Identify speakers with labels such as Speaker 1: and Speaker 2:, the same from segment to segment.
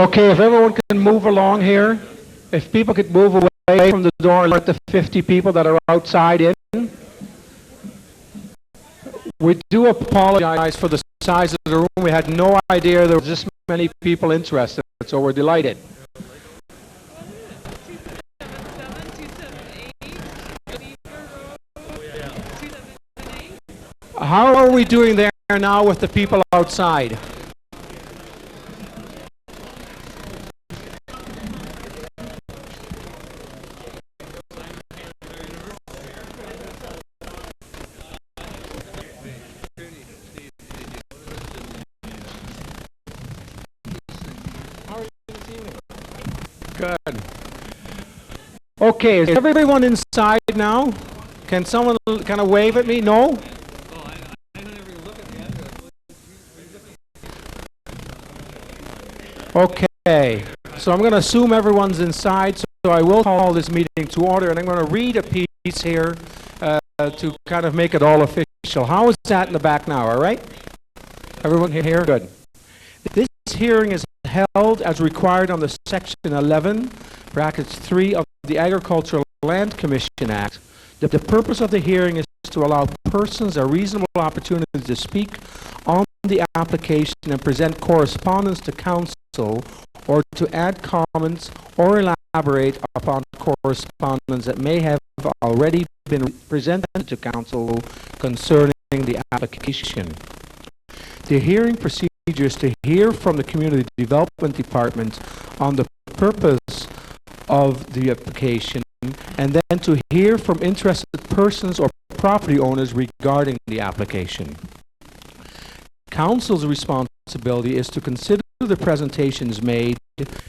Speaker 1: Okay, if everyone can move along here, if people could move away from the door and let the 50 people that are outside in. We do apologize for the size of the room. We had no idea there were this many people interested, so we're delighted. How are we doing there now with the people outside? Good. Okay, is everyone inside now? Can someone kind of wave at me? No? Okay, so I'm going to assume everyone's inside, so I will call this meeting to order, and I'm going to read a piece here to kind of make it all official. How is that in the back now, all right? Everyone here? Good. This hearing is held as required under Section 11, brackets 3 of the Agricultural Land Commission Act. The purpose of the hearing is to allow persons a reasonable opportunity to speak on the application and present correspondence to council or to add comments or elaborate upon correspondence that may have already been presented to council concerning the application. The hearing procedure is to hear from the Community Development Department on the purpose of the application, and then to hear from interested persons or property owners regarding the application. Council's responsibility is to consider the presentations made.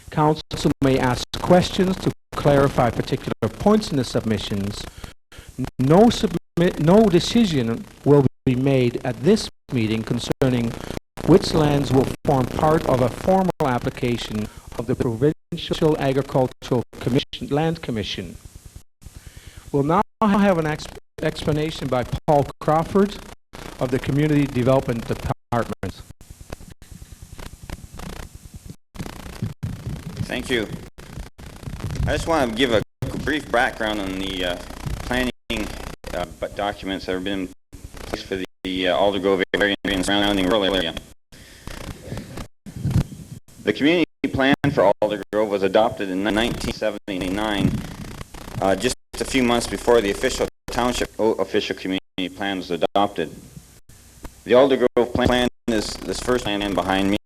Speaker 1: Council may ask questions to clarify particular points in the submissions. No decision will be made at this meeting concerning which lands will form part of a formal application of the Provincial Agricultural Land Commission. We'll now have an explanation by Paul Crawford of the Community Development Department.
Speaker 2: Thank you. I just want to give a brief background on the planning documents that have been in place for the Aldergrove area and surrounding rural area. The community plan for Aldergrove was adopted in 1979, just a few months before the official township official community plan was adopted. The Aldergrove plan is this first plan behind me.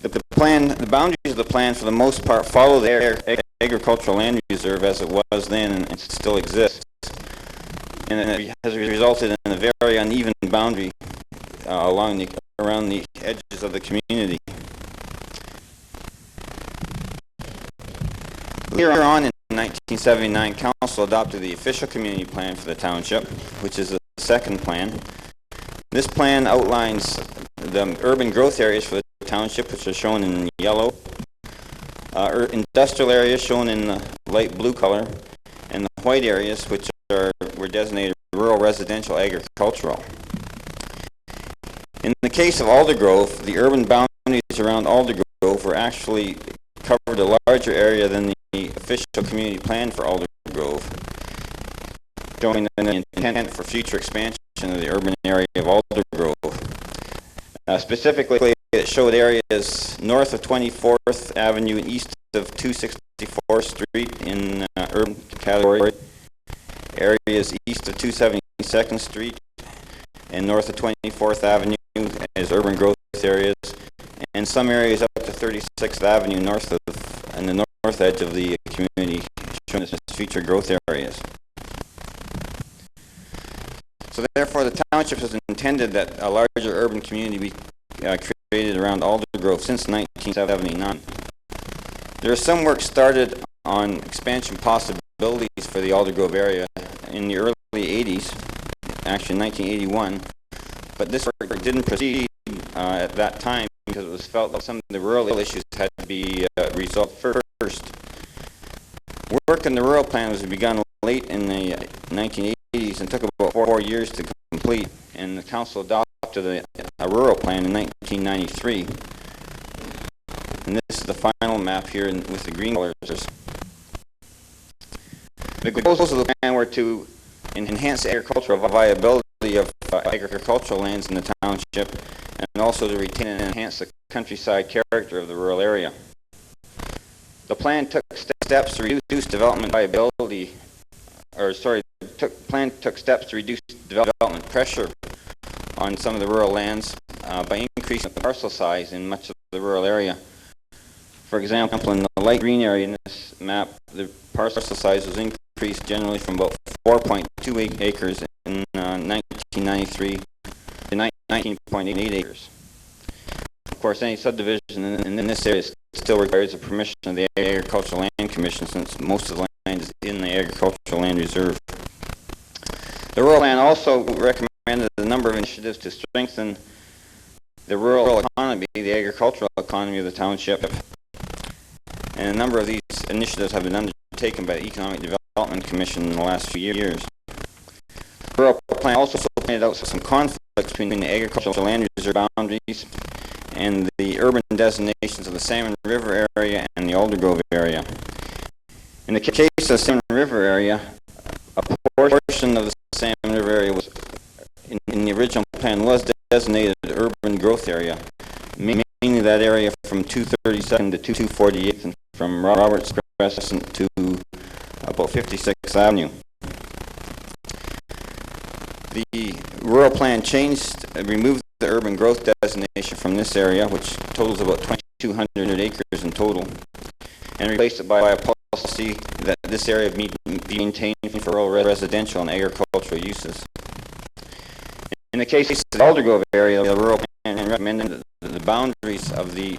Speaker 2: The boundaries of the plan for the most part follow the agricultural land reserve as it was then and it still exists. And it has resulted in a very uneven boundary around the edges of the community. Later on in 1979, Council adopted the official community plan for the township, which is the second plan. This plan outlines the urban growth areas for the township, which are shown in yellow, industrial areas shown in the light blue color, and the white areas, which were designated rural, residential, agricultural. In the case of Aldergrove, the urban boundaries around Aldergrove were actually covered a larger area than the official community plan for Aldergrove, showing an intent for future expansion of the urban area of Aldergrove. Specifically, it showed areas north of 24th Avenue and east of 264th Street in urban category, areas east of 272nd Street and north of 24th Avenue as urban growth areas, and some areas up to 36th Avenue north of and the north edge of the community shown as future growth areas. So therefore, the township has intended that a larger urban community be created around Aldergrove since 1979. There is some work started on expansion possibilities for the Aldergrove area in the early 80s, actually 1981, but this work didn't proceed at that time because it was felt that some of the rural issues had to be resolved first. Work in the rural plan was begun late in the 1980s and took about 4 years to complete, and the council adopted a rural plan in 1993. And is the final map here with the green colors. The goals of the plan were to enhance the agricultural viability of agricultural lands in the township, and also to retain and enhance the countryside character of the rural area. The plan took steps to reduce development viability, took steps to reduce development pressure on some of the rural lands by increasing the parcel size in much of the rural area. For example, in the light green area in this map, the parcel size was increased generally from about 4.28 acres in 1993 to 19.88 acres. Of course, any subdivision in this area still requires the permission of the Agricultural Land Commission, since most of the land is in the Agricultural Land Reserve. The rural plan also recommended a number of initiatives to strengthen the rural economy, the agricultural economy of the township, and a number of these initiatives have been undertaken by the Economic Development Commission in the last few years. The rural plan also pointed out some conflicts between the agricultural land reserve boundaries and the urban designations of the Salmon River area and the Aldergrove area. In the case of the Salmon River area, a portion of the Salmon River area was, in the original plan, was designated urban growth area, mainly that area from 232nd to 248th and from Roberts Crescent to about 56th Avenue. The rural plan removed the urban growth designation from this area, which totals about 2,200 acres in total, and replaced it by a policy that this area be maintained for rural residential and agricultural uses. In the case of the Aldergrove area, the rural plan recommended that the boundaries of the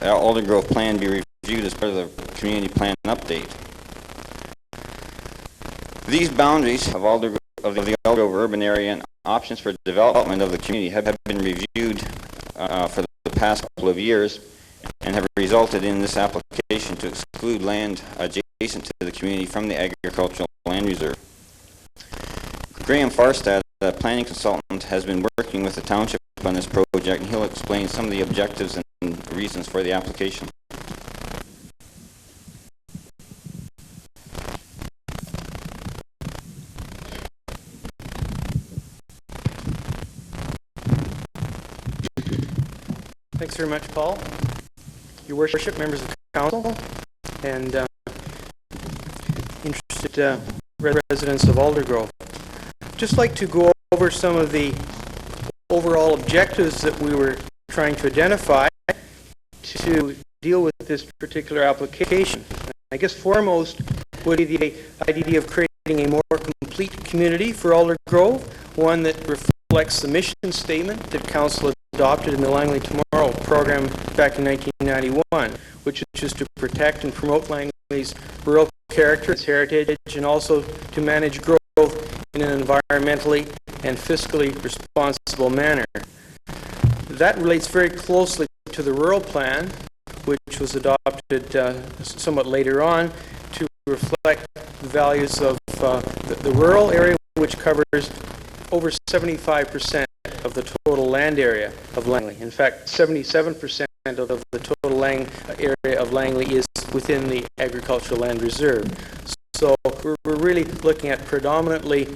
Speaker 2: Aldergrove plan be reviewed as part of the community plan update. These boundaries of the Aldergrove urban area and options for development of the community have been reviewed for the past couple of years and have resulted in this application to exclude land adjacent to the community from the Agricultural Land Reserve. Graham Farstad, a planning consultant, has been working with the township on this project, and he'll explain some of the objectives and reasons for the application.
Speaker 3: Thanks very much, Paul. Your Worship, members of the Council, and interested residents of Aldergrove. Just like to go over some of the overall objectives that we were trying to identify to deal with this particular application. I guess foremost would be the idea of creating a more complete community for Aldergrove, one that reflects the mission statement that Council adopted in the Langley Tomorrow program back in 1991, which is to protect and promote Langley's rural character, its heritage, and also to manage growth in an environmentally and fiscally responsible manner. That relates very closely to the rural plan, which was adopted somewhat later on to reflect the values of the rural area, which covers over 75% of the total land area of Langley. In fact, 77% of the total area of Langley is within the Agricultural Land Reserve. So we're really looking at predominantly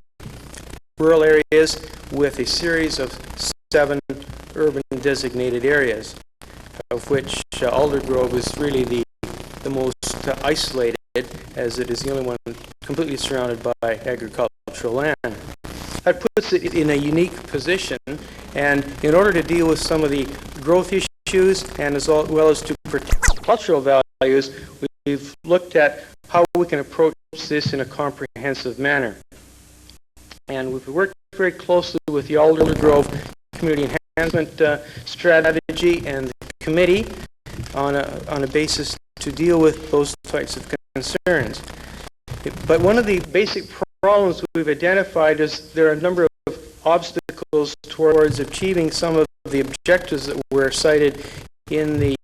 Speaker 3: rural areas with a series of 7 urban designated areas, of which Aldergrove is really the most isolated, as it is the only one completely surrounded by agricultural land. That puts it in a unique position, and in order to deal with some of the growth issues and as well as to protect cultural values, we've looked at how we can approach this in a comprehensive manner. And we've worked very closely with the Aldergrove Community Enhancement Strategy and the committee on a basis to deal with those types of concerns. But one of the basic problems we've identified is there are a number of obstacles towards achieving some of the objectives that were cited in the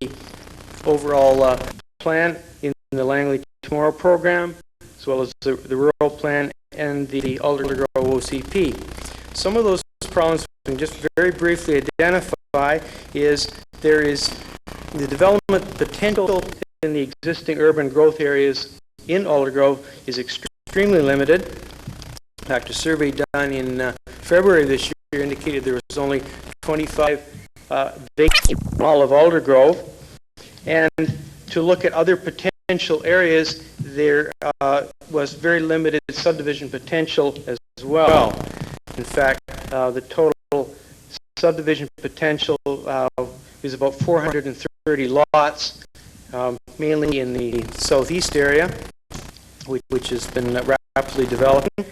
Speaker 3: overall plan in the Langley Tomorrow program, as well as the rural plan and the Aldergrove OCP. Some of those problems we can just very briefly identify is there is The development potential in the existing urban growth areas in Aldergrove is extremely limited. In fact, a survey done in February of this year indicated there was only 25 vacant in all of Aldergrove. And to look at other potential areas, there was very limited subdivision potential as well. In fact, the total subdivision potential is about 430 lots, mainly in the southeast area, which has been rapidly developing.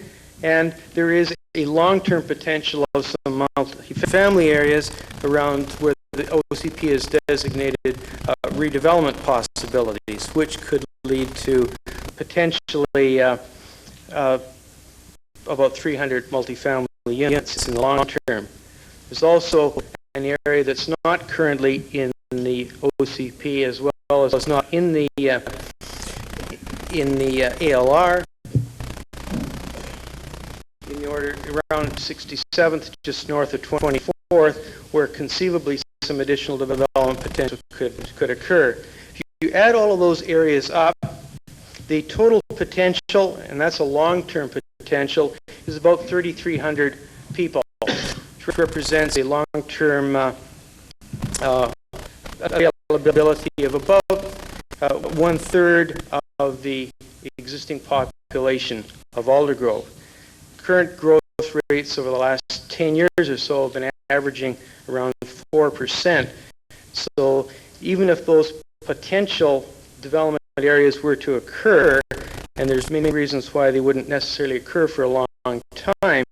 Speaker 3: And there is a long-term potential of some multi-family areas around where the OCP has designated redevelopment possibilities, which could lead to potentially about 300 multifamily units in the long term. There's also an area that's not currently in the OCP, as well as not in the ALR, in the order around 67th, just north of 24th, where conceivably some additional development potential could occur. If you add all of those areas up, the total potential, and that's a long-term potential, is about 3,300 people, which represents a long-term availability of about 1/3 of the existing population of Aldergrove. Current growth rates over the last 10 years or so have been averaging around 4%. So even if those potential development areas were to occur, and there's many reasons why they wouldn't necessarily occur for a long time,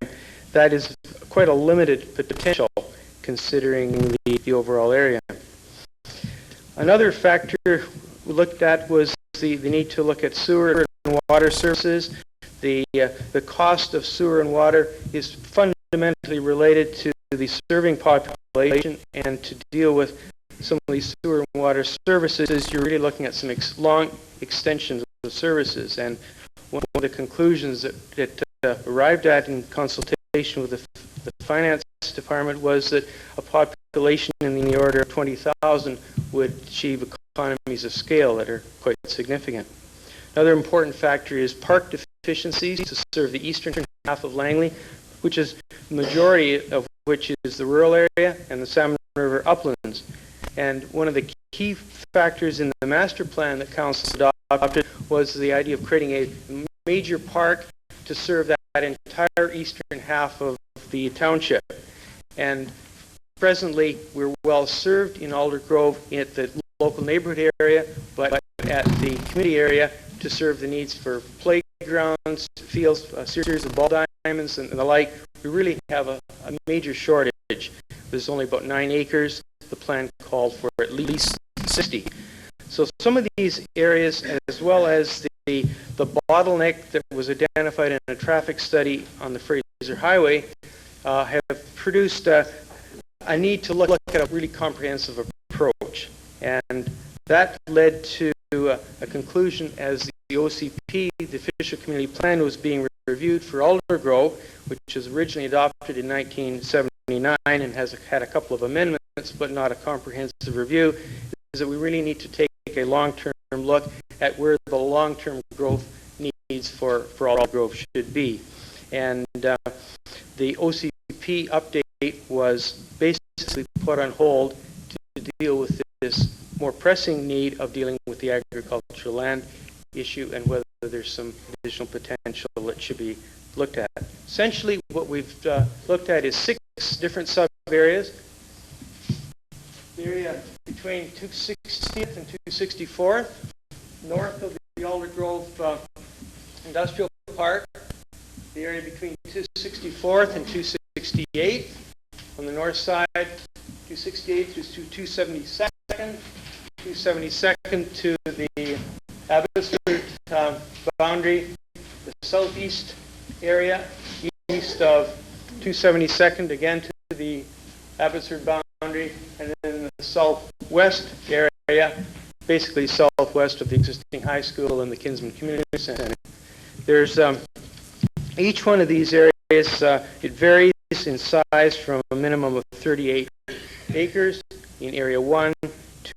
Speaker 3: that is quite a limited potential considering the overall area. Another factor we looked at was the need to look at sewer and water services. The cost of sewer and water is fundamentally related to the serving population, and to deal with some of these sewer and water services, you're really looking at some long extensions of services. And one of the conclusions that arrived at in consultation with the finance department was that a population in the order of 20,000 would achieve economies of scale that are quite significant. Another important factor is park deficiencies to serve the eastern half of Langley, which is the majority of which is the rural area and the Salmon River uplands. And one of the key factors in the master plan that council adopted was the idea of creating a major park to serve that entire eastern half of the township. And presently, we're well served in Aldergrove at the local neighborhood area, but at the community area to serve the needs for playgrounds, fields, a series of ball diamonds and the like, we really have a major shortage. There's only about 9 acres. The plan called for at least 60. So some of these areas, as well as the bottleneck that was identified in a traffic study on the Fraser Highway, have produced a need to look at a really comprehensive approach. And that led to a conclusion as the OCP, the official community plan, was being reviewed for Aldergrove, which was originally adopted in 1979 and has had a couple of amendments, but not a comprehensive review, is that we really need to take a long-term look at where the long-term growth needs for Aldergrove should be. And the OCP update was basically put on hold to deal with this more pressing need of dealing with the agricultural land issue and whether there's some additional potential that should be looked at. Essentially, what we've looked at is 6 different sub-areas. The area between 260th and 264th, north of the Aldergrove Industrial Park, the area between 264th and 268th. On the north side, 268th to 272nd, 272nd to the Abbotsford boundary, the southeast area, east of 272nd, again to the Abbotsford boundary, and then the southwest area, basically southwest of the existing high school and the Kinsman Community Center. There's each one of these areas, it varies in size from a minimum of 38 acres in Area 1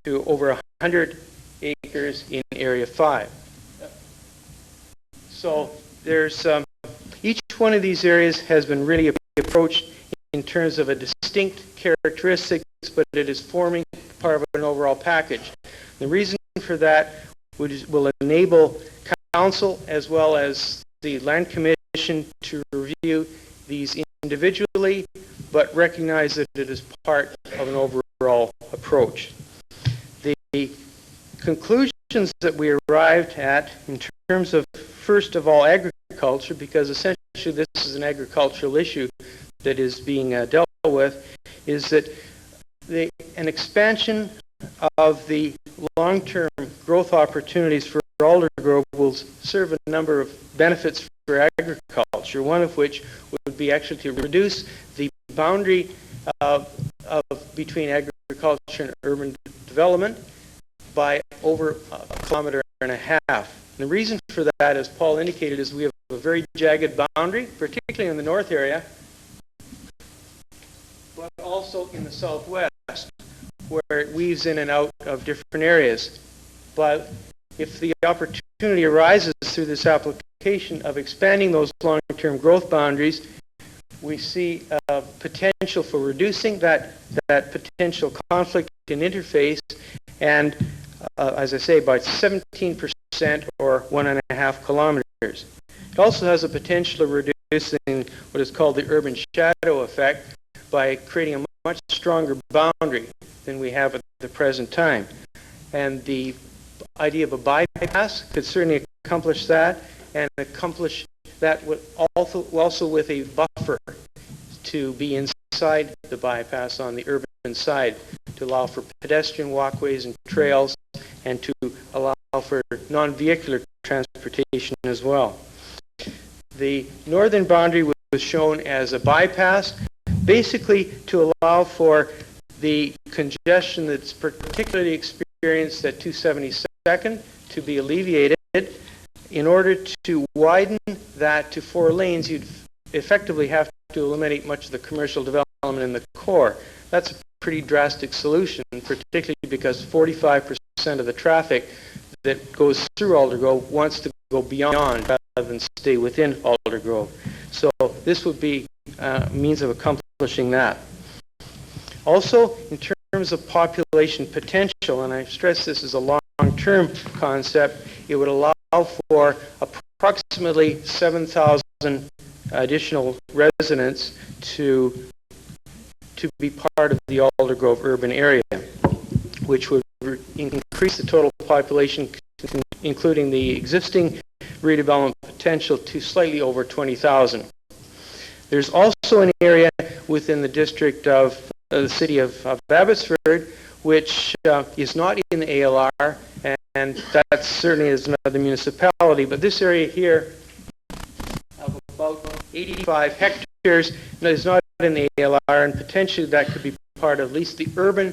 Speaker 3: to over 100 acres in Area 5. So there's each one of these areas has been really approached in terms of a distinct characteristics, but it is forming part of an overall package. The reason for that will enable council as well as the Land Commission to review these individually, but recognize that it is part of an overall approach. The conclusions that we arrived at in terms of, first of all, agriculture, because essentially this is an agricultural issue that is being dealt with, is that an expansion of the long-term growth opportunities for Aldergrove will serve a number of benefits for agriculture, one of which would be actually to reduce the boundary between agriculture and urban development by over a kilometer and a half. And the reason for that, as Paul indicated, is we have a very jagged boundary, particularly in the north area, but also in the southwest, where it weaves in and out of different areas. But if the opportunity arises through this application of expanding those long-term growth boundaries, we see potential for reducing that potential conflict and interface, and as I say, by 17% or 1.5 kilometers. It also has a potential of reducing what is called the urban shadow effect by creating a much stronger boundary than we have at the present time. And the idea of a bypass could certainly accomplish that, and accomplish that with also with a buffer to be inside the bypass on the urban side, to allow for pedestrian walkways and trails, and to allow for non-vehicular transportation as well. The northern boundary was shown as a bypass, basically to allow for the congestion that's particularly experienced at 272nd to be alleviated. In order to widen that to 4 lanes, you'd effectively have to eliminate much of the commercial development in the core. That's a pretty drastic solution, particularly because 45% of the traffic that goes through Aldergrove wants to go beyond rather than stay within Aldergrove. So this would be a means of accomplishing that. Also, in terms of population potential, and I stress this is a long-term concept, it would allow for approximately 7,000 additional residents to be part of the Aldergrove urban area, which would increase the total population, including the existing redevelopment potential, to slightly over 20,000. There's also an area within the district of the city of Abbotsford, which is not in the ALR, and that certainly is another municipality. But this area here of about 85 hectares is not in the ALR, and potentially that could be part of at least the urban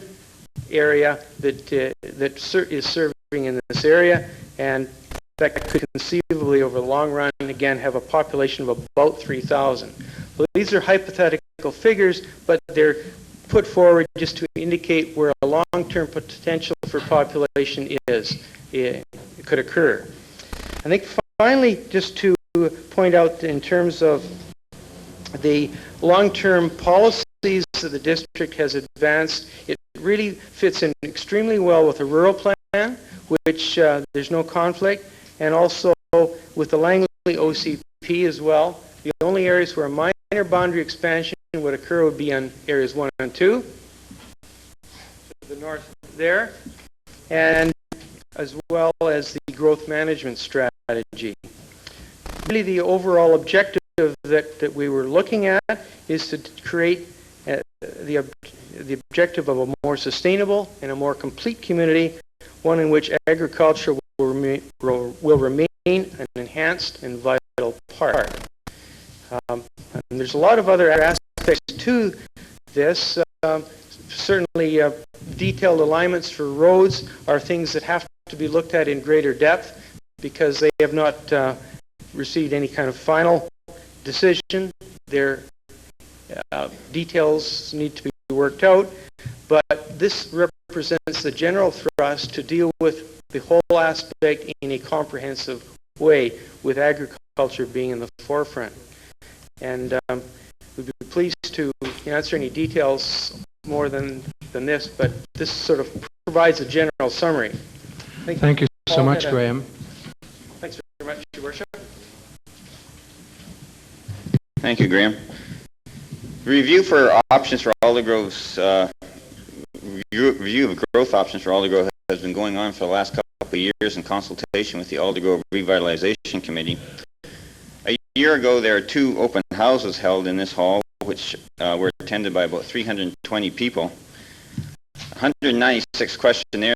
Speaker 3: area that is serving in this area, and that could conceivably, over the long run, again, have a population of about 3,000. Well, these are hypothetical figures, but they're put forward just to indicate where a long-term potential for population is. It could occur. I think finally, just to point out in terms of the long-term policies that the district has advanced, it really fits in extremely well with the rural plan, which there's no conflict, and also with the Langley OCP as well. The only areas where a minor boundary expansion would occur would be on areas 1 and 2, to the north there, and as well as the growth management strategy. Really, the overall objective that we were looking at is to create the objective of a more sustainable and a more complete community, one in which agriculture will remain an enhanced and vital part. And there's a lot of other aspects to this. Certainly, detailed alignments for roads are things that have to be looked at in greater depth because they have not received any kind of final decision. Their details need to be worked out, but this represents the general thrust to deal with the whole aspect in a comprehensive way, with agriculture being in the forefront. And we'd be pleased to answer any details more than this, but this sort of provides a general summary.
Speaker 1: Thank you so much, Graham.
Speaker 3: Thanks very much, Your Worship.
Speaker 2: Thank you, Graham. Review for options for Aldergrove's review of growth options for Aldergrove has been going on for the last couple of years in consultation with the Aldergrove Revitalization Committee. A year ago, there were 2 open houses held in this hall, which were attended by about 320 people. 196 questionnaires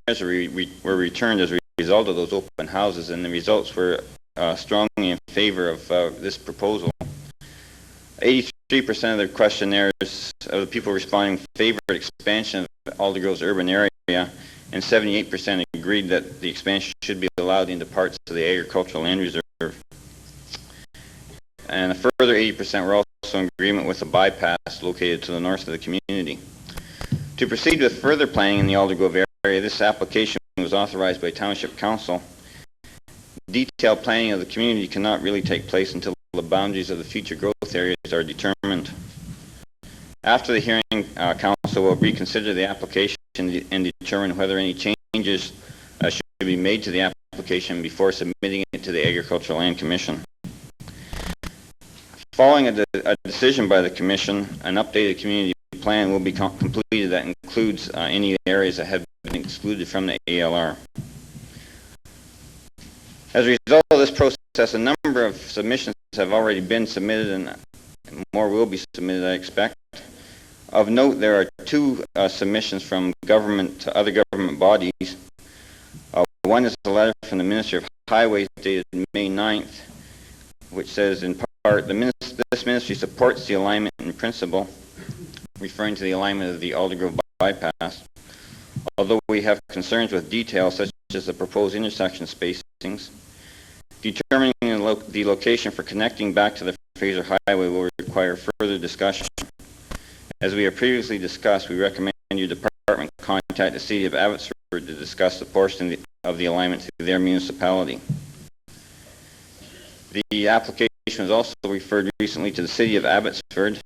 Speaker 2: were returned as a result of those open houses, and the results were strongly in favor of this proposal. 83% of the questionnaires of the people responding favored expansion of Aldergrove's urban area, and 78% agreed that the expansion should be allowed into parts of the agricultural land reserve. And a further 80% were also in agreement with the bypass located to the north of the community. To proceed with further planning in the Aldergrove area, this application was authorized by Township Council. Detailed planning of the community cannot really take place until the boundaries of the future growth areas are determined. After the hearing, Council will reconsider the application and determine whether any changes should be made to the application before submitting it to the Agricultural Land Commission. Following a decision by the Commission, an updated community plan will be completed that includes any areas that have been excluded from the ALR. As a result of this process, a number of submissions have already been submitted, and more will be submitted, I expect. Of note, there are 2 submissions from government to other government bodies. One is a letter from the Minister of Highways dated May 9th, which says, in part, this ministry supports the alignment in principle, referring to the alignment of the Aldergrove Bypass. Although we have concerns with details such as the proposed intersection spacings, determining the location for connecting back to the Fraser Highway will require further discussion. As we have previously discussed, we recommend your department contact the City of Abbotsford to discuss the portion of the alignment to their municipality. The application was also referred recently to the City of Abbotsford.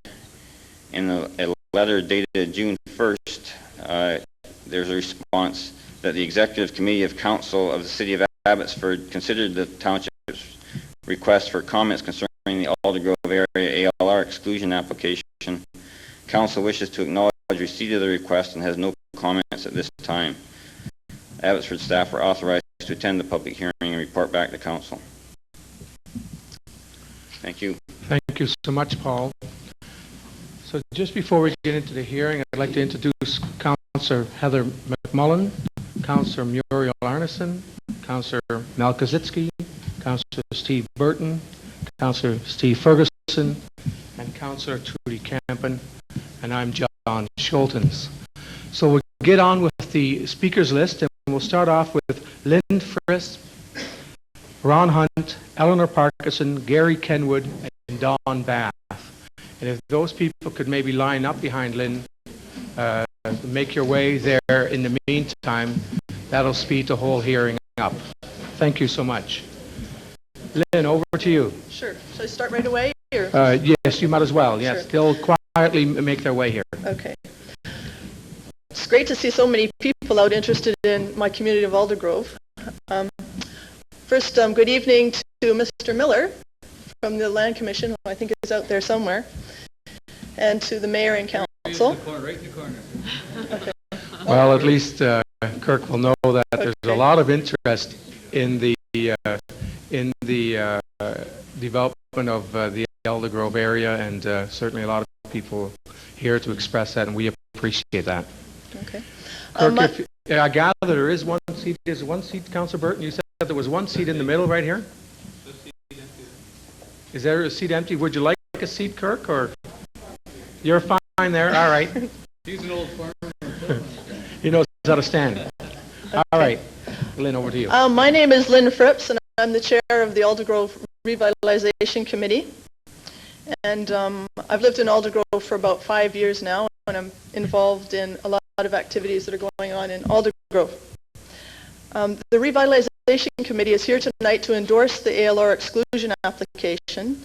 Speaker 2: In a letter dated June 1st, there's a response that the Executive Committee of Council of the City of Abbotsford considered the Township's request for comments concerning the Aldergrove area ALR exclusion application. Council wishes to acknowledge receipt of the request and has no comments at this time. Abbotsford staff are authorized to attend the public hearing and report back to Council. Thank you.
Speaker 1: Thank you so much, Paul. So just before we get into the hearing, I'd like to introduce Councillor Heather McMullen, Councillor Muriel Arneson, Councillor Mel Kazitsky, Councillor Steve Burton, Councillor Steve Ferguson, and Councillor Trudy Campen, and I'm John Schultens. So we'll get on with the speakers list, and we'll start off with Lynn Frist, Ron Hunt, Eleanor Parkinson, Gary Kenwood, and Don Bath. And if those people could maybe line up behind Lynn, make your way there in the meantime, that'll speed the whole hearing up. Thank you so much. Lynn, over to you.
Speaker 4: Sure. Should I start right away? Or?
Speaker 1: Yes, you might as well. Yes, sure. They'll quietly make their way here.
Speaker 4: Okay. It's great to see so many people out interested in my community of Aldergrove. First, good evening to Mr. Miller from the Land Commission, who I think is out there somewhere, and to the Mayor and Council.
Speaker 5: Right in the corner.
Speaker 4: Okay.
Speaker 1: Well, at least Kirk will know that there's a lot of interest in the development of the Aldergrove area, and certainly a lot of people here to express that, and we appreciate that.
Speaker 4: Okay.
Speaker 1: Kirk, I gather there is one seat. Is one seat, Councillor Burton? You said there was one seat in the middle right here. Is there a seat empty? Would you like a seat, Kirk, or you're fine there? All right.
Speaker 5: He's an old farmer.
Speaker 1: He knows how to stand.
Speaker 4: Okay.
Speaker 1: All right. Lynn, over to you.
Speaker 4: My name is Lynn Fripps, and I'm the chair of the Aldergrove Revitalization Committee. And I've lived in Aldergrove for about 5 years now, and I'm involved in a lot of activities that are going on in Aldergrove. The Revitalization Committee is here tonight to endorse the ALR exclusion application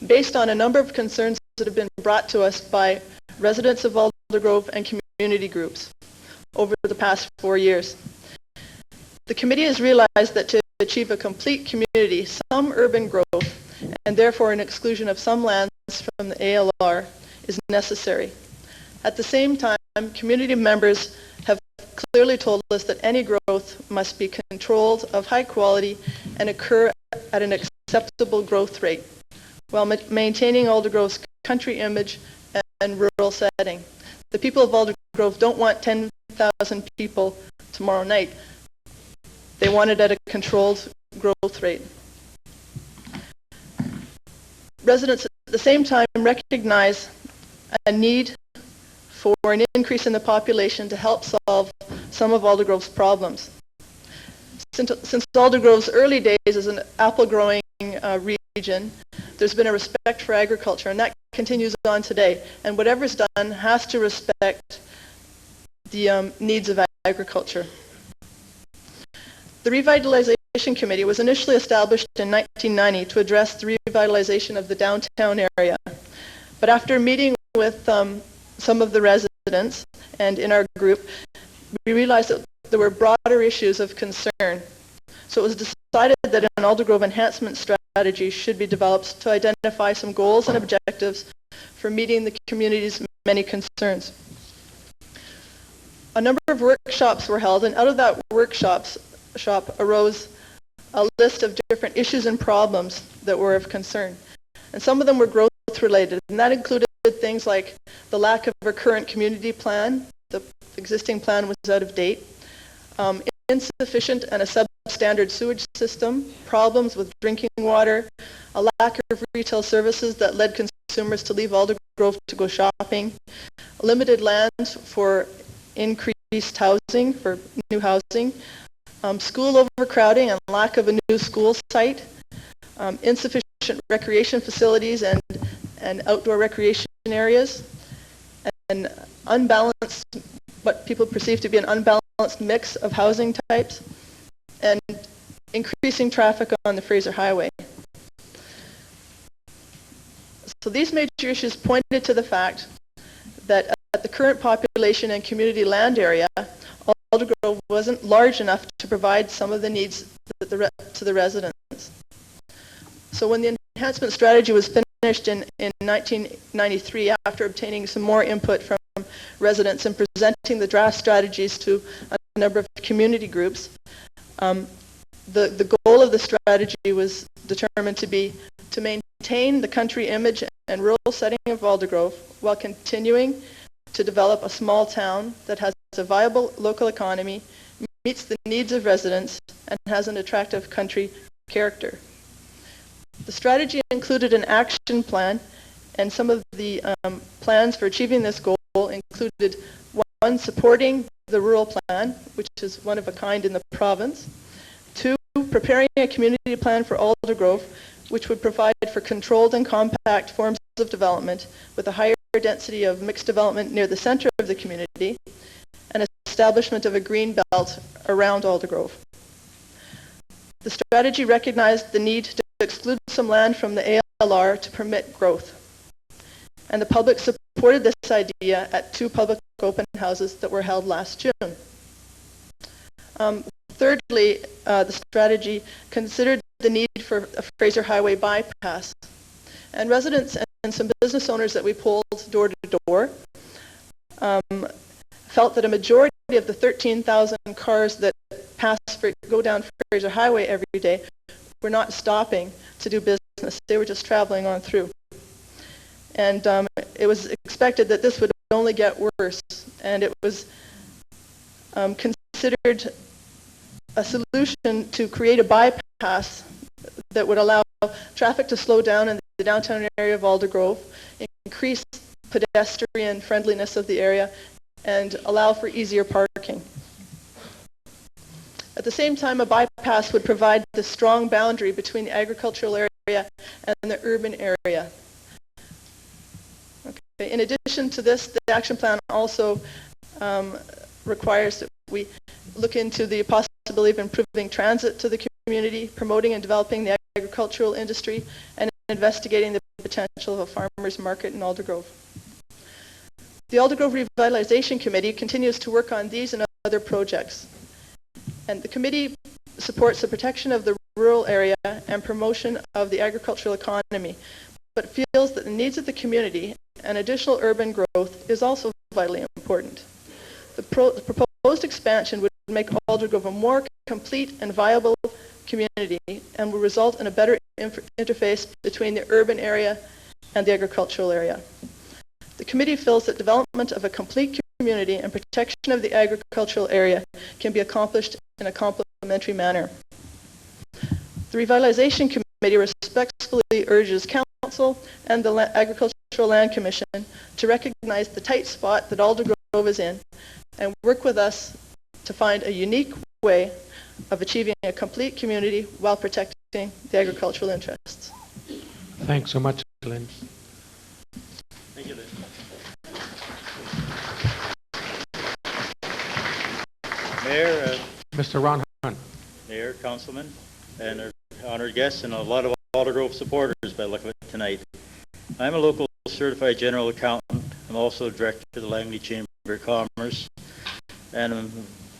Speaker 4: based on a number of concerns that have been brought to us by residents of Aldergrove and community groups over the past 4 years. The committee has realized that to achieve a complete community, some urban growth, and therefore an exclusion of some lands from the ALR is necessary. At the same time, community members have clearly told us that any growth must be controlled, of high quality, and occur at an acceptable growth rate, while maintaining Aldergrove's country image and rural setting. The people of Aldergrove don't want 10,000 people tomorrow night. They want it at a controlled growth rate. Residents at the same time recognize a need for an increase in the population to help solve some of Aldergrove's problems. Since Aldergrove's early days as an apple-growing region, there's been a respect for agriculture, and that continues on today. And whatever's done has to respect the needs of agriculture. The Revitalization Committee was initially established in 1990 to address the revitalization of the downtown area. But after meeting with some of the residents and in our group, we realized that there were broader issues of concern. So it was decided that an Aldergrove enhancement strategy should be developed to identify some goals and objectives for meeting the community's many concerns. A number of workshops were held, and out of that workshop arose a list of different issues and problems that were of concern. And some of them were growth related, and that included things like the lack of a current community plan. The existing plan was out of date. Insufficient and a substandard sewage system, problems with drinking water, a lack of retail services that led consumers to leave Aldergrove to go shopping, limited lands for increased housing, for new housing, school overcrowding and lack of a new school site, insufficient recreation facilities and outdoor recreation areas, and unbalanced, what people perceive to be an unbalanced mix of housing types, and increasing traffic on the Fraser Highway. So these major issues pointed to the fact that at the current population and community land area, Aldergrove wasn't large enough to provide some of the needs to the residents. So when the enhancement strategy was finished in 1993, after obtaining some more input from residents and presenting the draft strategies to a number of community groups, the goal of the strategy was determined to be to maintain the country image and rural setting of Aldergrove while continuing to develop a small town that has a viable local economy, meets the needs of residents, and has an attractive country character. The strategy included an action plan, and some of the plans for achieving this goal included: one, supporting the rural plan, which is one of a kind in the province; two, preparing a community plan for Aldergrove, which would provide for controlled and compact forms of development with a higher density of mixed development near the center of the community, and establishment of a green belt around Aldergrove. The strategy recognized the need to exclude some land from the ALR to permit growth, and the public supported this idea at 2 public open houses that were held last June. Thirdly, the strategy considered the need for a Fraser Highway bypass, and residents and some business owners that we polled door to door felt that a majority of the 13,000 cars that go down Fraser Highway every day were not stopping to do business. They were just traveling on through. And it was expected that this would only get worse, and it was considered a solution to create a bypass that would allow traffic to slow down in the downtown area of Aldergrove, increase pedestrian friendliness of the area, and allow for easier parking. At the same time, a bypass would provide the strong boundary between the agricultural area and the urban area. In addition to this, the action plan also requires that we look into the possibility of improving transit to the community, promoting and developing the agricultural industry, and investigating the potential of a farmers market in Aldergrove. The Aldergrove Revitalization Committee continues to work on these and other projects. And the committee supports the protection of the rural area and promotion of the agricultural economy, but feels that the needs of the community and additional urban growth is also vitally important. The proposed expansion would make Aldergrove a more complete and viable community and will result in a better interface between the urban area and the agricultural area. The committee feels that development of a complete community and protection of the agricultural area can be accomplished in a complementary manner. The Revitalization Committee respectfully urges Council and the Agricultural Land Commission to recognize the tight spot that Aldergrove is in and work with us to find a unique way of achieving a complete community while protecting the agricultural interests.
Speaker 1: Thanks so much, Lynn.
Speaker 6: Thank you, Lynn. Mayor,
Speaker 1: Mr. Ron Hunt.
Speaker 6: Mayor, Councilman, and our honored guests, and a lot of Aldergrove supporters by the look of it tonight. I'm a local certified general accountant. I'm also director of the Langley Chamber of Commerce, and I'm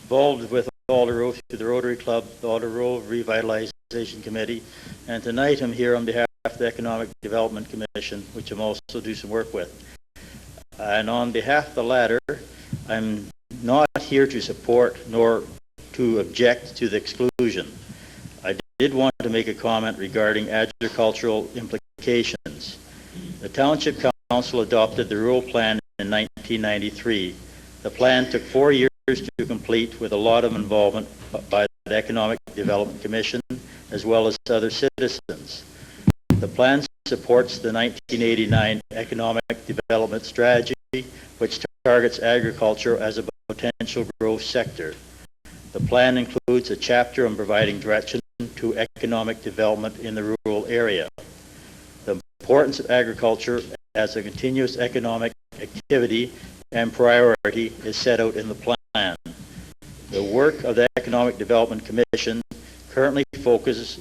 Speaker 6: involved with Aldergrove through the Rotary Club, the Aldergrove Revitalization Committee, and tonight I'm here on behalf of the Economic Development Commission, which I'm also do some work with. And on behalf of the latter, I'm not here to support nor to object to the exclusion. I did want to make a comment regarding agricultural implications. The Township Council adopted the rural plan in 1993. The plan took 4 years to complete with a lot of involvement by the Economic Development Commission as well as other citizens. The plan supports the 1989 Economic Development Strategy, which targets agriculture as a potential growth sector. The plan includes a chapter on providing direction to economic development in the rural area. The importance of agriculture as a continuous economic activity and priority is set out in the plan. The work of the Economic Development Commission currently focuses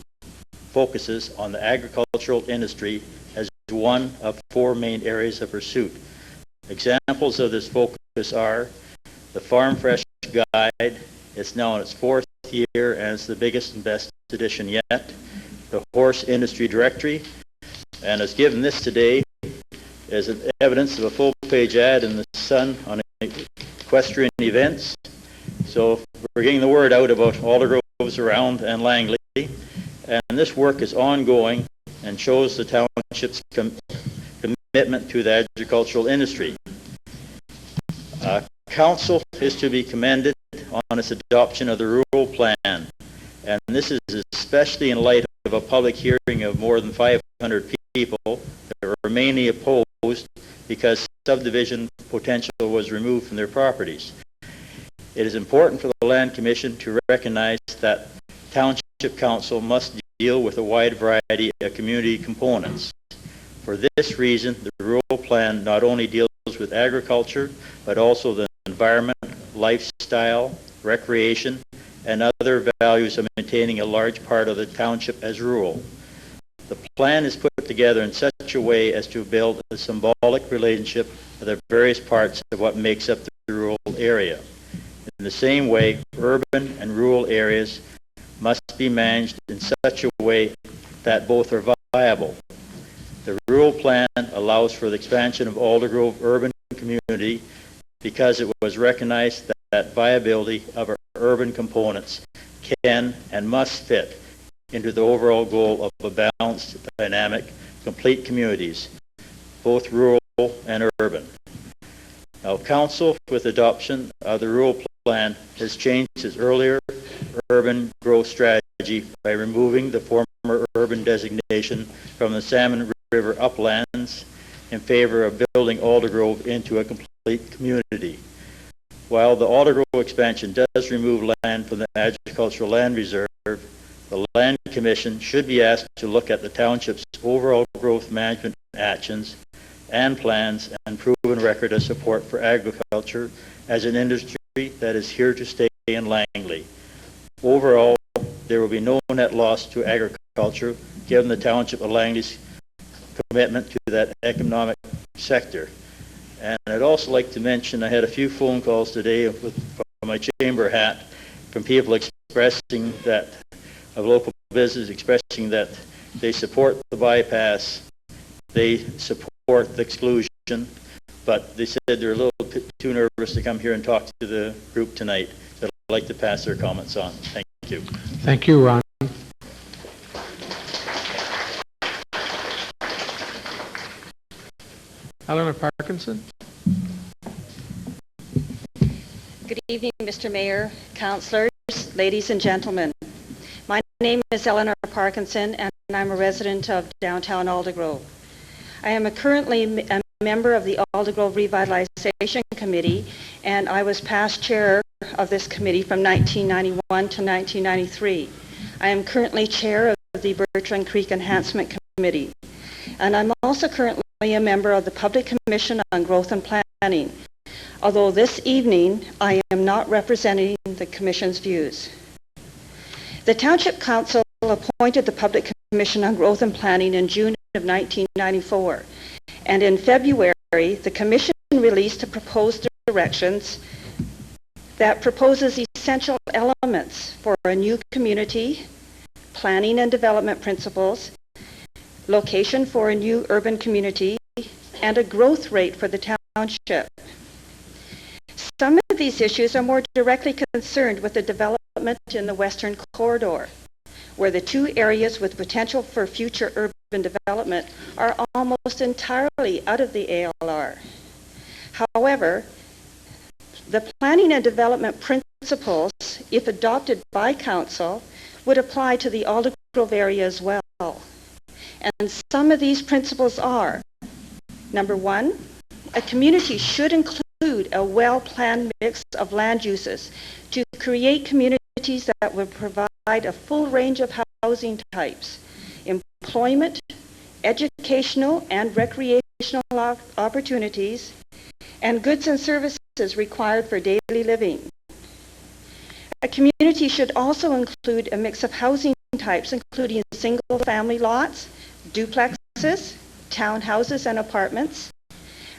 Speaker 6: on the agricultural industry as one of 4 main areas of pursuit. Examples of this focus are the Farm Fresh Guide. It's now in its 4th year and it's the biggest and best edition yet. The Horse Industry Directory, and as given this today is an evidence of a full-page ad in the Sun on equestrian events. So we're getting the word out about Aldergroves around and Langley, and this work is ongoing and shows the township's commitment to the agricultural industry. Council is to be commended on its adoption of the rural plan, and this is especially in light of a public hearing of more than 500 people that were mainly opposed because subdivision potential was removed from their properties. It is important for the Land Commission to recognize that Township Council must deal with a wide variety of community components. For this reason, the rural plan not only deals with agriculture, but also the environment, lifestyle, recreation, and other values of maintaining a large part of the township as rural. The plan is put together in such a way as to build a symbolic relationship of the various parts of what makes up the rural area. In the same way, urban and rural areas must be managed in such a way that both are viable. The rural plan allows for the expansion of Aldergrove urban community because it was recognized that viability of our urban components can and must fit into the overall goal of a balanced, dynamic, complete communities, both rural and urban. Now, Council, with adoption of the rural plan, has changed its earlier urban growth strategy by removing the former urban designation from the Salmon River uplands in favor of building Aldergrove into a complete community. While the Aldergrove expansion does remove land from the Agricultural Land Reserve, the Land Commission should be asked to look at the township's overall growth management actions and plans and proven record of support for agriculture as an industry that is here to stay in Langley. Overall, there will be no net loss to agriculture given the Township of Langley's commitment to that economic sector. And I'd also like to mention I had a few phone calls today from my chamber hat from people expressing that, of local business expressing that they support the bypass, they support the exclusion, but they said they're a little bit too nervous to come here and talk to the group tonight. So I'd like to pass their comments on. Thank you.
Speaker 1: Thank you, Ron. Eleanor Parkinson.
Speaker 7: Good evening, Mr. Mayor, councillors, ladies and gentlemen. My name is Eleanor Parkinson, and I'm a resident of downtown Aldergrove. I am currently a member of the Aldergrove Revitalization Committee, and I was past chair of this committee from 1991 to 1993. I am currently chair of the Bertrand Creek Enhancement Committee, and I'm also currently a member of the Public Commission on Growth and Planning, although this evening I am not representing the Commission's views. The Township Council appointed the Public Commission on Growth and Planning in June of 1994, and in February the Commission released a proposed directions that proposes essential elements for a new community, planning and development principles, location for a new urban community, and a growth rate for the township. Some of these issues are more directly concerned with the development in the Western Corridor, where the two areas with potential for future urban development are almost entirely out of the ALR. However, the planning and development principles, if adopted by Council, would apply to the Aldergrove area as well. And some of these principles are, number one, a community should include a well-planned mix of land uses to create communities that would provide a full range of housing types, employment, educational and recreational opportunities, and goods and services required for daily living. A community should also include a mix of housing types, including single-family lots, duplexes, townhouses and apartments,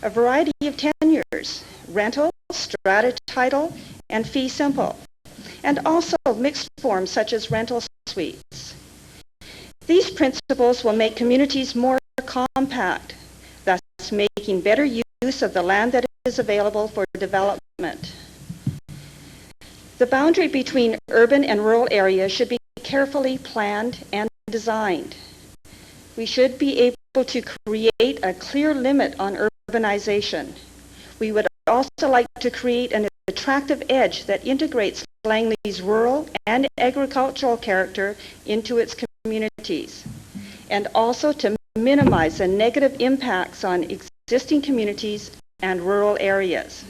Speaker 7: a variety of tenures, rental, strata title, and fee simple, and also mixed forms such as rental suites. These principles will make communities more compact, thus making better use of the land that is available for development. The boundary between urban and rural areas should be carefully planned and designed. We should be able to create a clear limit on urbanization. We would also like to create an attractive edge that integrates Langley's rural and agricultural character into its communities, and also to minimize the negative impacts on existing communities and rural areas.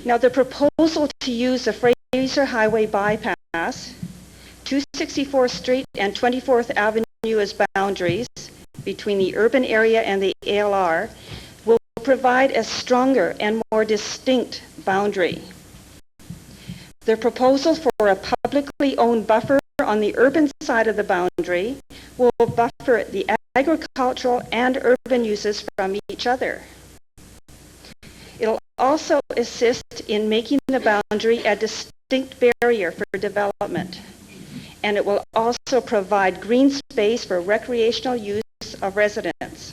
Speaker 7: Now, the proposal to use the Fraser Highway bypass, 264th Street and 24th Avenue as boundaries between the urban area and the ALR will provide a stronger and more distinct boundary. The proposal for a publicly owned buffer on the urban side of the boundary will buffer the agricultural and urban uses from each other. It'll also assist in making the boundary a distinct barrier for development, and it will also provide green space for recreational use of residents.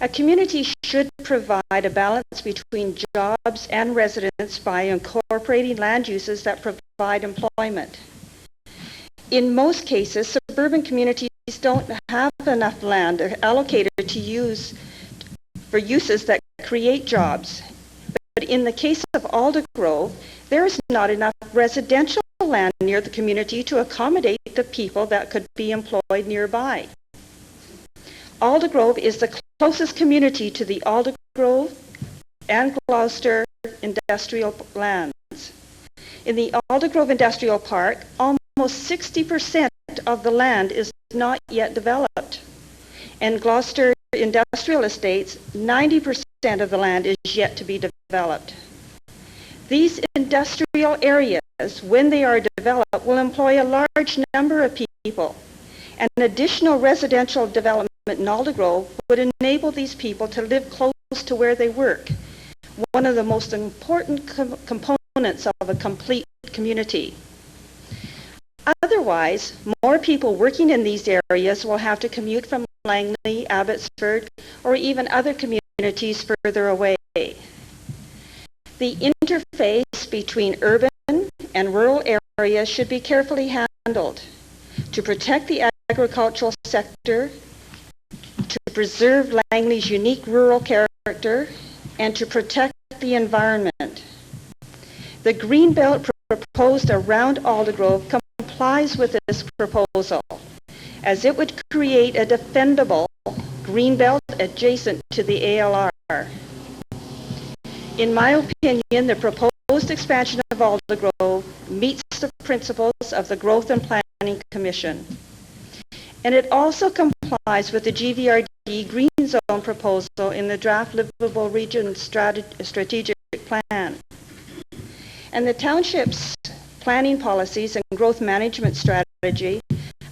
Speaker 7: A community should provide a balance between jobs and residents by incorporating land uses that provide employment. In most cases, suburban communities don't have enough land allocated to use for uses that create jobs. But in the case of Aldergrove, there is not enough residential land near the community to accommodate the people that could be employed nearby. Aldergrove is the closest community to the Aldergrove and Gloucester industrial lands. In the Aldergrove Industrial Park, almost 60% of the land is not yet developed, And Gloucester Industrial Estates, 90% of the land is yet to be developed. These industrial areas, when they are developed, will employ a large number of people. And additional residential development in Aldergrove would enable these people to live close to where they work, one of the most important components of a complete community. Otherwise, more people working in these areas will have to commute from Langley, Abbotsford, or even other communities further away. The interface between urban and rural areas should be carefully handled to protect the agricultural sector, to preserve Langley's unique rural character, and to protect the environment. The green belt proposed around Aldergrove complies with this proposal, as it would create a defendable green belt adjacent to the ALR. In my opinion, the proposed expansion of Aldergrove meets the principles of the Growth and Planning Commission. And it also complies with the GVRD Green Zone proposal in the draft Livable Region Strategic Plan. And the township's planning policies and growth management strategy,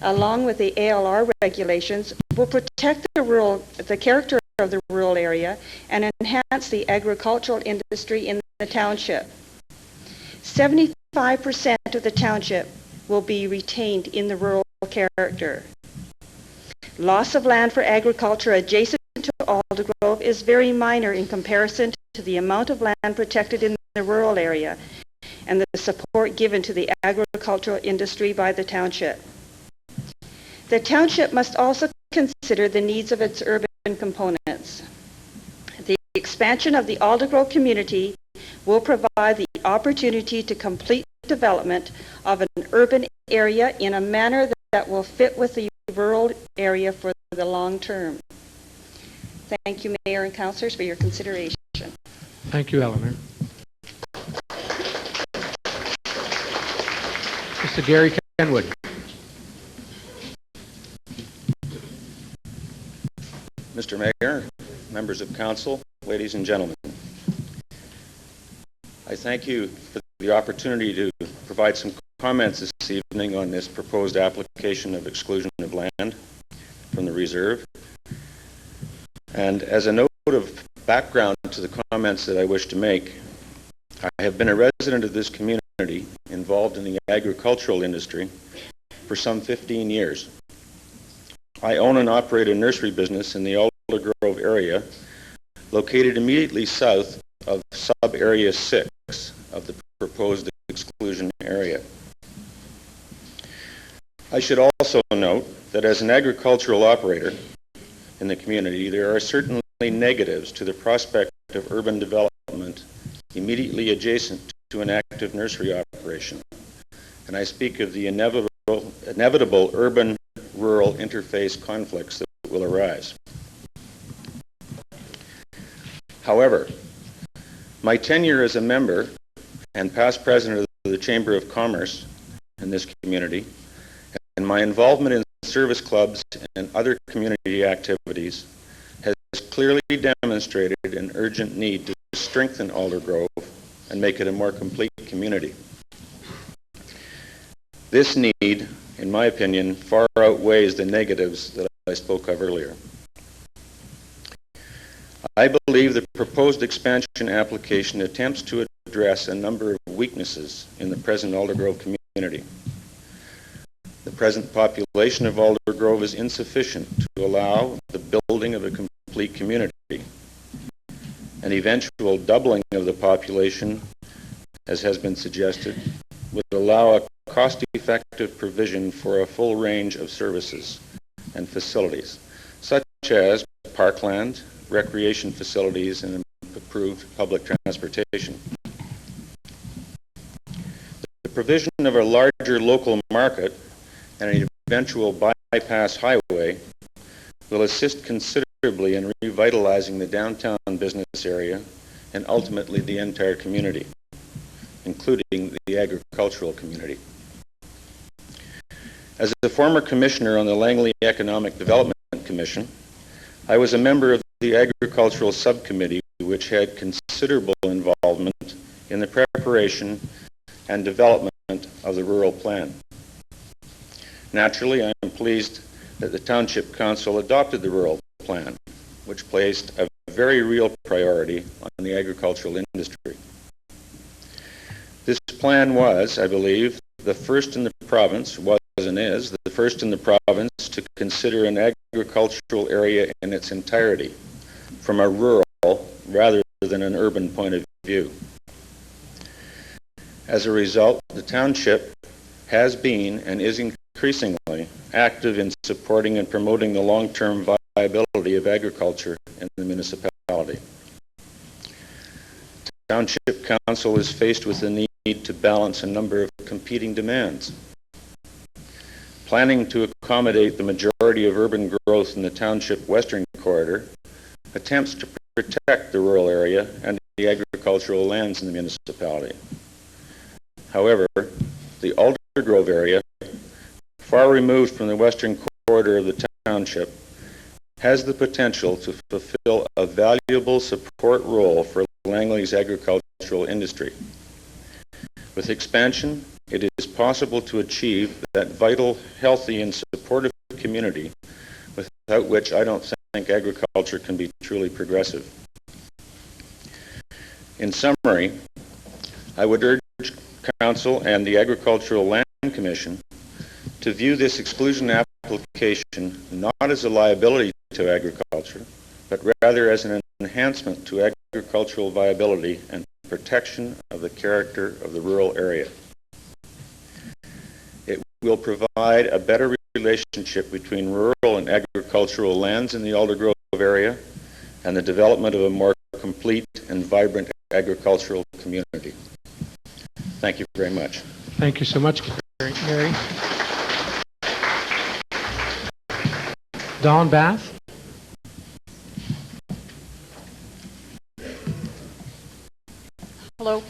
Speaker 7: along with the ALR regulations, will protect the character of the rural area and enhance the agricultural industry in the township. 75% of the township will be retained in the rural character. Loss of land for agriculture adjacent to Aldergrove is very minor in comparison to the amount of land protected in the rural area and the support given to the agricultural industry by the township. The township must also consider the needs of its urban components. The expansion of the Aldergrove community will provide the opportunity to complete development of an urban area in a manner that will fit with the rural area for the long term. Thank you, Mayor and Councillors, for your consideration.
Speaker 1: Thank you, Eleanor. Mr. Gary Kenwood.
Speaker 8: Mr. Mayor, members of council, ladies and gentlemen. I thank you for the opportunity to provide some comments this evening on this proposed application of exclusion of land from the reserve. And as a note of background to the comments that I wish to make, I have been a resident of this community involved in the agricultural industry for some 15 years. I own and operate a nursery business in the Aldergrove area, located immediately south of sub-area 6 of the proposed exclusion area. I should also note that as an agricultural operator in the community, there are certainly negatives to the prospect of urban development immediately adjacent to an active nursery operation. And I speak of the inevitable urban-rural interface conflicts that will arise. However, my tenure as a member and past president of the Chamber of Commerce in this community, and my involvement in service clubs and other community activities has clearly demonstrated an urgent need to strengthen Aldergrove and make it a more complete community. This need, in my opinion, far outweighs the negatives that I spoke of earlier. I believe the proposed expansion application attempts to address a number of weaknesses in the present Aldergrove community. The present population of Aldergrove is insufficient to allow the building of a complete community. An eventual doubling of the population, as has been suggested, would allow a cost-effective provision for a full range of services and facilities, such as parkland, recreation facilities, and improved public transportation. The provision of a larger local market and an eventual bypass highway will assist considerably in revitalizing the downtown business area and ultimately the entire community, including the agricultural community. As a former commissioner on the Langley Economic Development Commission, I was a member of the Agricultural Subcommittee, which had considerable involvement in the preparation and development of the rural plan. Naturally, I am pleased that the Township Council adopted the rural plan, which placed a very real priority on the agricultural industry. This plan was, I believe, the first in the province, was and is, the first in the province to consider an agricultural area in its entirety, from a rural rather than an urban point of view. As a result, the township has been and is increasingly active in supporting and promoting the long-term viability of agriculture in the municipality. Township Council is faced with the need to balance a number of competing demands. Planning to accommodate the majority of urban growth in the township western corridor attempts to protect the rural area and the agricultural lands in the municipality. However, the Aldergrove area, far removed from the western corridor of the township, has the potential to fulfill a valuable support role for Langley's agricultural industry. With expansion, it is possible to achieve that vital, healthy, and supportive community without which I don't think agriculture can be truly progressive. In summary, I would urge Council and the Agricultural Land Commission to view this exclusion application not as a liability to agriculture, but rather as an enhancement to agricultural viability and protection of the character of the rural area. It will provide a better relationship between rural and agricultural lands in the Aldergrove area and the development of a more complete and vibrant agricultural community. Thank you very much.
Speaker 1: Thank you so much, Gary. Don Bath.
Speaker 9: Hello.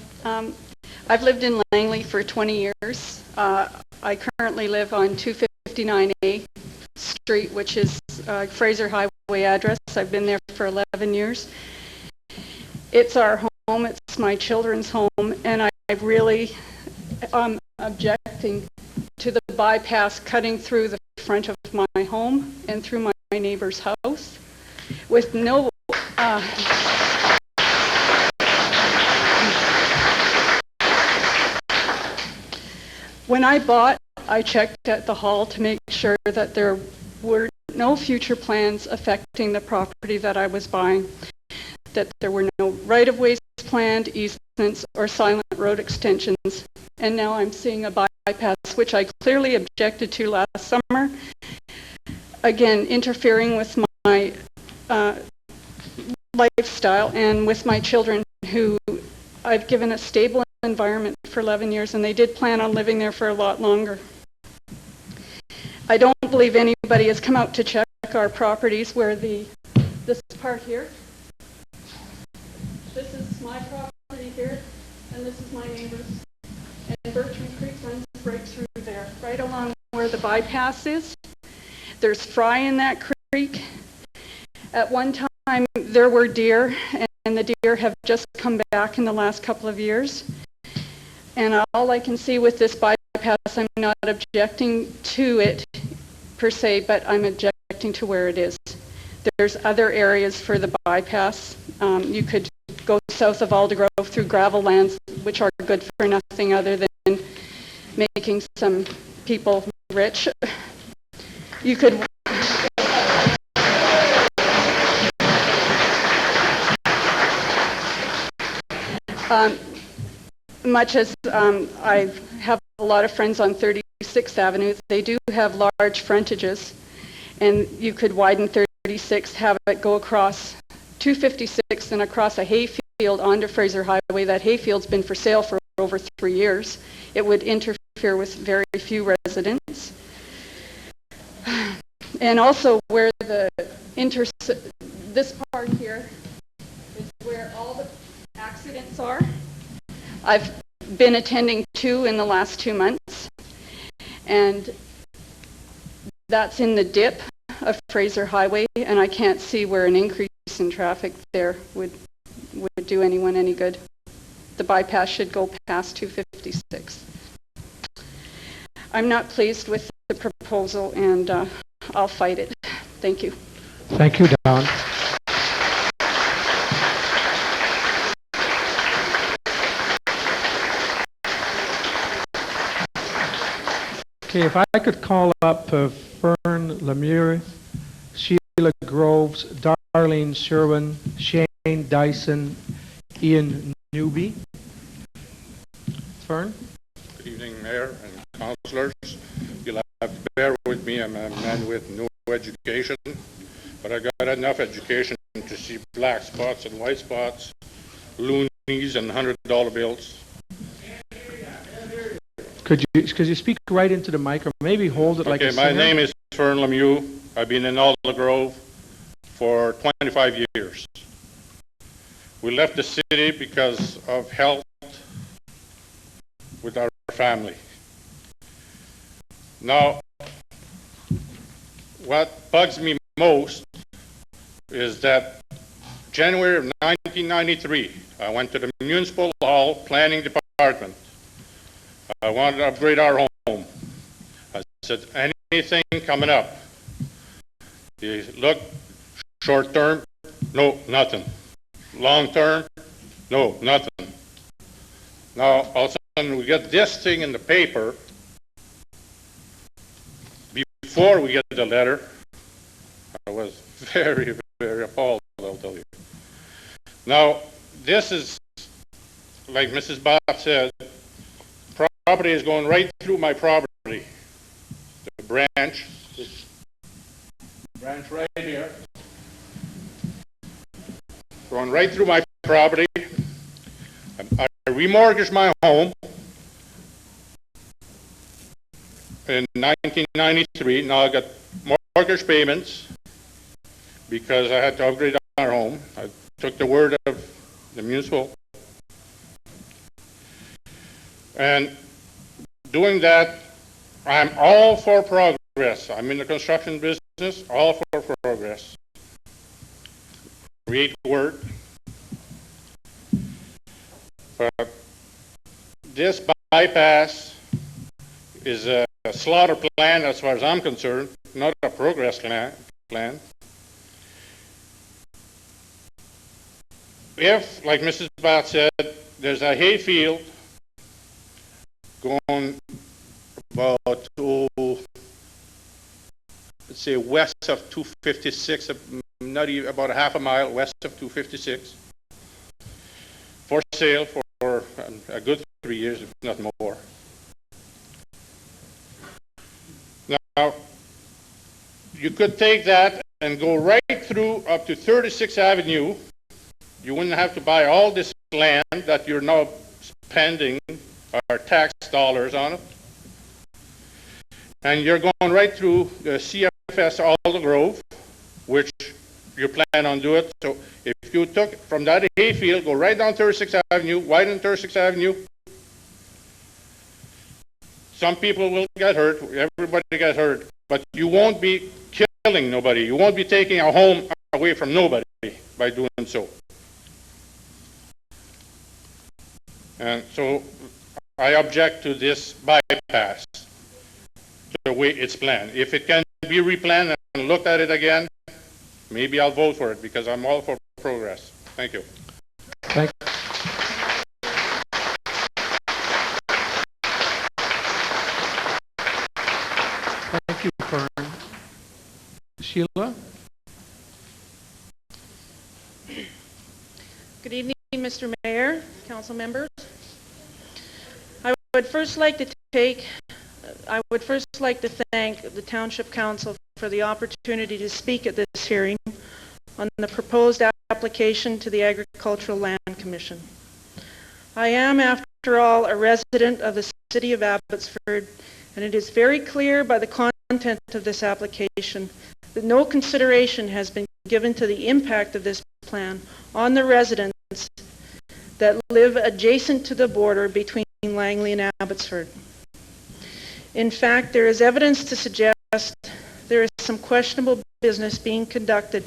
Speaker 9: I've lived in Langley for 20 years. I currently live on 259A Street, which is Fraser Highway address. I've been there for 11 years. It's our home. It's my children's home, and I really am objecting to the bypass cutting through the front of my home and through my neighbor's house with no when I bought, I checked at the hall to make sure that there were no future plans affecting the property that I was buying, that there were no right-of-ways planned, easements, or silent road extensions. And now I'm seeing a bypass, which I clearly objected to last summer, again, interfering with my lifestyle and with my children, who I've given a stable environment for 11 years, and they did plan on living there for a lot longer. I don't believe anybody has come out to check our properties where this part here, this is my property here, and this is my neighbor's, and Birchman Creek runs right through there, right along where the bypass is. There's fry in that creek. At one time there were deer, and the deer have just come back in the last couple of years. And all I can see with this bypass, I'm not objecting to it per se, but I'm objecting to where it is. There's other areas for the bypass. You could go south of Aldergrove through gravel lands, which are good for nothing other than making some people rich. You could much as I have a lot of friends on 36th Avenue, they do have large frontages, and you could widen 36, have it go across 256 and across a hayfield onto Fraser Highway. That hayfield's been for sale for over 3 years. It would interfere with very few residents. And also where this part here is where all the accidents are. I've been attending 2 in the last 2 months, and that's in the dip of Fraser Highway, and I can't see where an increase in traffic there would do anyone any good. The bypass should go past 256. I'm not pleased with the proposal, and I'll fight it. Thank you.
Speaker 1: Thank you, Don. Okay, if I could call up Fern Lemire, Sheila Groves, Darlene Sherwin, Shane Dyson, Ian Newby. Fern?
Speaker 10: Good evening, Mayor and councillors. You'll have to bear with me. I'm a man with no education, but I got enough education to see black spots and white spots, loonies and $100 bills.
Speaker 1: Could you speak right into the mic, or maybe hold it like a singer?
Speaker 10: Okay, my name is Fern Lemieux. I've been in Aldergrove for 25 years. We left the city because of health with our family. Now, what bugs me most is that January of 1993, I went to the Municipal Hall Planning Department. I wanted to upgrade our home. I said, anything coming up? They look, short term, no, nothing. Long term, no, nothing. Now, all of a sudden, we get this thing in the paper. Before we get the letter, I was very, very appalled, I'll tell you. Now, this is, like Mrs. Bob said, property is going right through my property. The branch, this branch right here, going right through my property. I remortgaged my home in 1993. Now I got mortgage payments because I had to upgrade our home. I took the word of the municipal. And doing that, I'm all for progress. I'm in the construction business, all for progress. Create work. But this bypass is a slaughter plan as far as I'm concerned, not a progress plan. If, like Mrs. Bath said, there's a hay field going about, let's say west of 256, not even about a half a mile west of 256, for sale for a good 3 years, if not more. Now, you could take that and go right through up to 36th Avenue. You wouldn't have to buy all this land that you're now spending our tax dollars on it. And you're going right through the CFS Aldergrove, which you plan on doing. So if you took from that hayfield, go right down 36th Avenue, widen 36th Avenue, some people will get hurt, everybody gets hurt, but you won't be killing nobody. You won't be taking a home away from nobody by doing so. And so I object to this bypass, the way it's planned. If it can be replanned and looked at it again, maybe I'll vote for it because I'm all for progress. Thank you.
Speaker 1: Thank you. Thank you, Fern. Sheila?
Speaker 11: Good evening, Mr. Mayor, council members. I would first like to thank the Township Council for the opportunity to speak at this hearing on the proposed application to the Agricultural Land Commission. I am, after all, a resident of the city of Abbotsford, and it is very clear by the content of this application that no consideration has been given to the impact of this plan on the residents that live adjacent to the border between Langley and Abbotsford. In fact, there is evidence to suggest there is some questionable business being conducted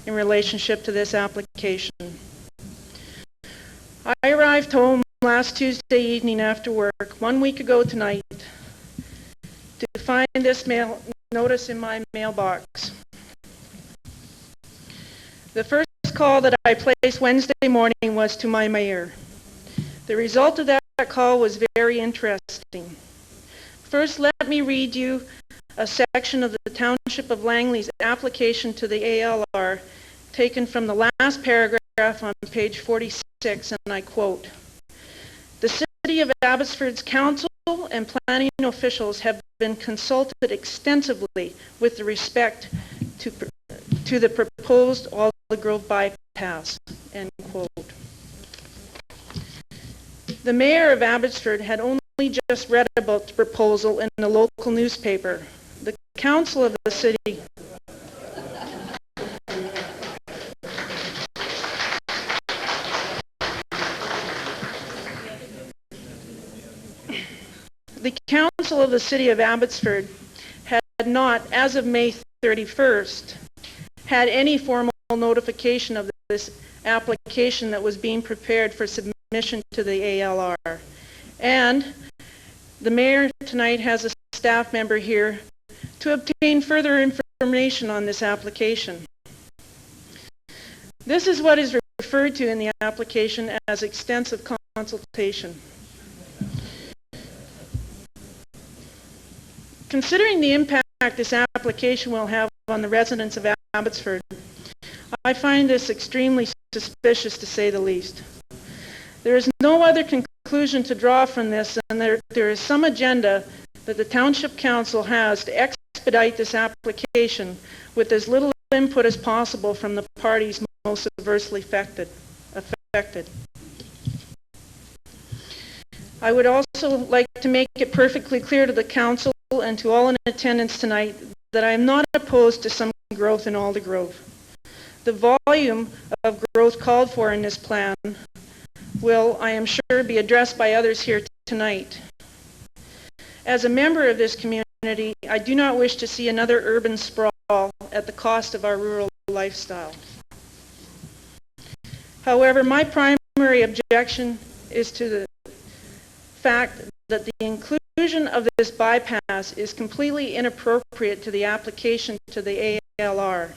Speaker 11: in relationship to this application. I arrived home last Tuesday evening after work, 1 week ago tonight, to find this notice in my mailbox. The first call that I placed Wednesday morning was to my mayor. The result of that call was very interesting. First, let me read you a section of the Township of Langley's application to the ALR, taken from the last paragraph on page 46, and I quote, "The City of Abbotsford's council and planning officials have been consulted extensively with respect to the proposed Aldergrove Bypass," end quote. The mayor of Abbotsford had only just read about the proposal in the local newspaper. The council of the city of Abbotsford had not, as of May 31st, had any formal notification of this application that was being prepared for submission to the ALR. And the mayor tonight has a staff member here to obtain further information on this application. This is what is referred to in the application as extensive consultation. Considering the impact this application will have on the residents of Abbotsford, I find this extremely suspicious, to say the least. There is no other conclusion to draw from this, and there is some agenda that the Township Council has to expedite this application with as little input as possible from the parties most adversely affected. I would also like to make it perfectly clear to the Council and to all in attendance tonight that I am not opposed to some growth in Aldergrove. The volume of growth called for in this plan will, I am sure, be addressed by others here tonight. As a member of this community, I do not wish to see another urban sprawl at the cost of our rural lifestyle. However, my primary objection is to the fact that the inclusion of this bypass is completely inappropriate to the application to the ALR,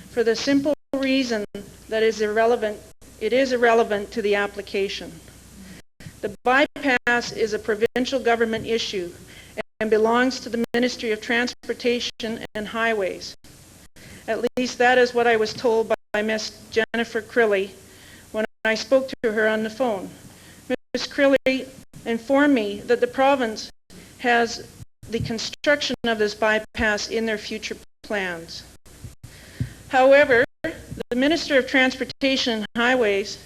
Speaker 11: for the simple reason that it is irrelevant to the application. The bypass is a provincial government issue and belongs to the Ministry of Transportation and Highways. At least that is what I was told by Ms. Jennifer Crilly when I spoke to her on the phone. Ms. Crilly informed me that the province has the construction of this bypass in their future plans. However, the Ministry of Transportation and Highways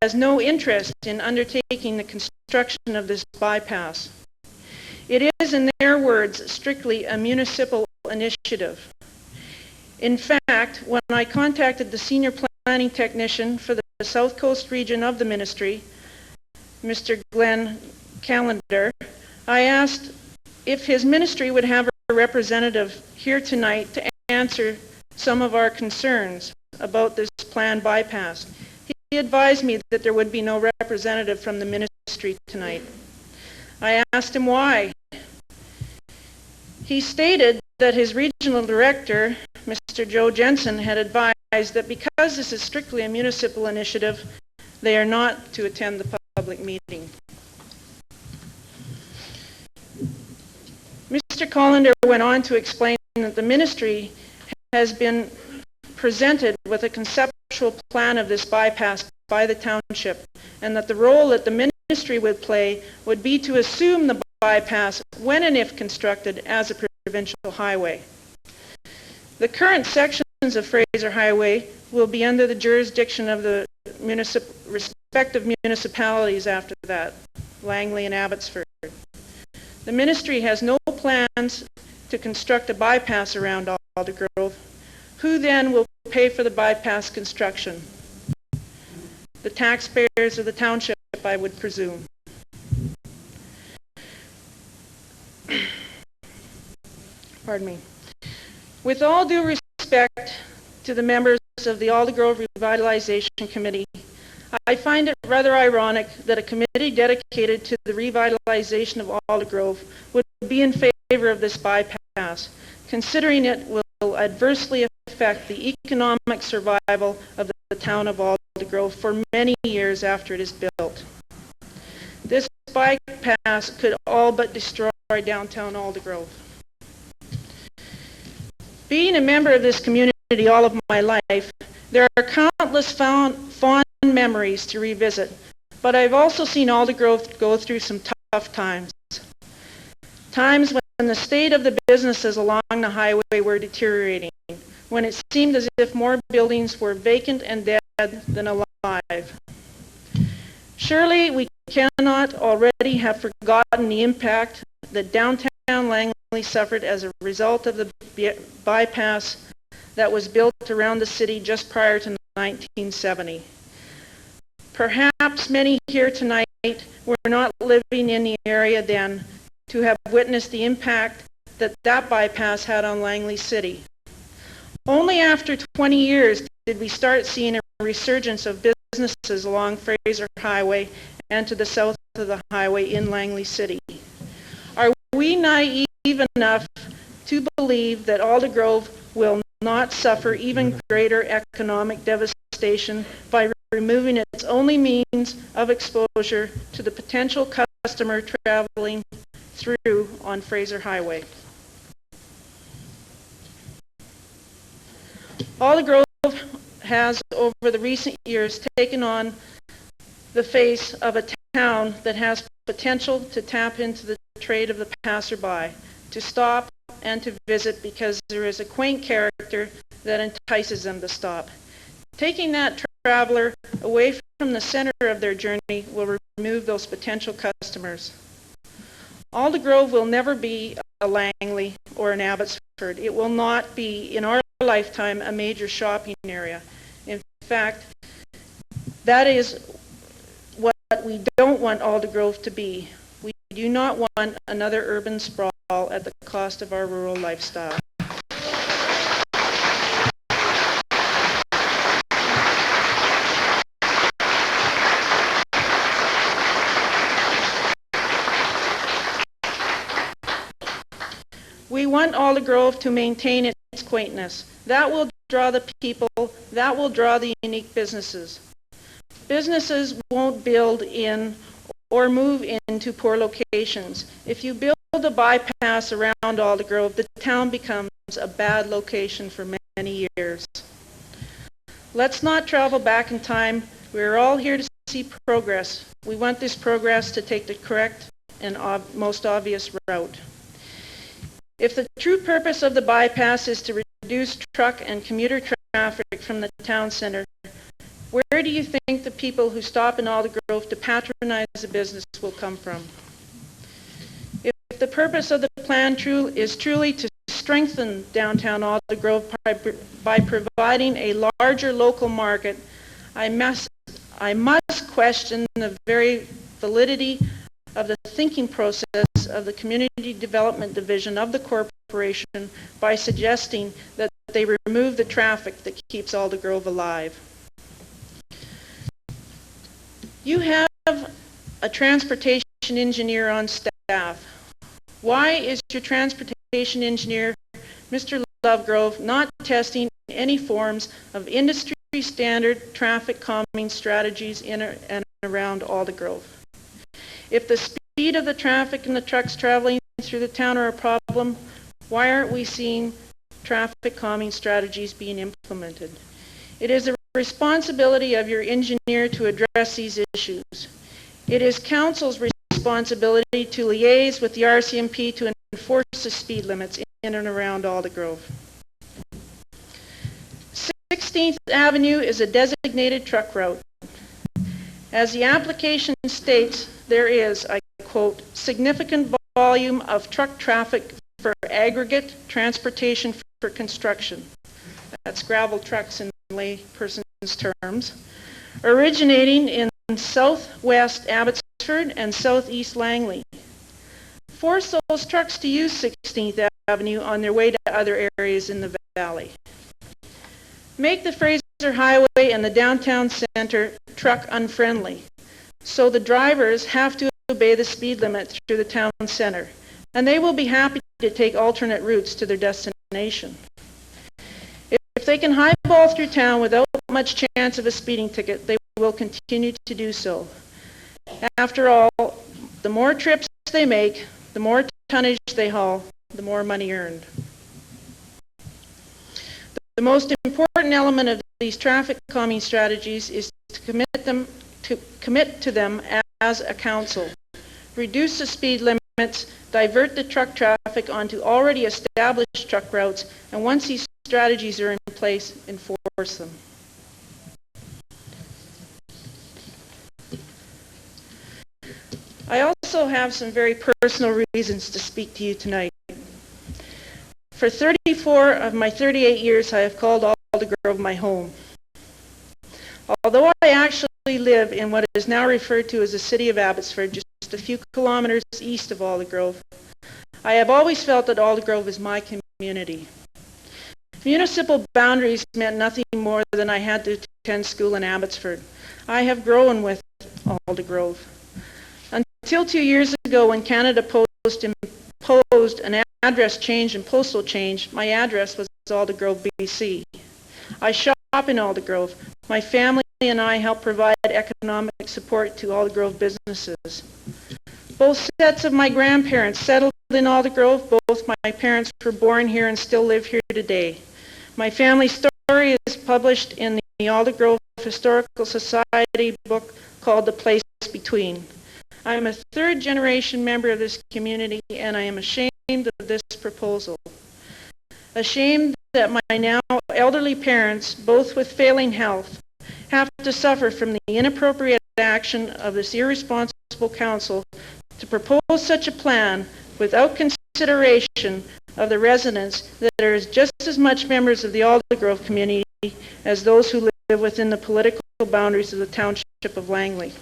Speaker 11: has no interest in undertaking the construction of this bypass. It is, in their words, strictly a municipal initiative. In fact, when I contacted the senior planning technician for the South Coast region of the ministry, Mr. Glenn Callender, I asked if his ministry would have a representative here tonight to answer some of our concerns about this planned bypass. He advised me that there would be no representative from the ministry tonight. I asked him why. He stated that his regional director, Mr. Joe Jensen, had advised that because this is strictly a municipal initiative, they are not to attend the public meeting. Mr. Callender went on to explain that the ministry has been presented with a conceptual plan of this bypass by the township, and that the role that the ministry would play would be to assume the bypass when and if constructed as a provincial highway. The current sections of Fraser Highway will be under the jurisdiction of the respective municipalities after that, Langley and Abbotsford. The ministry has no plans to construct a bypass around Aldergrove. Who then will pay for the bypass construction? The taxpayers of the township, I would presume. Pardon me. With all due respect to the members of the Aldergrove Revitalization Committee, I find it rather ironic that a committee dedicated to the revitalization of Aldergrove would be in favor of this bypass, considering it will adversely affect the economic survival of the town of Aldergrove for many years after it is built. This bypass could all but destroy downtown Aldergrove. Being a member of this community all of my life, there are countless fond memories to revisit, but I've also seen Aldergrove go through some tough times. Times when the state of the businesses along the highway were deteriorating, when it seemed as if more buildings were vacant and dead than alive. Surely we cannot already have forgotten the impact that downtown Langley suffered as a result of the bypass that was built around the city just prior to 1970. Perhaps many here tonight were not living in the area then to have witnessed the impact that that bypass had on Langley City. Only after 20 years did we start seeing a resurgence of businesses along Fraser Highway and to the south of the highway in Langley City. Are we naive enough to believe that Aldergrove will not suffer even greater economic devastation by removing its only means of exposure to the potential customer traveling through on Fraser Highway? Aldergrove has, over the recent years, taken on the face of a town that has potential to tap into the trade of the passerby, to stop and to visit because there is a quaint character that entices them to stop. Taking that traveler away from the center of their journey will remove those potential customers. Aldergrove will never be a Langley or an Abbotsford. It will not be, in our lifetime, a major shopping area. In fact, that is what we don't want Aldergrove to be. We do not want another urban sprawl at the cost of our rural lifestyle. We want Aldergrove to maintain its quaintness. That will draw the people, that will draw the unique businesses. Businesses won't build in or move into poor locations. If you build a bypass around Aldergrove, the town becomes a bad location for many years. Let's not travel back in time. We're all here to see progress. We want this progress to take the correct and most obvious route. If the true purpose of the bypass is to reduce truck and commuter traffic from the town center, where do you think the people who stop in Aldergrove to patronize the business will come from? If the purpose of the plan is truly to strengthen downtown Aldergrove by providing a larger local market, I must question the very validity of the thinking process of the Community Development Division of the corporation by suggesting that they remove the traffic that keeps Aldergrove alive. You have a transportation engineer on staff. Why is your transportation engineer, Mr. Lovegrove, not testing any forms of industry standard traffic calming strategies in and around Aldergrove? If the speed of the traffic and the trucks traveling through the town are a problem, why aren't we seeing traffic calming strategies being implemented? It is the responsibility of your engineer to address these issues. It is council's responsibility to liaise with the RCMP to enforce the speed limits in and around Aldergrove. 16th Avenue is a designated truck route. As the application states, there is, I quote, significant volume of truck traffic for aggregate transportation for construction. That's gravel trucks in layperson's terms, originating in southwest Abbotsford and southeast Langley. Force those trucks to use 16th Avenue on their way to other areas in the valley. Make the Fraser Highway and the downtown center truck unfriendly, so the drivers have to obey the speed limit through the town center, and they will be happy to take alternate routes to their destination. If they can highball through town without much chance of a speeding ticket, they will continue to do so. After all, the more trips they make, the more tonnage they haul, the more money earned. The most important element of these traffic calming strategies is to commit to them as a council. Reduce the speed limits, divert the truck traffic onto already established truck routes, and once these strategies are in place, enforce them. I also have some very personal reasons to speak to you tonight. For 34 of my 38 years, I have called Aldergrove my home. Although I actually live in what is now referred to as the city of Abbotsford, just a few kilometers east of Aldergrove, I have always felt that Aldergrove is my community. Municipal boundaries meant nothing more than I had to attend school in Abbotsford. I have grown with Aldergrove. Until 2 years ago, when Canada Post imposed an address change and postal change, my address was Aldergrove, BC. I shop in Aldergrove. My family and I help provide economic support to Aldergrove businesses. Both sets of my grandparents settled in Aldergrove. Both my parents were born here and still live here today. My family story is published in the Aldergrove Historical Society book called The Place Between. I am a third-generation member of this community, and I am ashamed of this proposal. Ashamed that my now elderly parents, both with failing health, have to suffer from the inappropriate action of this irresponsible council to propose such a plan without consideration of the residents that are just as much members of the Aldergrove community as those who live within the political boundaries of the township of Langley.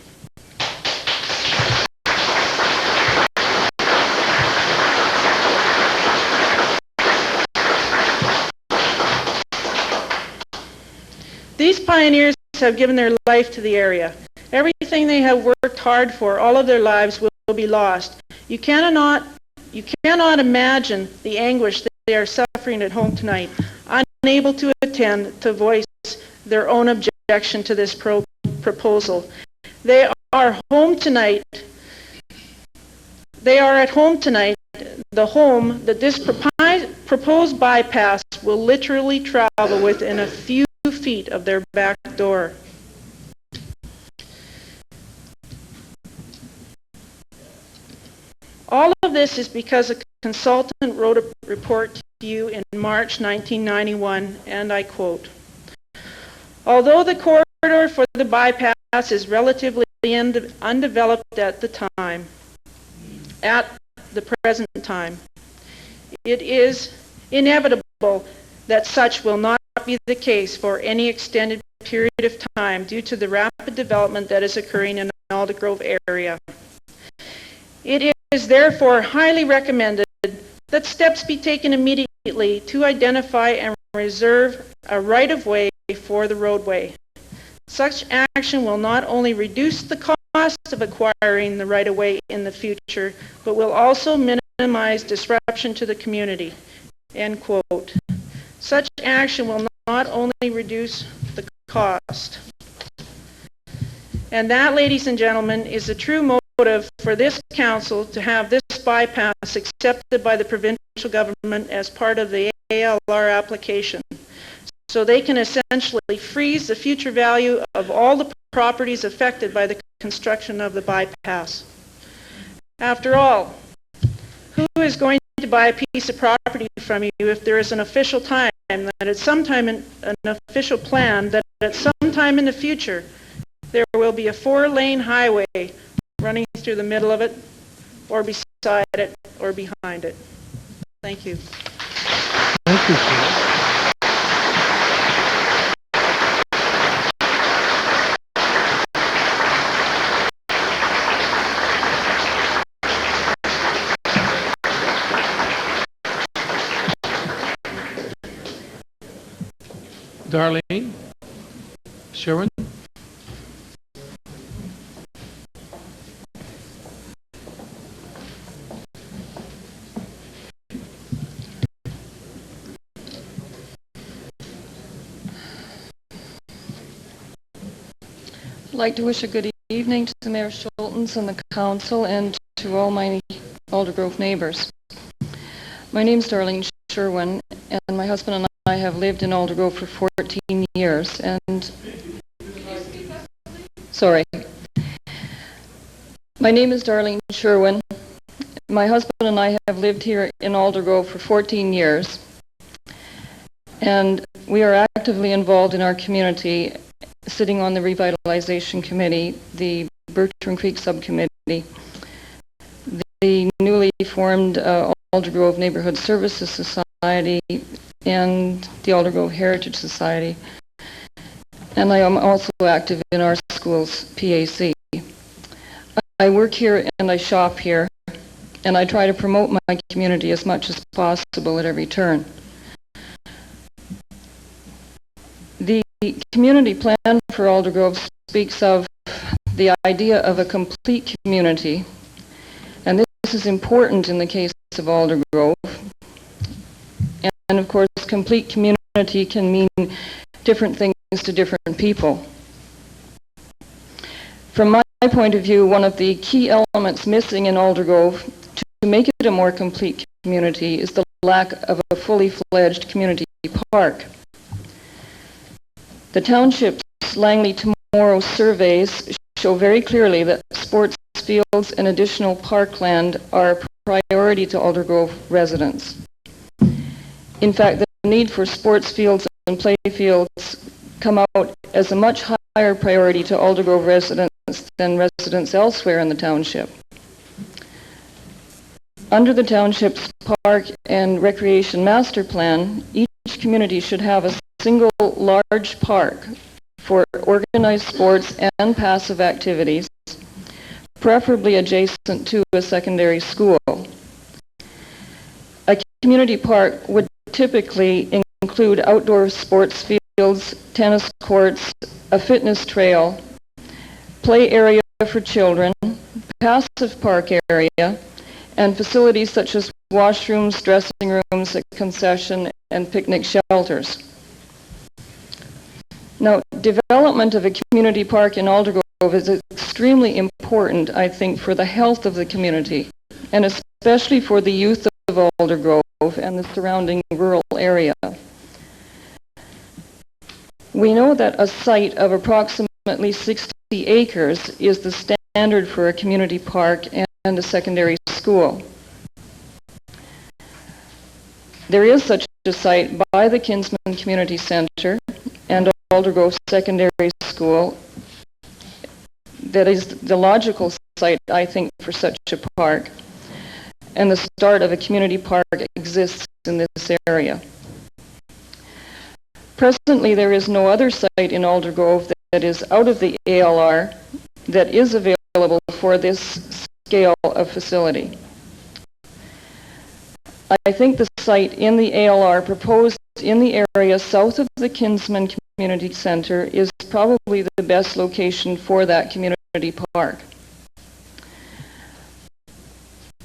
Speaker 11: These pioneers have given their life to the area. Everything they have worked hard for all of their lives will be lost. You cannot imagine the anguish that they are suffering at home tonight, unable to attend to voice their own objection to this proposal. They are home tonight. They are at home tonight, the home that this proposed bypass will literally travel within a few feet of their back door. All of this is because a consultant wrote a report to you in March 1991, and I quote, "Although the corridor for the bypass is relatively undeveloped at the present time, it is inevitable that such will not be the case for any extended period of time due to the rapid development that is occurring in the Aldergrove area. It is therefore highly recommended that steps be taken immediately to identify and reserve a right-of-way for the roadway. Such action will not only reduce the cost of acquiring the right-of-way in the future, but will also minimize disruption to the community." End quote. Such action will not only reduce the cost. And that, ladies and gentlemen, is the true motive for this council to have this bypass accepted by the provincial government as part of the ALR application, so they can essentially freeze the future value of all the properties affected by the construction of the bypass. After all, who is going to buy a piece of property from you if there is an official time, that at some time an official plan, that at some time in the future there will be a 4-lane highway running through the middle of it, or beside it, or behind it? Thank you.
Speaker 1: Thank you, Sheila. Darlene Sherwin.
Speaker 12: I'd like to wish a good evening to Mayor Schultens and the council and to all my Aldergrove neighbors. My name is Darlene Sherwin, and my husband and I have lived in Aldergrove for 14 years. And sorry. My name is Darlene Sherwin. My husband and I have lived here in Aldergrove for 14 years, and we are actively involved in our community, sitting on the Revitalization Committee, the Bertram Creek Subcommittee, the newly formed Aldergrove Neighborhood Services Society, and the Aldergrove Heritage Society. And I am also active in our school's PAC. I work here and I shop here, and I try to promote my community as much as possible at every turn. The community plan for Aldergrove speaks of the idea of a complete community, and this is important in the case of Aldergrove. And of course, complete community can mean different things to different people. From my point of view, one of the key elements missing in Aldergrove to make it a more complete community is the lack of a fully fledged community park. The township's Langley Tomorrow surveys show very clearly that sports fields and additional parkland are a priority to Aldergrove residents. In fact, the need for sports fields and play fields come out as a much higher priority to Aldergrove residents than residents elsewhere in the township. Under the township's park and recreation master plan, each community should have a single large park for organized sports and passive activities, preferably adjacent to a secondary school. A community park would typically include outdoor sports fields, tennis courts, a fitness trail, play area for children, passive park area, and facilities such as washrooms, dressing rooms, a concession, and picnic shelters. Now, development of a community park in Aldergrove is extremely important, I think, for the health of the community, and especially for the youth of Aldergrove and the surrounding rural area. We know that a site of approximately 60 acres is the standard for a community park and a secondary school. There is such a site by the Kinsman Community Center and Aldergrove Secondary School that is the logical site, I think, for such a park. And the start of a community park exists in this area. Presently, there is no other site in Aldergrove that is out of the ALR that is available for this scale of facility. I think the site in the ALR proposed in the area south of the Kinsman Community Center is probably the best location for that community park.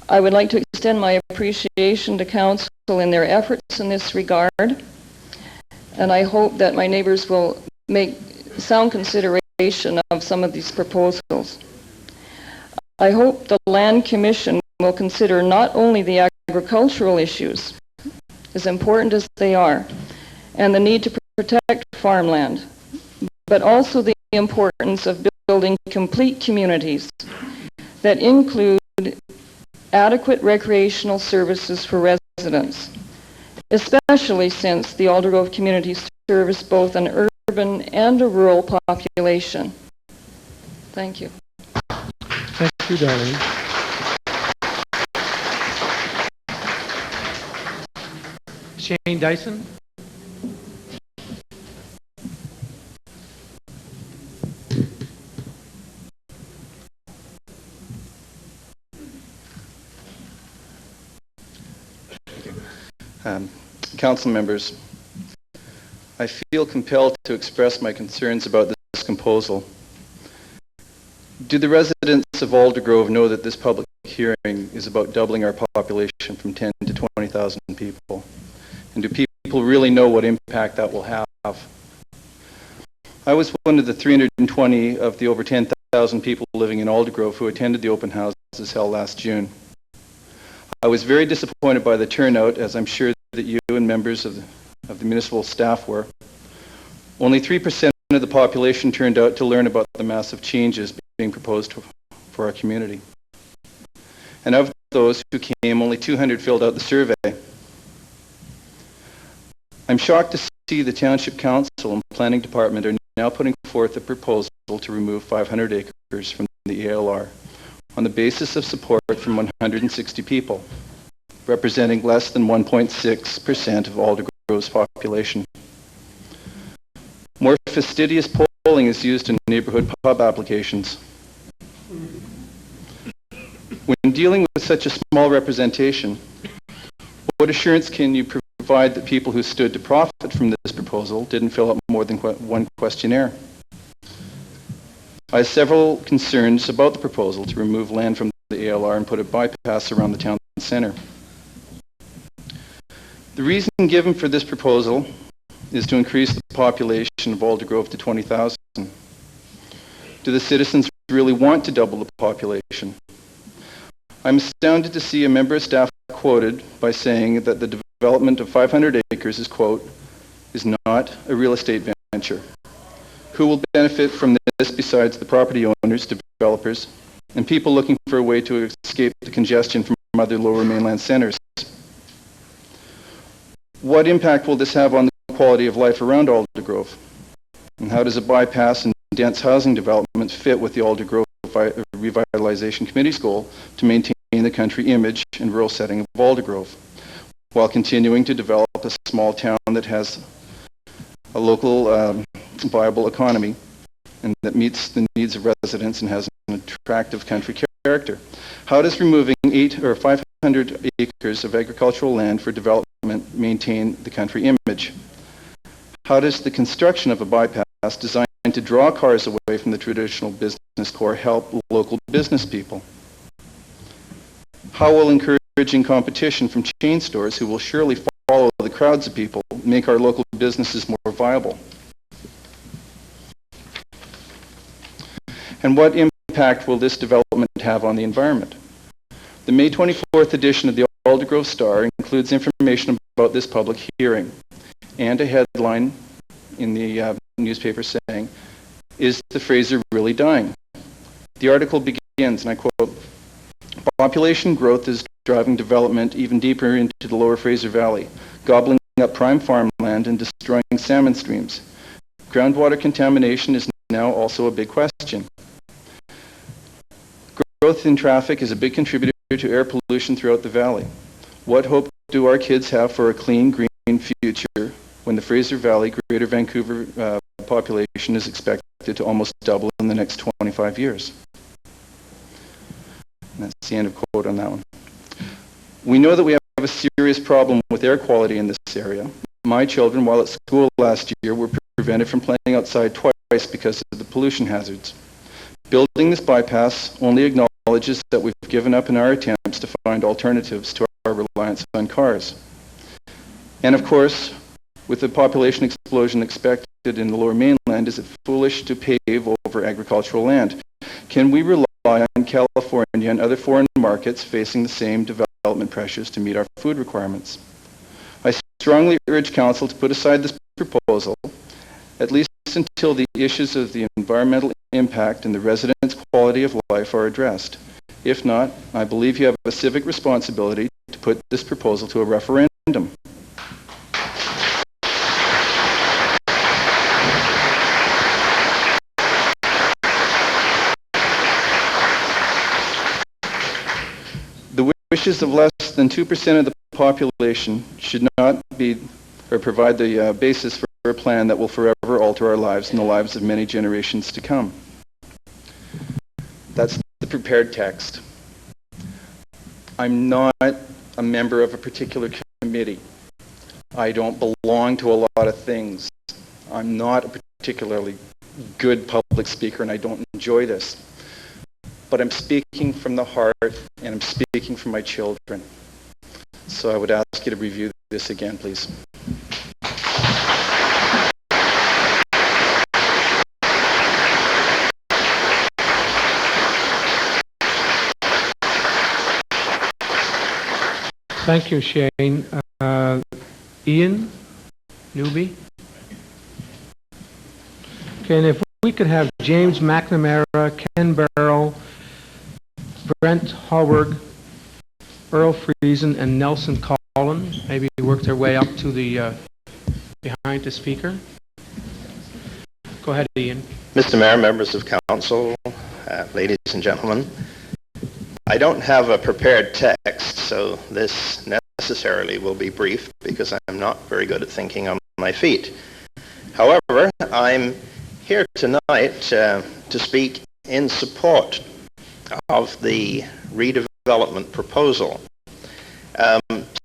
Speaker 12: I would like to extend my appreciation to council in their efforts in this regard, and I hope that my neighbors will make sound consideration of some of these proposals. I hope the Land Commission will consider not only the agricultural issues, as important as they are, and the need to protect farmland, but also the importance of building complete communities that include adequate recreational services for residents, especially since the Aldergrove community serves both an urban and a rural population. Thank you.
Speaker 1: Thank you, Darlene. Shane Dyson.
Speaker 13: Council members, I feel compelled to express my concerns about this proposal. Do the residents of Aldergrove know that this public hearing is about doubling our population from 10 to 20,000 people? And do people really know what impact that will have? I was one of the 320 of the over 10,000 people living in Aldergrove who attended the open houses held last June. I was very disappointed by the turnout, as I'm sure that you and members of the municipal staff were. Only 3% of the population turned out to learn about the massive changes being proposed for our community. And of those who came, only 200 filled out the survey. I'm shocked to see the Township Council and Planning Department are now putting forth a proposal to remove 500 acres from the ALR on the basis of support from 160 people, representing less than 1.6% of Aldergrove's population. More fastidious polling is used in neighborhood pub applications. When dealing with such a small representation, what assurance can you provide that people who stood to profit from this proposal didn't fill out more than one questionnaire? I have several concerns about the proposal to remove land from the ALR and put a bypass around the town center. The reason given for this proposal is to increase the population of Aldergrove to 20,000. Do the citizens really want to double the population? I'm astounded to see a member of staff quoted by saying that the development of 500 acres is, quote, is not a real estate venture. Who will benefit from this besides the property owners, developers, and people looking for a way to escape the congestion from other lower mainland centers? What impact will this have on the quality of life around Aldergrove? And how does a bypass and dense housing development fit with the Aldergrove Revitalization Committee's goal to maintain the country image and rural setting of Aldergrove, while continuing to develop a small town that has a local viable economy and that meets the needs of residents and has an attractive country character? How does removing 800 or 500 acres of agricultural land for development maintain the country image? How does the construction of a bypass designed to draw cars away from the traditional business core help local business people? How will encouraging competition from chain stores, who will surely follow the crowds of people, make our local businesses more viable? And what impact will this development have on the environment? The May 24th edition of the Aldergrove Star includes information about this public hearing and a headline in the newspaper saying, "Is the Fraser really dying?" The article begins, and I quote, "Population growth is driving development even deeper into the lower Fraser Valley, gobbling up prime farmland and destroying salmon streams. Groundwater contamination is now also a big question. Growth in traffic is a big contributor to air pollution throughout the valley. What hope do our kids have for a clean, green future when the Fraser Valley, Greater Vancouver population is expected to almost double in the next 25 years?" And that's the end of quote on that one. We know that we have a serious problem with air quality in this area. My children, while at school last year, were prevented from playing outside twice because of the pollution hazards. Building this bypass only acknowledges that we've given up in our attempts to find alternatives to our reliance on cars. And of course, with the population explosion expected in the lower mainland, is it foolish to pave over agricultural land? Can we rely on California and other foreign markets facing the same development pressures to meet our food requirements? I strongly urge Council to put aside this proposal, at least until the issues of the environmental impact and the residents' quality of life are addressed. If not, I believe you have a civic responsibility to put this proposal to a referendum. The wishes of less than 2% of the population should not be or provide the basis for a plan that will forever alter our lives and the lives of many generations to come. That's the prepared text. I'm not a member of a particular committee. I don't belong to a lot of things. I'm not a particularly good public speaker and I don't enjoy this. But I'm speaking from the heart and I'm speaking from my children. So I would ask you to review this again, please.
Speaker 1: Thank you, Shane. Ian, newbie. Okay, and if we could have James McNamara, Ken Barrow, Brent Hallberg, Earl Friesen, and Nelson Collin maybe work their way up to the behind the speaker. Go ahead, Ian.
Speaker 14: Mr. Mayor, members of council, ladies and gentlemen, I don't have a prepared text, so this necessarily will be brief because I'm not very good at thinking on my feet. However, I'm here tonight to speak in support of the redevelopment proposal,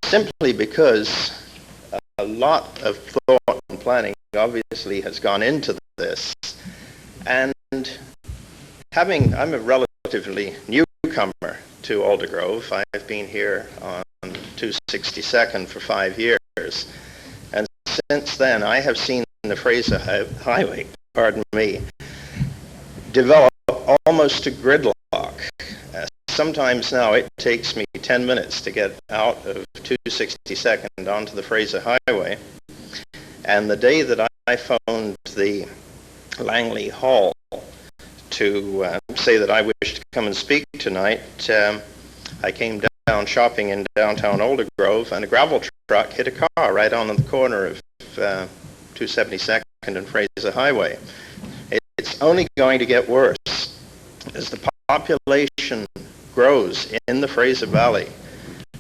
Speaker 14: simply because a lot of thought and planning obviously has gone into this, and I'm a relatively newcomer to Aldergrove. I've been here on 262nd for 5 years, and since then I have seen the Fraser Highway, develop almost to gridlock. Sometimes now it takes me 10 minutes to get out of 262nd onto the Fraser Highway, and the day that I phoned the Langley Hall to say that I wished to come and speak tonight, I came down shopping in downtown Aldergrove, and a gravel truck hit a car right on the corner of 272nd and Fraser Highway. It's only going to get worse as the population grows in the Fraser Valley.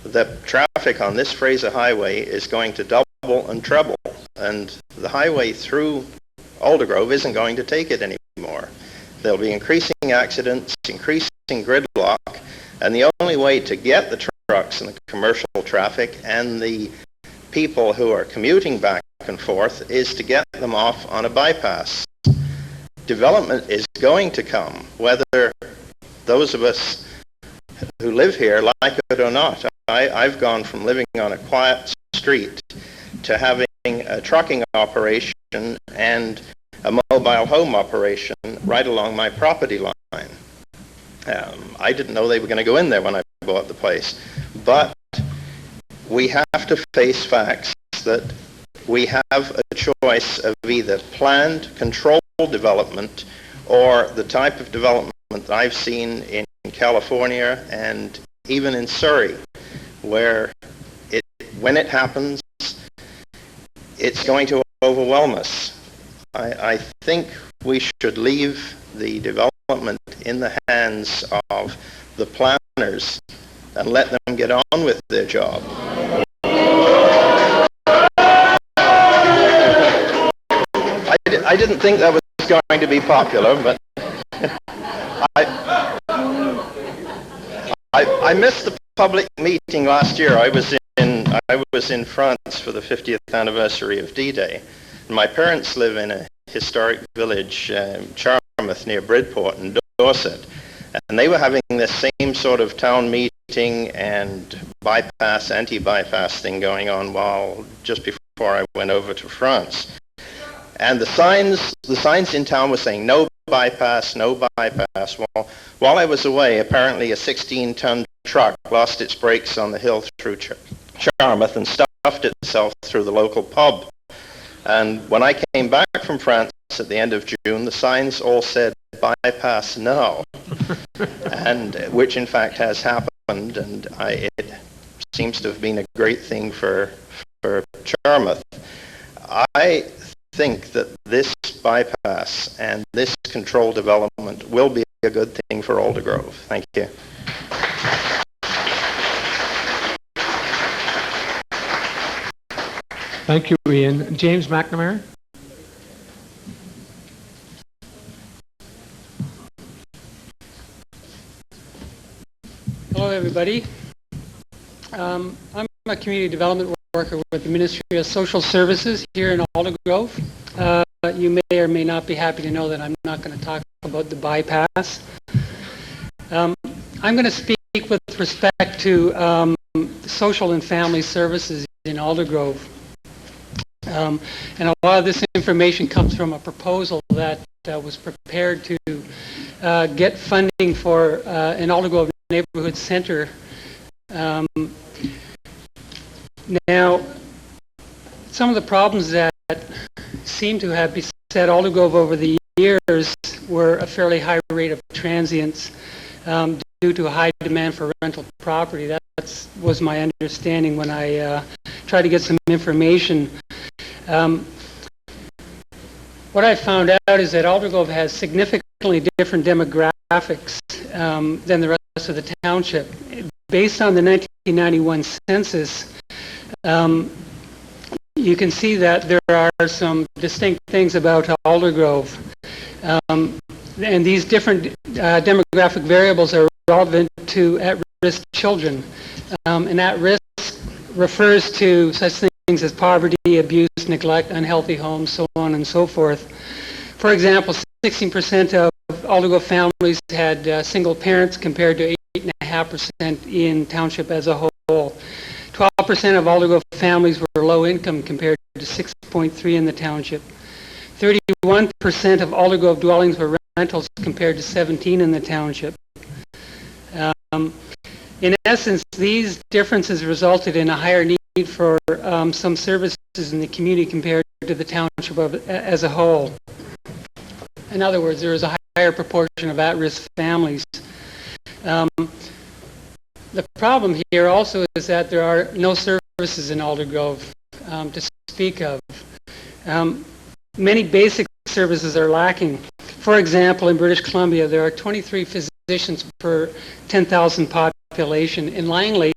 Speaker 14: The traffic on this Fraser Highway is going to double and treble, and the highway through Aldergrove isn't going to take it anymore. There'll be increasing accidents, increasing gridlock, and the only way to get the trucks and the commercial traffic and the people who are commuting back and forth is to get them off on a bypass. Development is going to come, whether those of us who live here like it or not. I've gone from living on a quiet street to having a trucking operation and a mobile home operation right along my property line. I didn't know they were going to go in there when I bought the place, but we have to face facts that we have a choice of either planned, controlled development or the type of development that I've seen in California and even in Surrey, where when it happens, it's going to overwhelm us. I think we should leave the development in the hands of the planners and let them get on with their job. I didn't think that was going to be popular, but I missed the public meeting last year. I was in France for the 50th anniversary of D-Day. My parents live in a historic village, Charmouth, near Bridport in Dorset, and they were having this same sort of town meeting and bypass, anti-bypass thing going on just before I went over to France. And the signs in town were saying no bypass, no bypass. Well, while I was away, apparently a 16-ton truck lost its brakes on the hill through Charmouth and stuffed itself through the local pub. And when I came back from France at the end of June, the signs all said bypass now, and which in fact has happened, and it seems to have been a great thing for Charmouth. I think that this bypass and this controlled development will be a good thing for Aldergrove. Thank you.
Speaker 1: Thank you, Ian. James McNamara.
Speaker 5: Hello, everybody. I'm a community development worker with the Ministry of Social Services here in Aldergrove. you may or may not be happy to know that I'm not going to talk about the bypass. I'm going to speak with respect to social and family services in Aldergrove. And a lot of this information comes from a proposal that was prepared to get funding for an Aldergrove neighborhood center. Now, some of the problems that seem to have beset Aldergrove over the years were a fairly high rate of transients due to a high demand for rental property. That was my understanding when I tried to get some information. What I found out is that Aldergrove has significantly different demographics than the rest of the township. Based on the 1991 census, you can see that there are some distinct things about Aldergrove. And these different demographic variables are relevant to at-risk children. And at-risk refers to such things as poverty, abuse, neglect, unhealthy homes, so on and so forth. For example, 16% of Aldergrove families had single parents compared to 8.5% in township as a whole. 12% of Aldergrove families were low income compared to 6.3% in the township. 31% of Aldergrove dwellings were rentals compared to 17% in the township. In essence, these differences resulted in a higher need for some services in the community compared to the township as a whole. In other words, there is a higher proportion of at-risk families. The problem here also is that there are no services in Aldergrove to speak of. Many basic services are lacking. For example, in British Columbia, there are 23 physicians per 10,000 population. In Langley,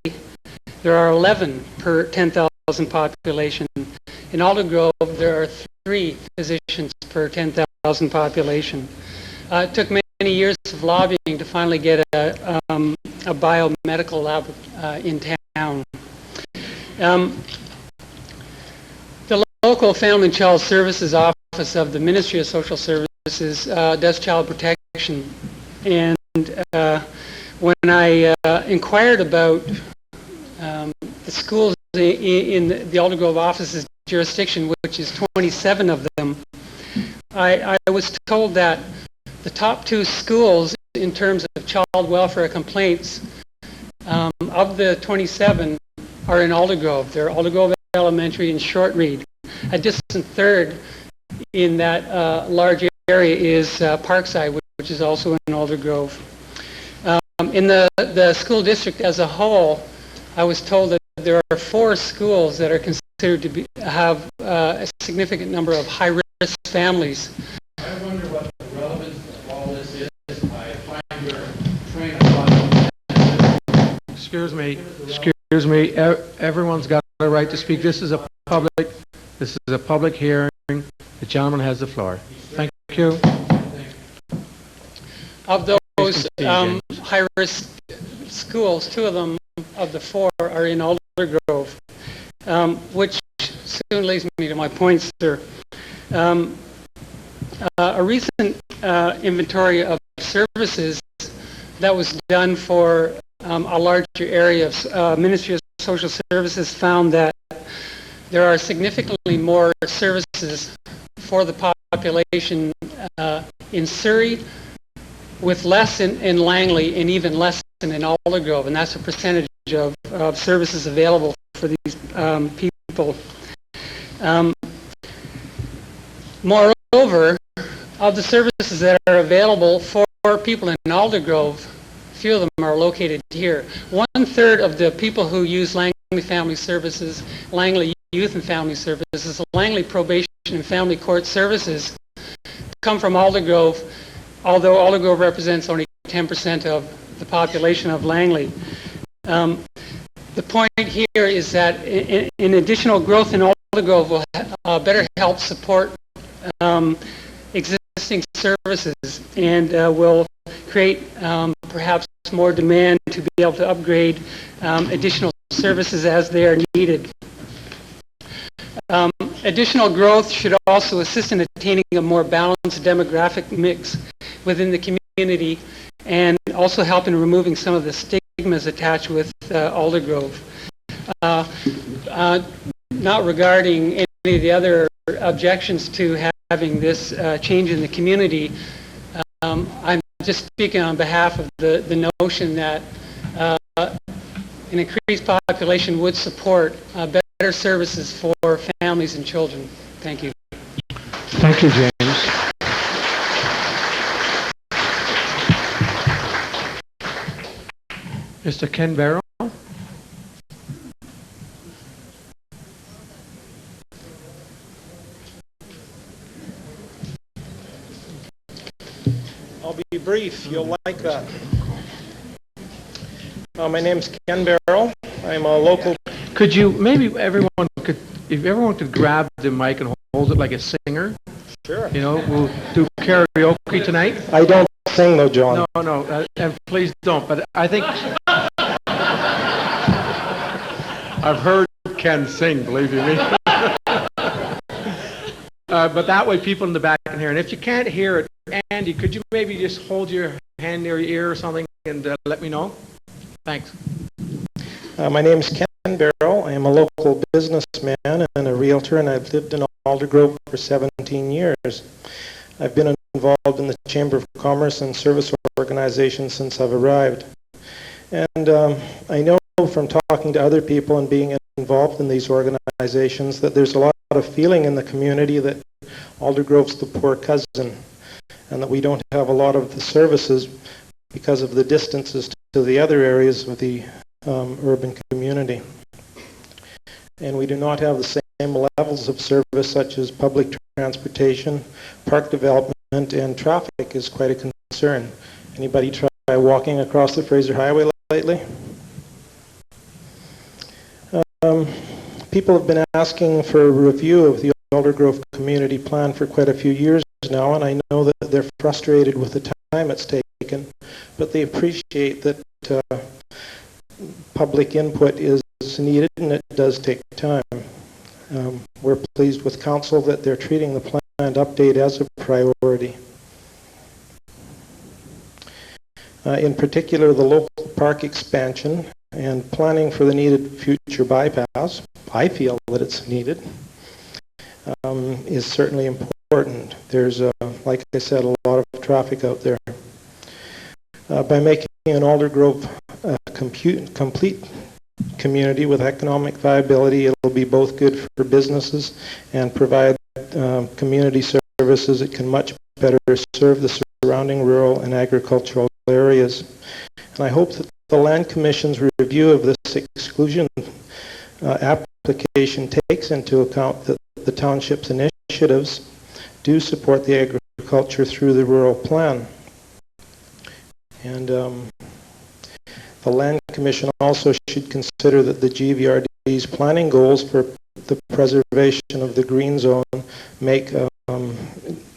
Speaker 5: there are 11 per 10,000 population. In Aldergrove, there are 3 physicians per 10,000 population. It took many years of lobbying to finally get a biomedical lab in town. The local Family and Child Services Office of the Ministry of Social Services does child protection. And when I inquired about the schools in the Aldergrove office's jurisdiction, which is 27 of them, I was told that the top 2 schools in terms of child welfare complaints of the 27 are in Aldergrove. They're Aldergrove Elementary and Shortreed. A distant third in that large area is Parkside, which is also in Aldergrove. In the school district as a whole, I was told that there are 4 schools that are considered to have a significant number of high-risk families.
Speaker 1: I wonder what the relevance of all this is. I find your train of thought. Excuse me. Everyone's got a right to speak. This is a public hearing. The gentleman has the floor. Thank you.
Speaker 5: Of those high-risk schools, 2 of them of the 4 are in Aldergrove, which soon leads me to my point, sir. A recent inventory of services that was done for a larger area of Ministry of Social Services found that there are significantly more services for the population in Surrey, with less in Langley, and even less in Aldergrove, and that's a percentage of services available for these people. Moreover, of the services that are available for people in Aldergrove, few of them are located here. 1/3 of the people who use Langley Family Services, Langley Youth and Family Services, Langley Probation and Family Court Services come from Aldergrove, although Aldergrove represents only 10% of the population of Langley. The point here is that in additional growth in Aldergrove will better help support existing services and will create perhaps more demand to be able to upgrade additional services as they are needed. Additional growth should also assist in attaining a more balanced demographic mix within the community and also help in removing some of the stigmas attached with Aldergrove. Not regarding any of the other objections to having this change in the community, I'm just speaking on behalf of the notion that an increased population would support better services for families and children. Thank you.
Speaker 1: Thank you, James. Mr. Ken Barrow?
Speaker 3: I'll be brief. You'll like that. My name's Ken Barrow. I'm a local...
Speaker 1: Could you, maybe if everyone could grab the mic and hold it like a singer?
Speaker 3: Sure.
Speaker 1: You know, we'll do karaoke tonight.
Speaker 3: I don't sing though, John.
Speaker 1: No, and please don't, but I think... I've heard Ken sing, believe you me. But that way people in the back can hear. And if you can't hear it, Andy, could you maybe just hold your hand near your ear or something and let me know? Thanks.
Speaker 3: My name is Ken Barrow. I am a local businessman and a realtor, and I've lived in Aldergrove for 17 years. I've been involved in the Chamber of Commerce and Service Organization since I've arrived. And I know from talking to other people and being involved in these organizations that there's a lot of feeling in the community that Aldergrove's the poor cousin and that we don't have a lot of the services because of the distances to the other areas of the urban community. And we do not have the same levels of service such as public transportation, park development, and traffic is quite a concern. Anybody try walking across the Fraser Highway lately? People have been asking for a review of the Aldergrove Community Plan for quite a few years now, and I know that they're frustrated with the time it's taken, but they appreciate that public input is needed and it does take time. We're pleased with Council that they're treating the planned update as a priority. In particular, the local park expansion and planning for the needed future bypass, I feel that it's needed, is certainly important. There's, like I said, a lot of traffic out there. By making an Aldergrove complete community with economic viability, it'll be both good for businesses and provide community services. It can much better serve the surrounding rural and agricultural areas. And I hope that the Land Commission's review of this exclusion application takes into account that the township's initiatives do support the agriculture through the rural plan. And the Land Commission also should consider that the GVRD's planning goals for the preservation of the green zone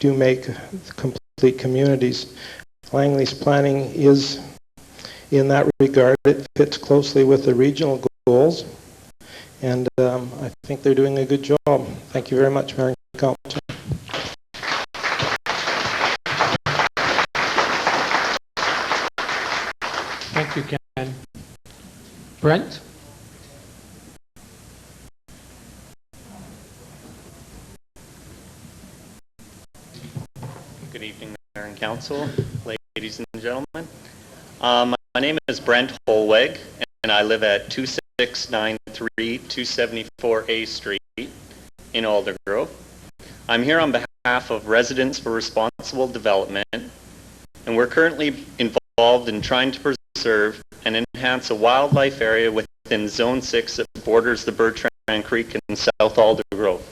Speaker 3: do make complete communities. Langley's planning is, in that regard, it fits closely with the regional goals, and I think they're doing a good job. Thank you very much, Mayor and Council.
Speaker 1: Thank you, Ken. Brent?
Speaker 15: Good evening, Mayor and Council, ladies and gentlemen. My name is Brent Holweg, and I live at 2693 274A Street in Aldergrove. I'm here on behalf of Residents for Responsible Development, and we're currently involved in trying to preserve and enhance a wildlife area within Zone 6 that borders the Bertrand Creek in South Aldergrove.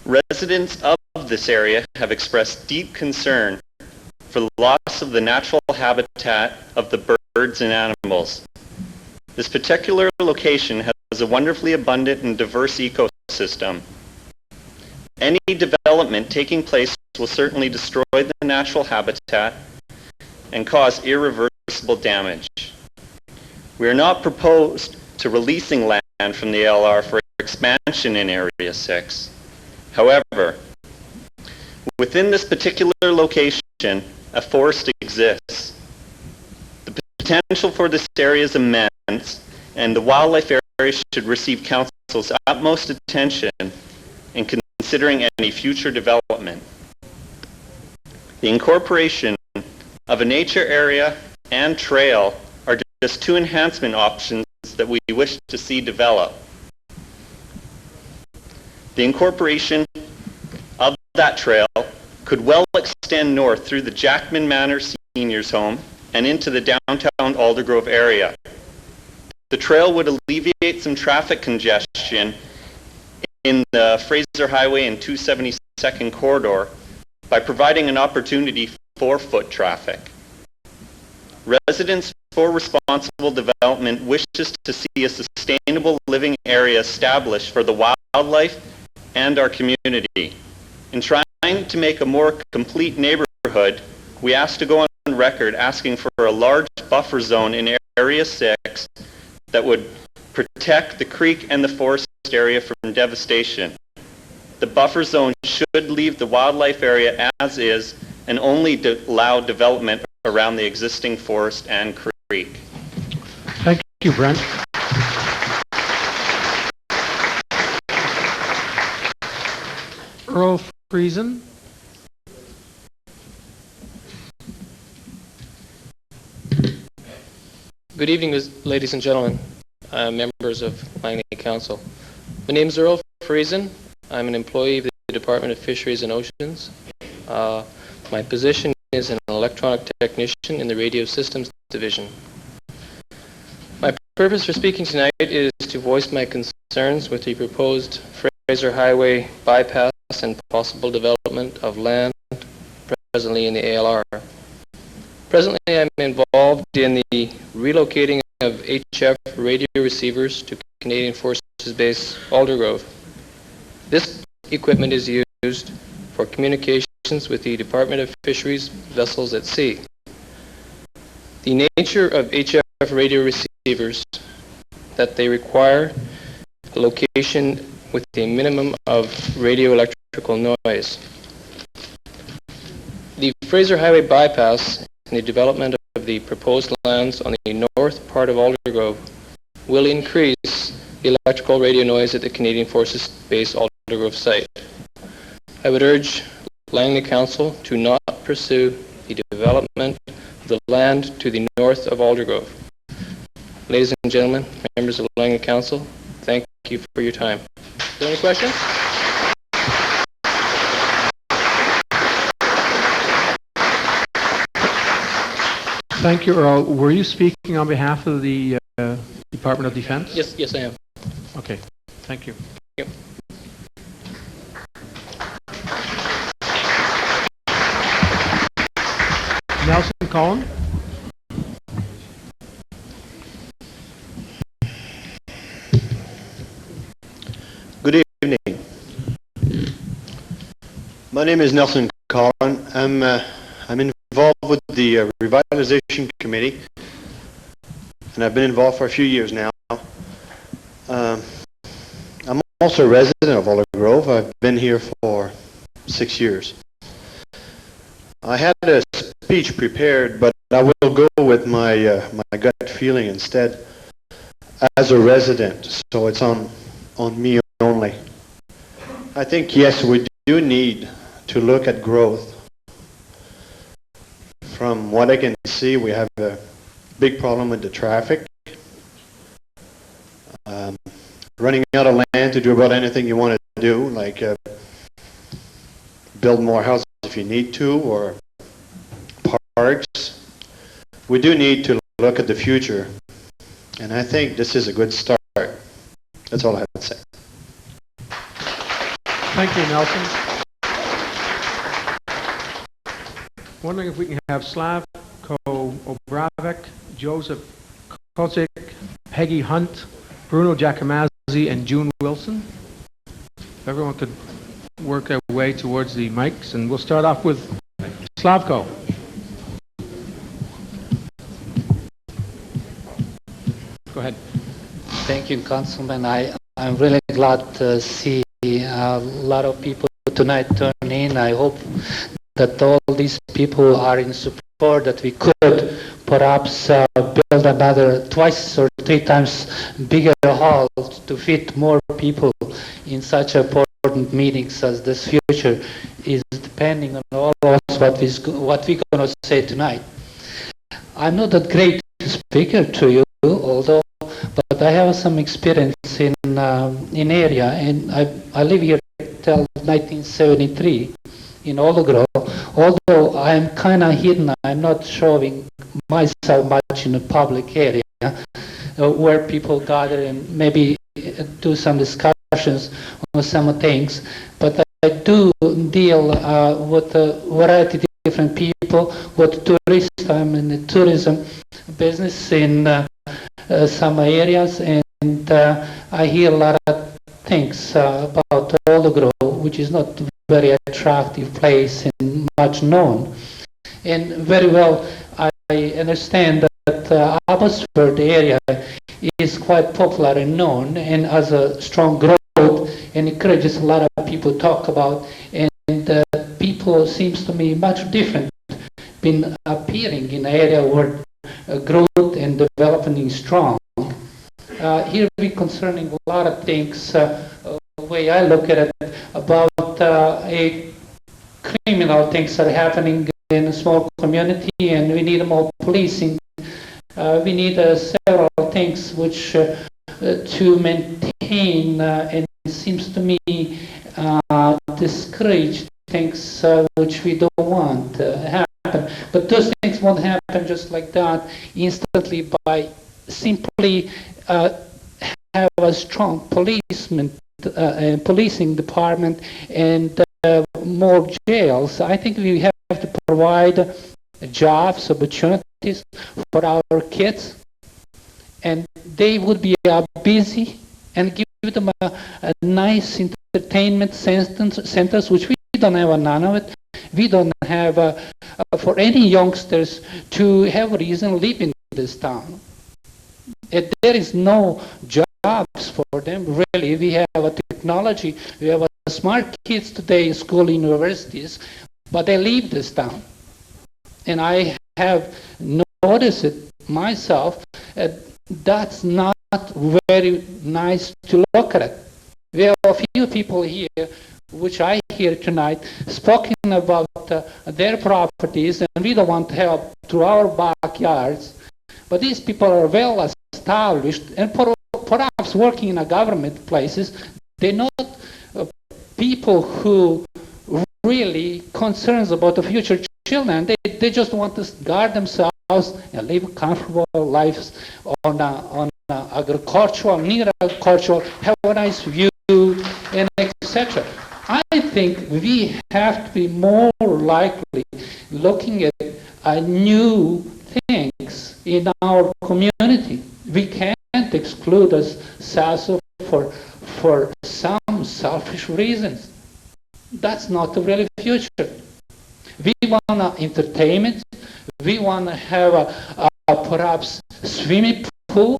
Speaker 15: Residents of this area have expressed deep concern for the loss of the natural habitat of the birds and animals. This particular location has a wonderfully abundant and diverse ecosystem. Any development taking place will certainly destroy the natural habitat and cause irreversible damage. We are not proposed to releasing land from the ALR for expansion in Area 6. However, within this particular location, a forest exists. The potential for this area is immense, and the wildlife area should receive Council's utmost attention in considering any future development. The incorporation of a nature area and trail are just two enhancement options that we wish to see develop. The incorporation of that trail could well extend north through the Jackman Manor Seniors Home and into the downtown Aldergrove area. The trail would alleviate some traffic congestion in the Fraser Highway and 272nd corridor by providing an opportunity for foot traffic. Residents for Responsible Development wishes to see a sustainable living area established for the wildlife and our community. In trying to make a more complete neighborhood, we asked to go on record asking for a large buffer zone in Area 6 that would protect the creek and the forest area from devastation. The buffer zone should leave the wildlife area as is and only allow development around the existing forest and creek.
Speaker 1: Thank you, Brent. Earl Friesen.
Speaker 16: Good evening, ladies and gentlemen, members of Langley Council. My name is Earl Friesen. I'm an employee of the Department of Fisheries and Oceans. My position is an electronic technician in the Radio Systems Division. My purpose for speaking tonight is to voice my concerns with the proposed Fraser Highway bypass and possible development of land presently in the ALR. Presently, I'm involved in the relocating of HF radio receivers to Canadian Forces Base Aldergrove. This equipment is used for communications with the Department of Fisheries vessels at sea. The nature of HF radio receivers that they require a location with a minimum of radio electrical noise. The Fraser Highway bypass and the development of the proposed lands on the north part of Aldergrove will increase the electrical radio noise at the Canadian Forces Base Aldergrove site. I would urge Langley Council to not pursue the development of the land to the north of Aldergrove. Ladies and gentlemen, members of Langley Council, thank you for your time. Are there any questions?
Speaker 1: Thank you, Earl. Were you speaking on behalf of the Department of Defense?
Speaker 16: Yes, I am.
Speaker 1: Okay, thank you.
Speaker 16: Yep.
Speaker 1: Nelson Collin.
Speaker 17: Good evening. My name is Nelson Collin. I'm involved with the Revitalization Committee, and I've been involved for a few years now. I'm also a resident of Aldergrove. I've been here for 6 years. I had a speech prepared, but I will go with my gut feeling instead as a resident, so it's on me only. I think, yes, we do need to look at growth. From what I can see, we have a big problem with the traffic. Running out of land to do about anything you want to do, like build more houses if you need to, or parks. We do need to look at the future, and I think this is a good start. That's all I have to say.
Speaker 1: Thank you, Nelson. Wondering if we can have Slavko Obravek, Joseph Kozik, Peggy Hunt, Bruno Giacomazzi, and June Wilson. If everyone could work their way towards the mics, and we'll start off with Slavko. Go ahead.
Speaker 18: Thank you, Councilman. I'm really glad to see a lot of people tonight turn in. I hope that all these people are in support, that we could perhaps build another twice or three times bigger hall to fit more people in such important meetings as this. Future is depending on all of us what we're going to say tonight. I'm not a great speaker to you, although, but I have some experience in area, and I live here till 1973 in Aldergrove. Although I'm kind of hidden, I'm not showing myself much in a public area where people gather and maybe do some discussions on some things. But I do deal with a variety of different people, with tourists. I'm in the tourism business in some areas, and I hear a lot of things about Aldergrove, which is not a very attractive place and much known. And very well, I understand that Abbotsford area is quite popular and known and has a strong growth and encourages a lot of people to talk about, and people seems to me much different been appearing in an area where growth and development is strong. Here we concerning a lot of things, the way I look at it, about criminal things are happening in a small community, and we need more policing. We need several things which to maintain, and it seems to me discourage things which we don't want to happen. But those things won't happen just like that instantly by simply have a strong policing department and more jails. I think we have to provide jobs, opportunities for our kids, and they would be busy, and give them a nice entertainment centers, which we don't have none of it. We don't have for any youngsters to have a reason to live in this town. There is no jobs for them, really. We have a technology, we have smart kids today in school, universities, but they leave this town. And I have noticed it myself. That's not very nice to look at it. We have a few people here, which I hear tonight, speaking about their properties, and we don't want help through our backyards. But these people are well established and perhaps working in a government places. They're not people who really concerns about the future children. They just want to guard themselves and live comfortable lives on agricultural, near agricultural, have a nice view, and etc. I think we have to be more likely looking at new things in our community. We can't exclude us SASO for some selfish reasons. That's not the real future. We want entertainment. We want to have a perhaps swimming pool,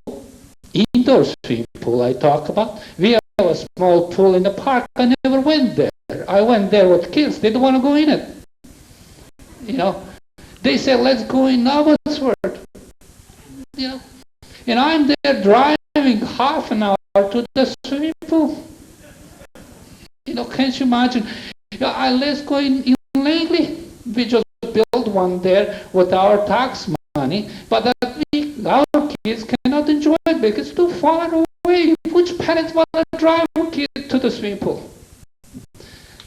Speaker 18: indoor swimming pool I talk about. We have a small pool in the park. I never went there. I went there with kids. They don't want to go in it. You know, they say, let's go in Abbotsford. You know, and I'm there driving half an hour to the swimming pool. You know, can't you imagine? Let's go in Langley. We just build one there with our tax money, but our kids cannot enjoy it because it's too far away. Which parents want to drive a kid to the swimming pool?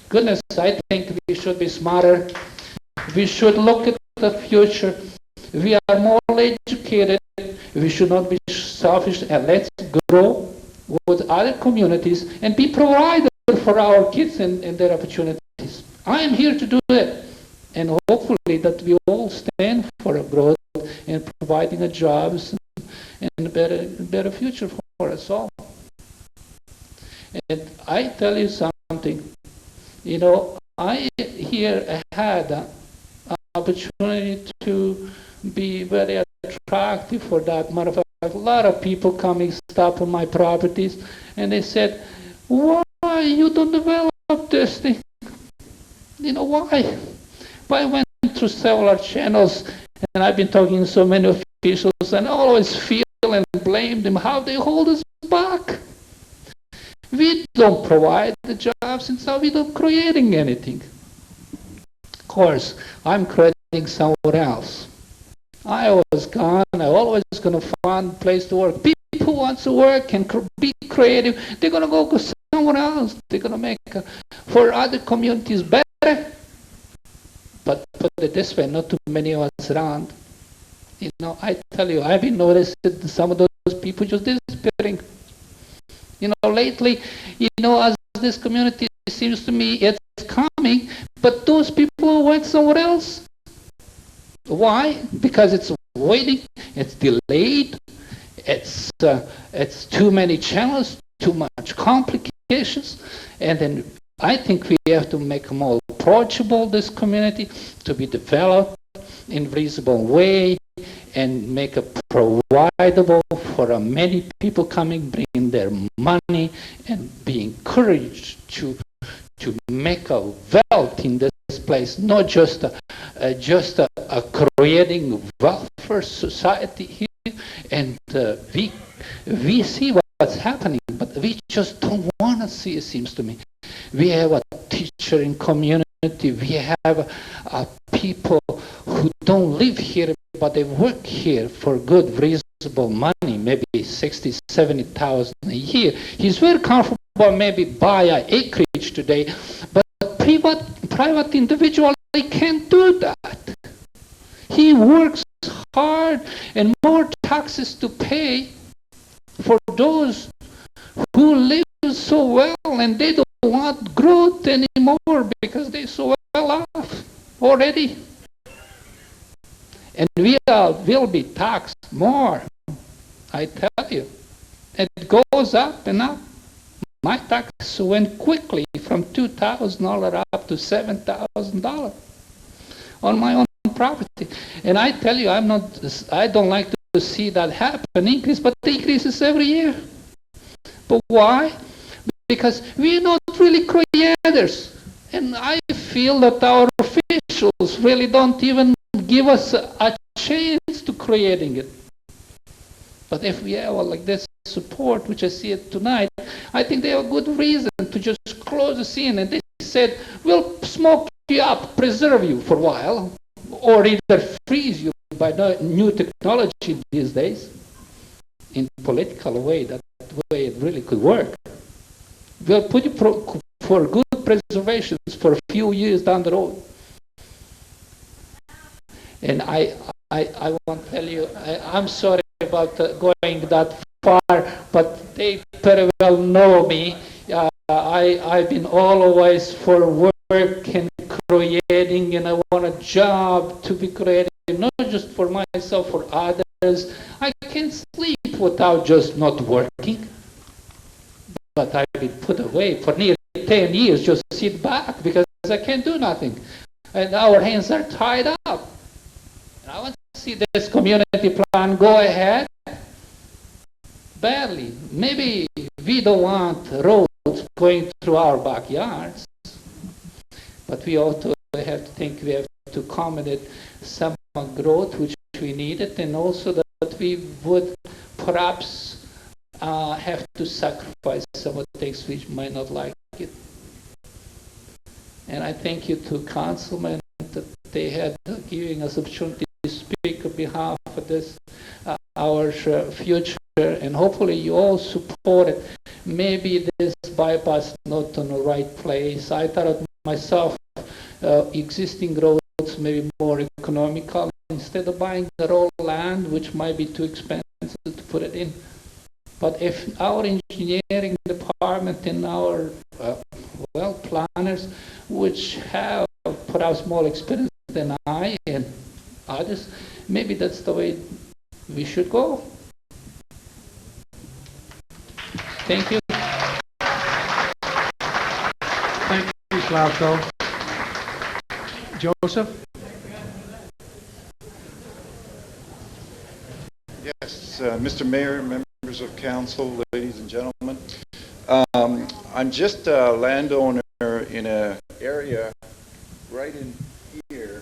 Speaker 18: Goodness, I think we should be smarter. We should look at the future. We are more educated. We should not be selfish, and let's grow with other communities and be provider for our kids and their opportunities. I am here to do it, and hopefully that we all stand for a growth and providing a jobs and a better future for us all. And I tell you something, you know, I here had an opportunity to be very attractive for that. Matter of a lot of people coming, stop on my properties, and they said, why you don't develop this thing? You know, why? But I went through several channels, and I've been talking to so many officials, and I always feel and blame them how they hold us back. We don't provide the jobs, and so we don't creating anything. Of course, I'm creating somewhere else. I was gone. I always going to find a place to work. People who want to work and be creative, they're going to go somewhere else. They're going to make for other communities better. But put it this way, not too many of us around. You know, I tell you, I've been noticing some of those people just disappearing. You know, lately, you know, as this community seems to me, it's coming, but those people went somewhere else. Why? Because it's waiting, it's delayed, it's too many channels, too much complications, and then I think we have to make more approachable this community to be developed in a reasonable way and make it providable for many people coming, bringing their money and be encouraged to make a wealth in this place, not just a creating welfare society here. And we see what's happening, but we just don't want to see, it seems to me. We have a teacher in community, we have people who don't live here, but they work here for good, reasonable money, maybe 60,000, 70,000 a year. He's very comfortable maybe buy an acreage today, but private individual, they can't do that. He works hard and more taxes to pay for those who live so well, and they don't want growth anymore because they're so well off already. And we will be taxed more, I tell you. It goes up and up. My tax went quickly from $2,000 up to $7,000 on my own property. And I tell you, I don't like to see that happen, increase, but the increase is every year. But why? Because we're not really creators. And I feel that our officials really don't even give us a chance to creating it. But if we have like this support, which I see it tonight, I think they have a good reason to just close the scene. And they said, we'll smoke you up, preserve you for a while, or either freeze you by the new technology these days. In political way, that way it really could work. We'll put you for good preservations for a few years down the road. And I want to tell you, I'm sorry about going that far, but they very well know me. I've been always for work and creating, and I want a job to be creating, not just for myself, for others. I can't sleep without just not working. But I've been put away for nearly 10 years, just sit back because I can't do nothing. And our hands are tied up. And I want to see this community plan go ahead badly. Maybe we don't want roads going through our backyards, but we also have to think we have to accommodate some growth which we needed, and also that we would perhaps have to sacrifice some of the things which might not like it. And I thank you to councilmen that they had giving us opportunity to speak on behalf of this, our future, and hopefully you all support it. Maybe this bypass not in the right place. I thought myself, existing roads may be more economical instead of buying the raw land, which might be too expensive to put it in. But if our engineering department and our planners, which have perhaps more experience than I and others, maybe that's the way we should go. Thank you.
Speaker 1: Thank you, Slavko. Joseph?
Speaker 13: Yes, Mr. Mayor, members of council, ladies and gentlemen. I'm just a landowner in an area right in here,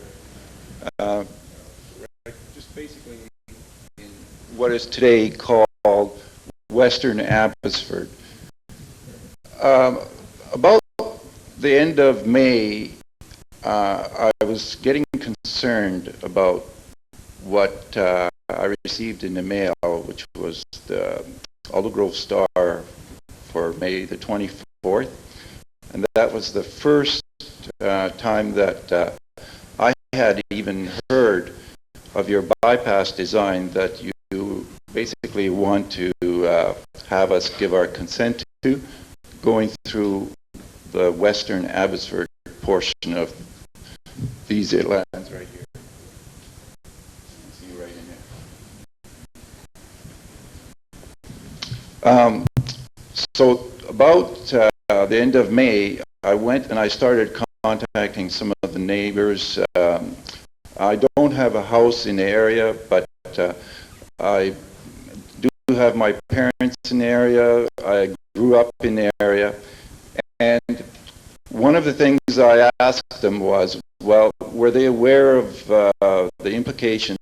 Speaker 13: just basically in what is today called Western Abbotsford. About the end of May, I was getting concerned about what I received in the mail, which was the Aldergrove Star for May the 24th. And that was the first time that I had even heard of your bypass design that you basically want to have us give our consent to, going through the Western Abbotsford portion of these lands right here. See right in here. So about the end of May, I went and I started contacting some of the neighbors. I don't have a house in the area, but I do have my parents in the area. I grew up in the area. And one of the things I asked them was, well, were they aware of the implications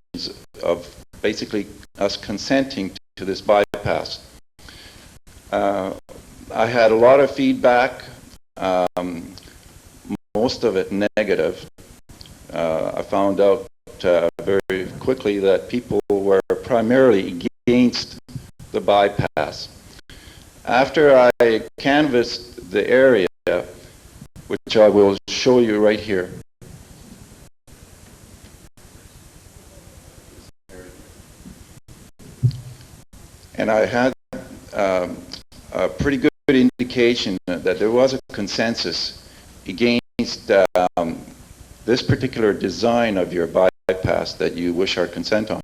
Speaker 13: of basically us consenting to this bypass? I had a lot of feedback, most of it negative. I found out very quickly that people were primarily against the bypass. After I canvassed the area, which I will show you right here, and I had a pretty good indication that there was a consensus against this particular design of your bypass that you wish our consent on.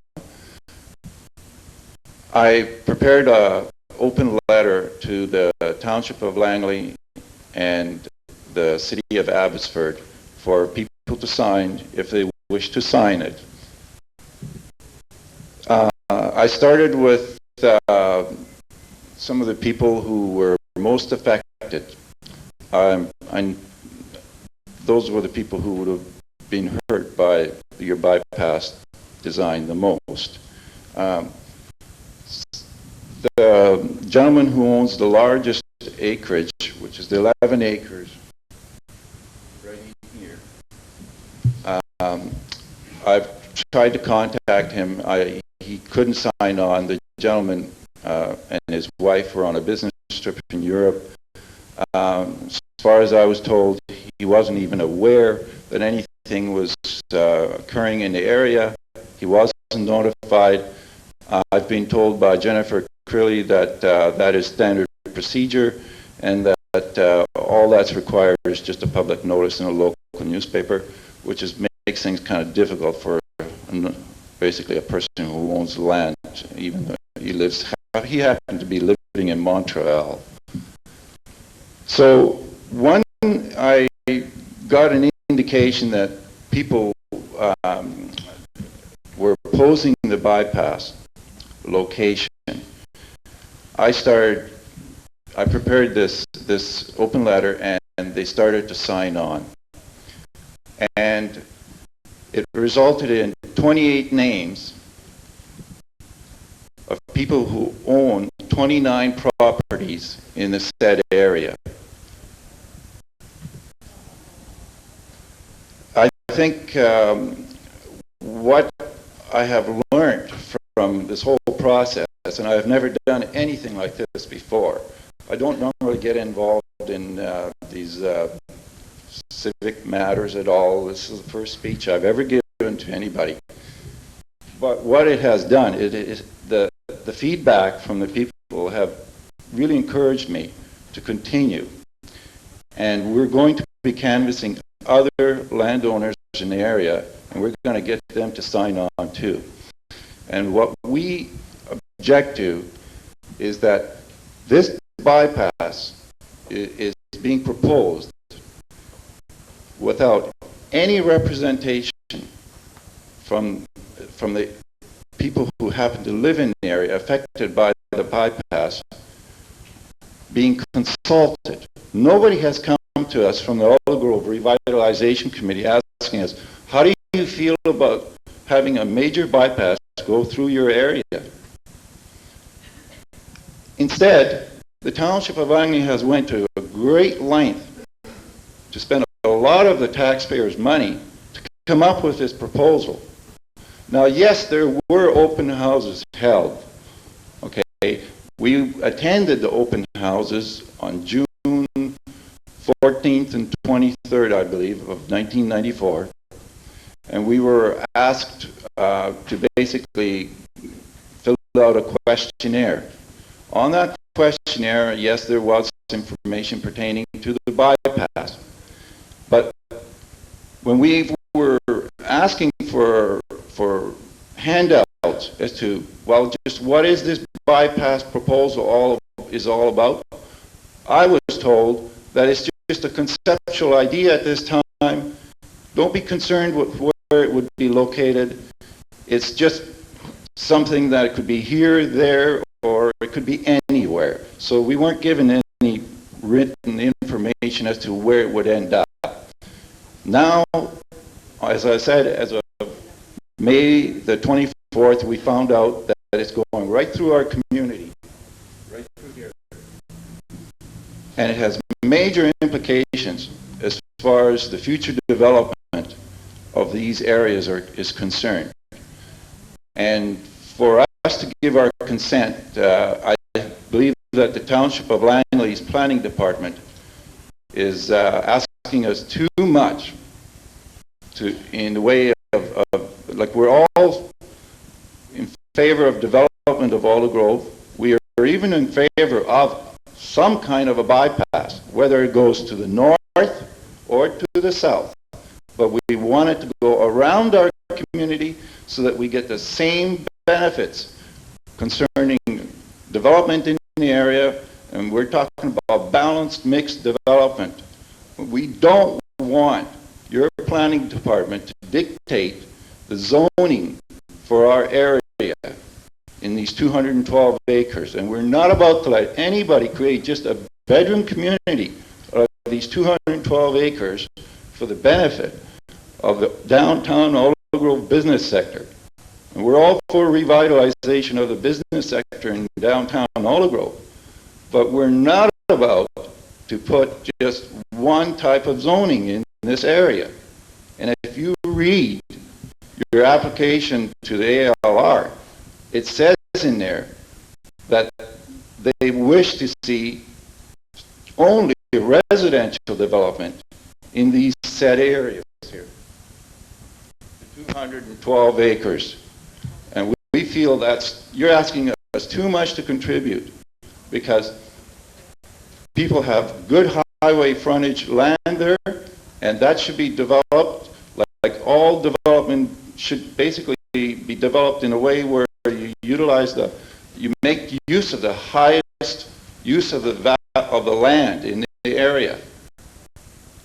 Speaker 13: I prepared an open letter to the Township of Langley and the City of Abbotsford for people to sign if they wish to sign it. I started with some of the people who were most affected. Those were the people who would have been hurt by your bypass design the most. The gentleman who owns the largest acreage, which is the 11 acres, right in here. I've tried to contact him. He couldn't sign on. The gentleman and his wife were on a business trip in Europe. As far as I was told, he wasn't even aware that anything was occurring in the area. He wasn't notified. I've been told by Jennifer Crilly that that is standard procedure, and that all that's required is just a public notice in a local newspaper, which makes things kind of difficult for basically a person who owns the land, even though he happened to be living in Montreal. So one, I got an indication that people were opposing the bypass location. I prepared this open letter, and they started to sign on. And it resulted in 28 names of people who own 29 properties in the said area. I think what I have learned from this whole process, and I've never done anything like this before. I don't normally get involved in these civic matters at all. This is the first speech I've ever given to anybody. But what it has done, it is the feedback from the people have really encouraged me to continue. And we're going to be canvassing other landowners in the area, and we're going to get them to sign on too. And what we object to is that this bypass is being proposed without any representation from the people who happen to live in the area affected by the bypass being consulted. Nobody has come to us from the Aldergrove Revitalization Committee asking us, how do you feel about having a major bypass go through your area? Instead, the Township of Langley has went to a great length to spend a lot of the taxpayers' money to come up with this proposal. Now, yes, there were open houses held. Okay, we attended the open houses on June 14th and 23rd, I believe, of 1994, and we were asked to basically fill out a questionnaire. On that questionnaire, yes, there was information pertaining to the bypass, but when we were asking for handouts as to, well, just what is this bypass proposal all about, I was told that it's just a conceptual idea at this time. Don't be concerned with where it would be located. It's just something that it could be here, there, or it could be anywhere. So we weren't given any written information as to where it would end up. Now, as I said, as of May the 24th, we found out that it's going right through our community, right through here. And it has major implications as far as the future development of these areas is concerned. And for us to give our consent, I believe that the Township of Langley's Planning Department is asking us too much in the way of, like, we're all in favor of development of Aldergrove. We are even in favor of some kind of a bypass, whether it goes to the north or to the south. But we want it to go around our community so that we get the same benefits concerning development in the area, and we're talking about balanced mixed development. We don't want your planning department to dictate the zoning for our area in these 212 acres, and we're not about to let anybody create just a bedroom community of these 212 acres for the benefit of the downtown Aldergrove business sector. And we're all for revitalization of the business sector in downtown Aldergrove, but we're not about to put just one type of zoning in this area. And if you read your application to the ALR, it says in there that they wish to see only residential development in these set areas here, 212 acres. And we feel you're asking us too much to contribute, because people have good highway frontage land there, and that should be developed like all development should basically be developed in a way where you utilize you make use of the highest use of the land in the area,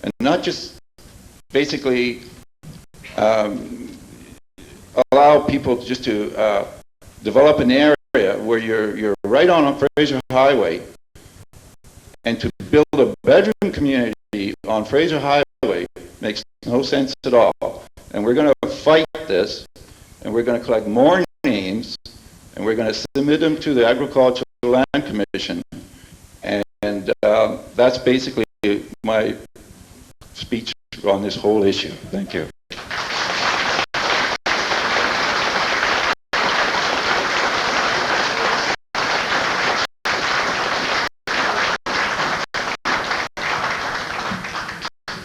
Speaker 13: and not just basically allow people just to develop an area where you're right on a Fraser Highway, and to build a bedroom community on Fraser Highway makes no sense at all. And we're going to fight this, and we're going to collect more names, and we're going to submit them to the Agricultural Land Commission. And that's basically my speech on this whole issue. Thank you.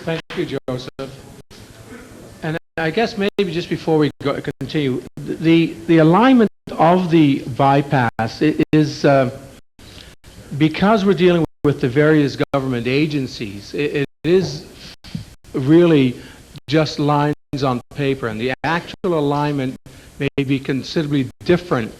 Speaker 1: Thank you, Joseph. And I guess maybe just before we continue, the alignment of the bypass is because we're dealing with the various government agencies, it is really just lines on paper, and the actual alignment may be considerably different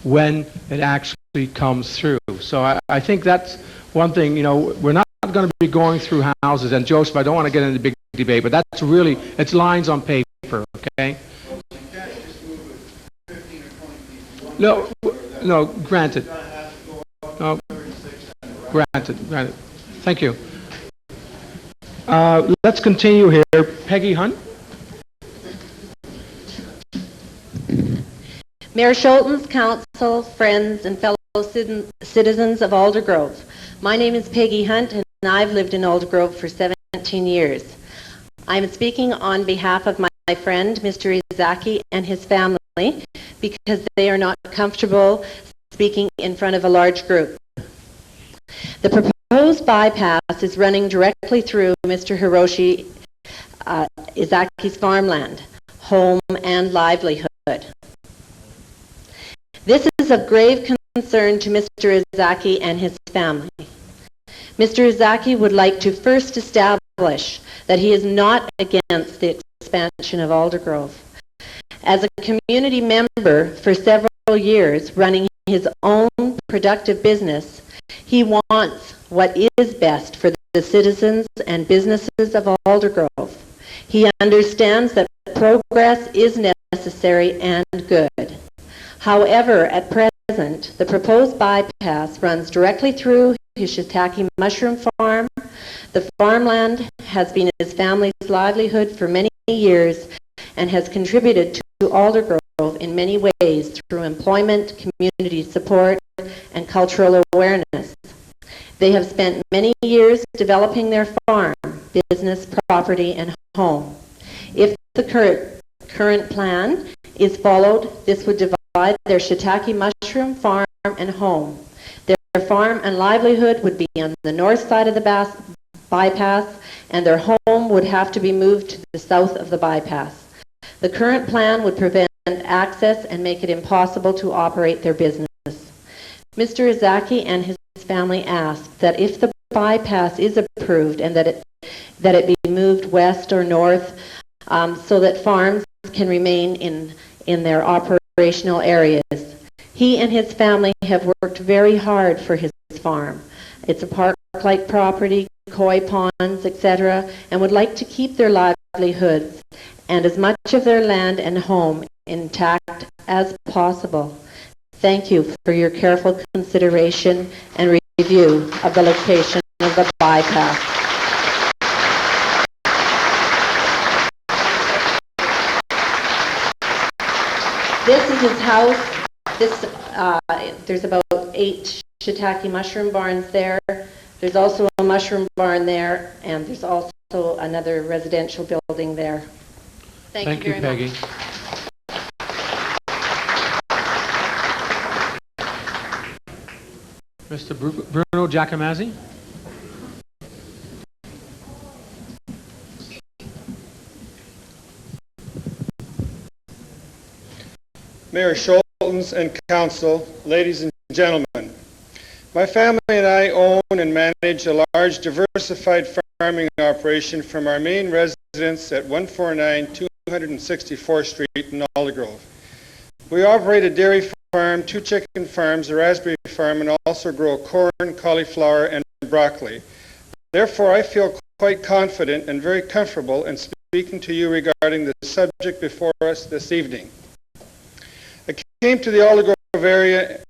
Speaker 1: when it actually comes through. So I think that's one thing, we're not going to be going through houses, and Joseph, I don't want to get into a big debate, but that's really, it's lines on paper, okay? No, no, granted. No, granted. Thank you. Let's continue here. Peggy Hunt.
Speaker 19: Mayor Schultens, council, friends, and fellow citizens of Aldergrove. My name is Peggy Hunt, and I've lived in Aldergrove for 17 years. I'm speaking on behalf of my friend, Mr. Izaki, and his family, because they are not comfortable speaking in front of a large group. The proposed bypass is running directly through Mr. Hiroshi Izaki's farmland, home, and livelihood. This is of grave concern to Mr. Izaki and his family. Mr. Izaki would like to first establish that he is not against the expansion of Aldergrove. As a community member for several years running his own productive business, he wants what is best for the citizens and businesses of Aldergrove. He understands that progress is necessary and good. However, at present, the proposed bypass runs directly through his shiitake mushroom farm. The farmland has been his family's livelihood for many years and has contributed to Aldergrove in many ways through employment, community support, and cultural awareness. They have spent many years developing their farm, business, property, and home. If the current plan is followed, this would divide their shiitake mushroom farm and home. Their farm and livelihood would be on the north side of the bypass, and their home would have to be moved to the south of the bypass. The current plan would prevent access and make it impossible to operate their business. Mr. Izaki and his family ask that if the bypass is approved and that it be moved west or north so that farms can remain in their operational areas. He and his family have worked very hard for his farm. It's a park-like property, koi ponds, etc., and would like to keep their livelihoods and as much of their land and home intact as possible. Thank you for your careful consideration and review of the location of the bypass. This is his house. There's about 8 shiitake mushroom barns there. There's also a mushroom barn there, and there's also another residential building there. Thank you very
Speaker 1: Peggy.
Speaker 19: much.
Speaker 1: Mr. Bruno Giacomazzi.
Speaker 20: Mayor Schultens and Council, ladies and gentlemen, my family and I own and manage a large diversified farming operation from our main residence at 149 264th Street in Aldergrove. We operate a dairy farm, 2 chicken farms, a raspberry farm, and also grow corn, cauliflower, and broccoli. Therefore, I feel quite confident and very comfortable in speaking to you regarding the subject before us this evening. I came to the Aldergrove area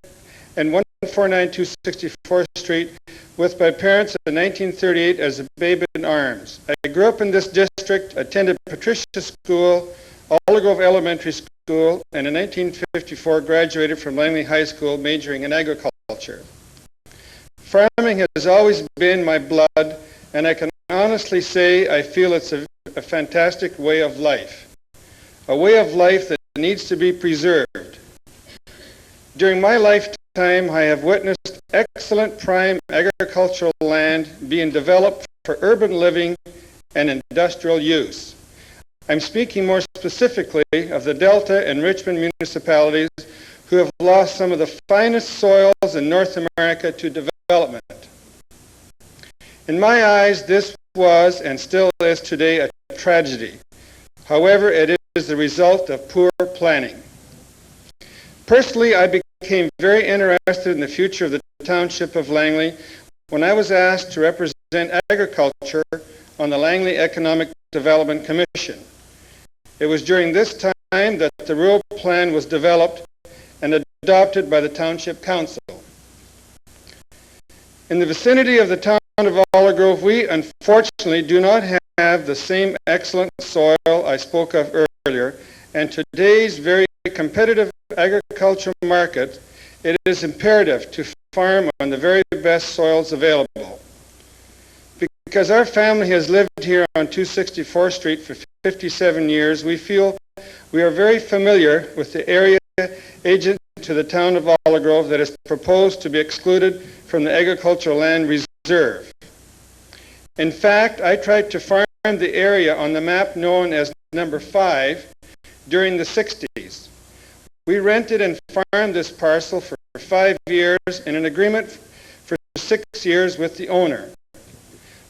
Speaker 20: and 149 264th Street with my parents in 1938 as a babe in arms. I grew up in this district, attended Patricia School, Aldergrove Elementary School, and in 1954 graduated from Langley High School majoring in agriculture. Farming has always been my blood, and I can honestly say I feel it's a fantastic way of life. A way of life that needs to be preserved. During my lifetime, I have witnessed excellent prime agricultural land being developed for urban living and industrial use. I'm speaking more specifically of the Delta and Richmond municipalities who have lost some of the finest soils in North America to development. In my eyes, this was and still is today a tragedy. However, it is the result of poor planning. Personally, I became very interested in the future of the township of Langley when I was asked to represent agriculture on the Langley Economic Development Commission. It was during this time that the rural plan was developed and adopted by the Township Council. In the vicinity of the town of Aldergrove, we unfortunately do not have the same excellent soil I spoke of earlier, and today's very competitive agricultural market, it is imperative to farm on the very best soils available. Because our family has lived here on 264th Street for 57 years, we feel we are very familiar with the area adjacent to the town of Aldergrove that is proposed to be excluded from the agricultural land reserve. In fact, I tried to farm the area on the map known as number 5 during the 60s. We rented and farmed this parcel for 5 years in an agreement for 6 years with the owner.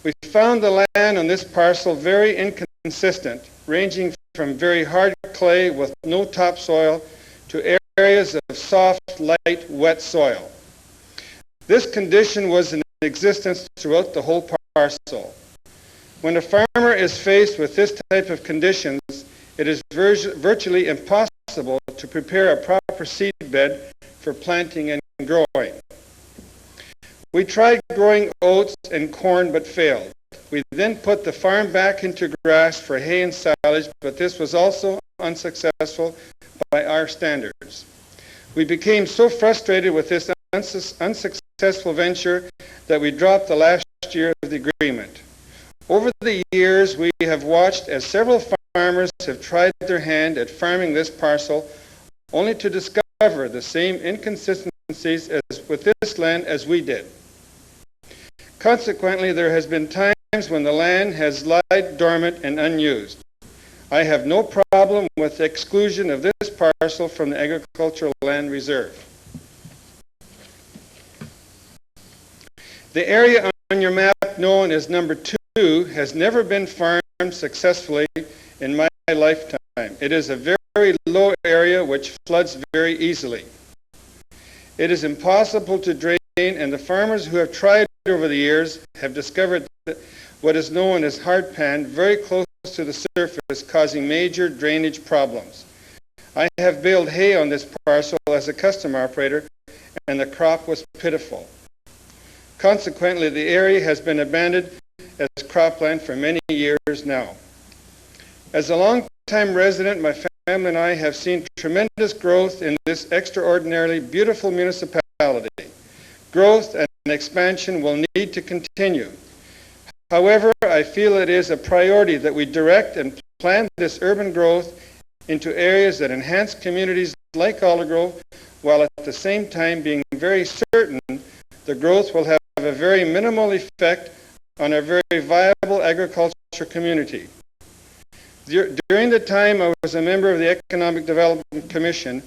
Speaker 20: We found the land on this parcel very inconsistent, ranging from very hard clay with no topsoil to areas of soft, light, wet soil. This condition was in existence throughout the whole parcel. When a farmer is faced with this type of conditions, it is virtually impossible to prepare a proper seed bed for planting and growing. We tried growing oats and corn but failed. We then put the farm back into grass for hay and silage, but this was also unsuccessful by our standards. We became so frustrated with this unsuccessful venture that we dropped the last year of the agreement. Over the years, we have watched as several farmers have tried their hand at farming this parcel, only to discover the same inconsistencies as with this land as we did. Consequently, there has been times when the land has lied dormant and unused. I have no problem with the exclusion of this parcel from the agricultural land reserve. The area on your map known as number 2 has never been farmed successfully in my lifetime. It is a very low area which floods very easily. It is impossible to drain, and the farmers who have tried over the years have discovered that what is known as hard pan very close to the surface, causing major drainage problems. I have baled hay on this parcel as a custom operator, and the crop was pitiful. Consequently, the area has been abandoned as cropland for many years now. As a long-time resident, my family and I have seen tremendous growth in this extraordinarily beautiful municipality. Growth and expansion will need to continue. However, I feel it is a priority that we direct and plan this urban growth into areas that enhance communities like Aldergrove, while at the same time being very certain the growth will have a very minimal effect on a very viable agriculture community. During the time I was a member of the Economic Development Commission,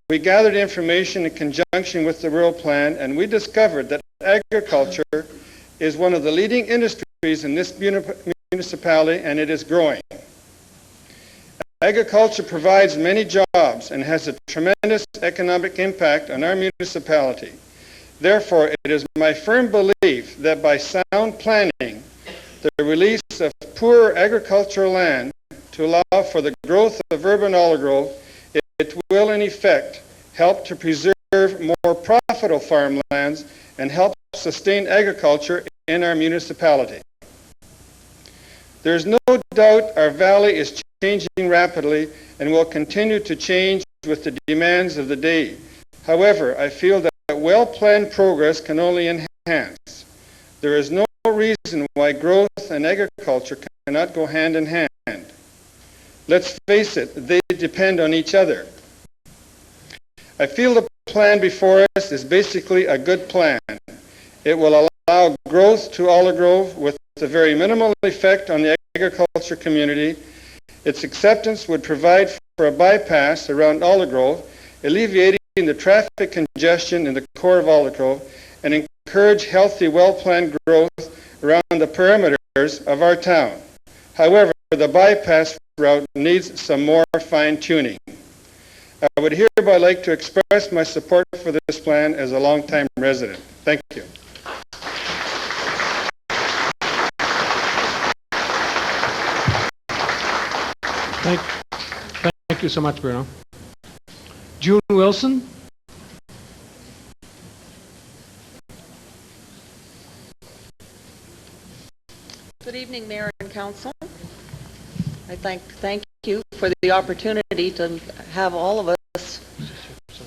Speaker 20: we gathered information in conjunction with the rural plan, and we discovered that agriculture is one of the leading industries in this municipality, and it is growing. Agriculture provides many jobs and has a tremendous economic impact on our municipality. Therefore, it is my firm belief that by sound planning, the release of poor agricultural land to allow for the growth of urban Aldergrove, it will in effect help to preserve more profitable farmlands and help sustain agriculture in our municipality. There is no doubt our valley is changing rapidly and will continue to change with the demands of the day. However, I feel that well-planned progress can only enhance. There is no reason why growth and agriculture cannot go hand in hand. Let's face it, they depend on each other. I feel the plan before us is basically a good plan. It will allow growth to Aldergrove with a very minimal effect on the agriculture community. Its acceptance would provide for a bypass around Aldergrove, alleviating the traffic congestion in the core of Aldergrove, and encourage healthy, well-planned growth around the perimeters of our town. However, the bypass route needs some more fine-tuning. I would hereby like to express my support for this plan as a long-time resident. Thank you.
Speaker 1: Thank you so much, Bruno. June Wilson.
Speaker 21: evening, Mayor and Council. I thank you for the opportunity to have all of us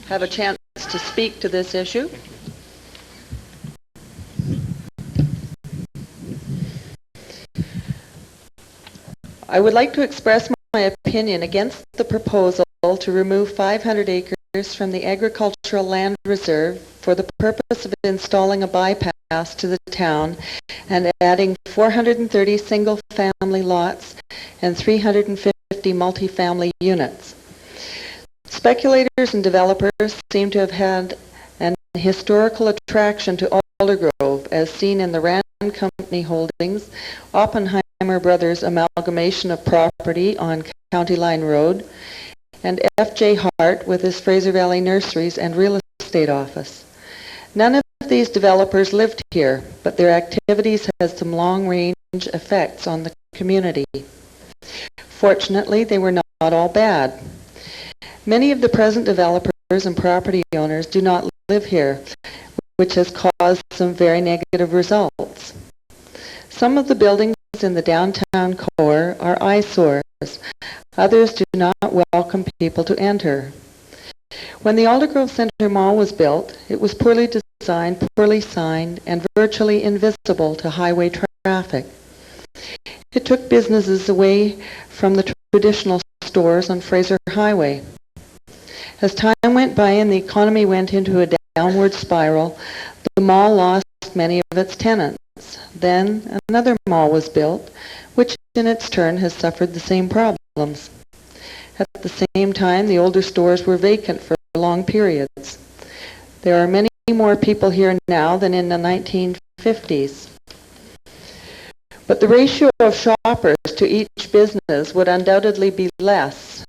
Speaker 21: have a chance to speak to this issue. I would like to express my opinion against the proposal to remove 500 acres from the agricultural land reserve for the purpose of installing a bypass to the town and adding 430 single-family lots and 350 multi-family units. Speculators and developers seem to have had an historical attraction to Aldergrove, as seen in the Rand Company Holdings, Oppenheimer Brothers amalgamation of property on County Line Road, and F.J. Hart with his Fraser Valley Nurseries and real estate office. None of these developers lived here, but their activities had some long-range effects on the community. Fortunately, they were not all bad. Many of the present developers and property owners do not live here, which has caused some very negative results. Some of the buildings in the downtown core are eyesores. Others do not welcome people to enter. When the Aldergrove Center Mall was built, it was poorly designed, poorly signed, and virtually invisible to highway traffic. It took businesses away from the traditional stores on Fraser Highway. As time went by and the economy went into a downward spiral, the mall lost many of its tenants. Then another mall was built, which in its turn has suffered the same problems. At the same time, the older stores were vacant for long periods. There are many more people here now than in the 1950s. But the ratio of shoppers to each business would undoubtedly be less,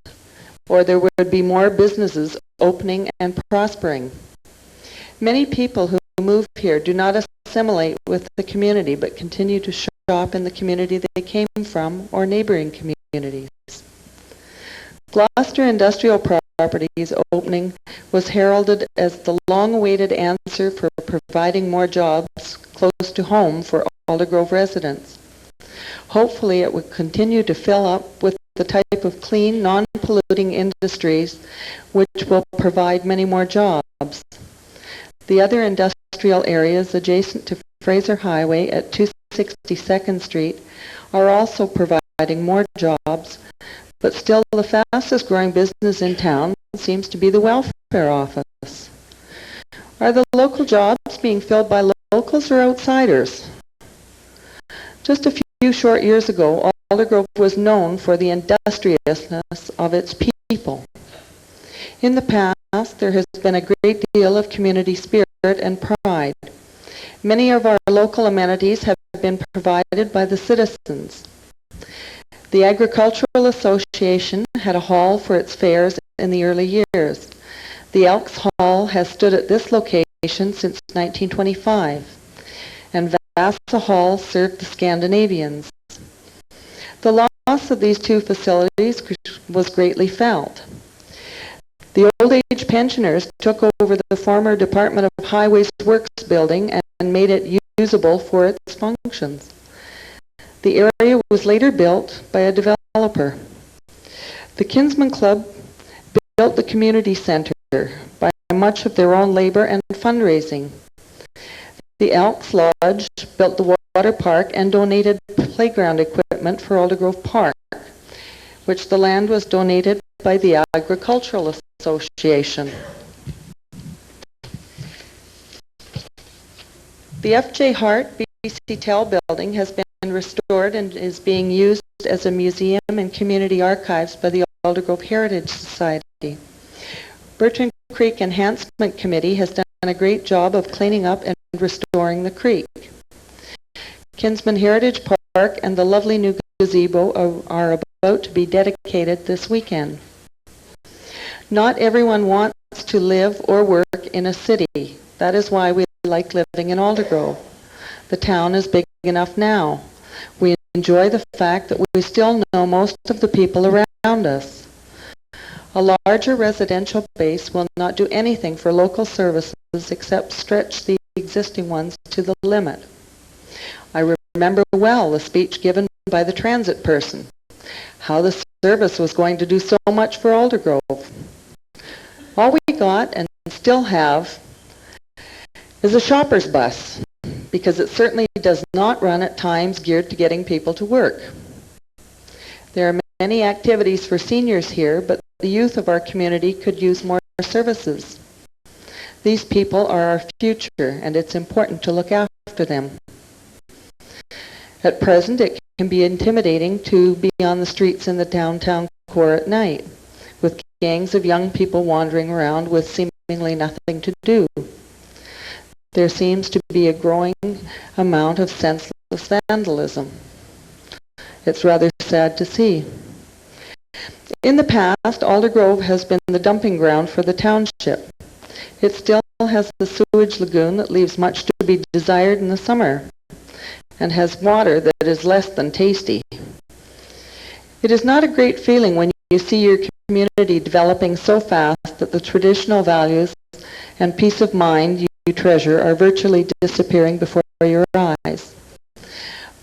Speaker 21: or there would be more businesses opening and prospering. Many people who move here do not assimilate with the community, but continue to shop in the community they came from or neighboring communities. Gloucester Industrial Properties opening was heralded as the long-awaited answer for providing more jobs close to home for Aldergrove residents. Hopefully it will continue to fill up with the type of clean, non-polluting industries which will provide many more jobs. The other industrial areas adjacent to Fraser Highway at 262nd Street are also providing more jobs, but still the fastest growing business in town seems to be the welfare office. Are the local jobs being filled by locals or outsiders? Just a few short years ago, Aldergrove was known for the industriousness of its people. In the past, there has been a great deal of community spirit and pride. Many of our local amenities have been provided by the citizens. The Agricultural Association had a hall for its fairs in the early years. The Elks Hall has stood at this location since 1925, and Vasa Hall served the Scandinavians. The loss of these two facilities was greatly felt. The old age pensioners took over the former Department of Highways Works building and made it usable for its functions. The area was later built by a developer. The Kinsman Club built the community center by much of their own labor and fundraising. The Elks Lodge built the water park and donated playground equipment for Aldergrove Park, which the land was donated by the Agricultural Association. The F.J. Hart BC Tell building has been restored and is being used as a museum and community archives by the Aldergrove Heritage Society. Bertrand Creek Enhancement Committee has done a great job of cleaning up and restoring the creek. Kinsman Heritage Park and the lovely new gazebo are about to be dedicated this weekend. Not everyone wants to live or work in a city. That is why we like living in Aldergrove. The town is big enough now. We enjoy the fact that we still know most of the people around us. A larger residential base will not do anything for local services except stretch the existing ones to the limit. I remember well the speech given by the transit person, how the service was going to do so much for Aldergrove. All we got, and still have, is a shopper's bus, because it certainly does not run at times geared to getting people to work. There are many activities for seniors here, but the youth of our community could use more services. These people are our future, and it's important to look after them. At present, it can be intimidating to be on the streets in the downtown core at night, with gangs of young people wandering around with seemingly nothing to do. There seems to be a growing amount of senseless vandalism. It's rather sad to see. In the past, Aldergrove has been the dumping ground for the township. It still has the sewage lagoon that leaves much to be desired in the summer, and has water that is less than tasty. It is not a great feeling when you see your community developing so fast that the traditional values and peace of mind you treasure are virtually disappearing before your eyes.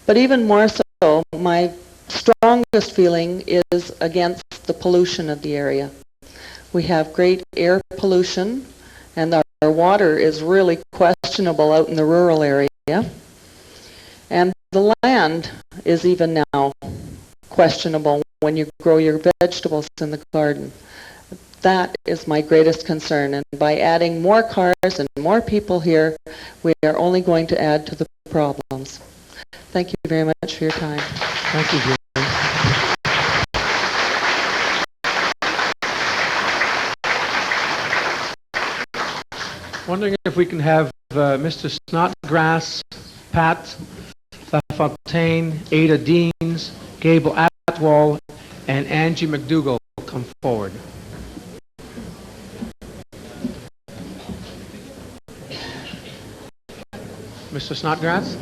Speaker 21: But even more so, my strongest feeling is against the pollution of the area. We have great air pollution, and our water is really questionable out in the rural area. And the land is even now questionable when you grow your vegetables in the garden. That is my greatest concern, and by adding more cars and more people here, we are only going to add to the problems. Thank you very much for your time.
Speaker 1: Thank you, Jane. Wondering if we can have Mr. Snodgrass, Pat LaFontaine, Ada Deans, Gable Atwell, and Angie McDougall come forward. Mr. Snodgrass?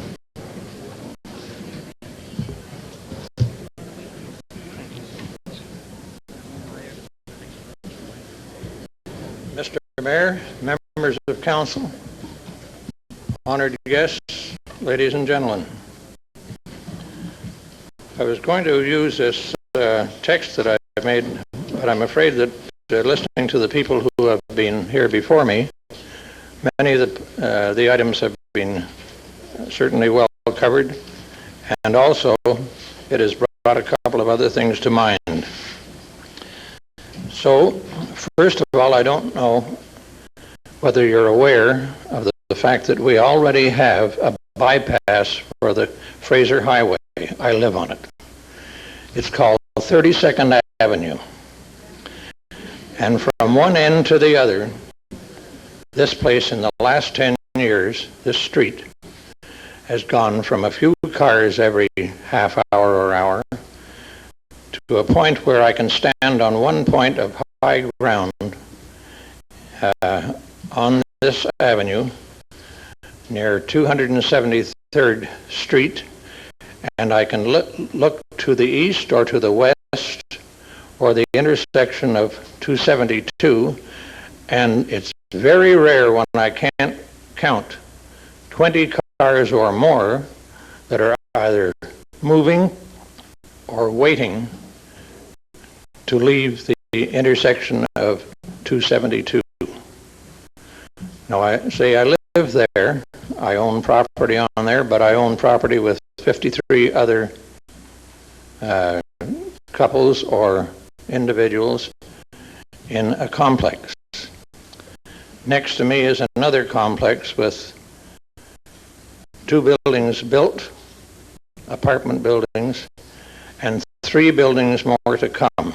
Speaker 2: Mr. Mayor, members of council, honored guests, ladies and gentlemen. I was going to use this text that I made, but I'm afraid that listening to the people who have been here before me, many of the items have been certainly well covered, and also it has brought a couple of other things to mind. So, first of all, I don't know whether you're aware of the fact that we already have a bypass for the Fraser Highway. I live on it. It's called 32nd Avenue. And from one end to the other, this place in the last 10 years, this street, has gone from a few cars every half hour or hour to a point where I can stand on one point of high ground on this avenue near 273rd Street, and I can look to the east or to the west or the intersection of 272, and it's very rare when I can't count 20 cars or more that are either moving or waiting to leave the intersection of 272. Now, I say I live there. I own property on there, but I own property with 53 other couples or individuals in a complex. Next to me is another complex with 2 buildings built, apartment buildings, and 3 buildings more to come.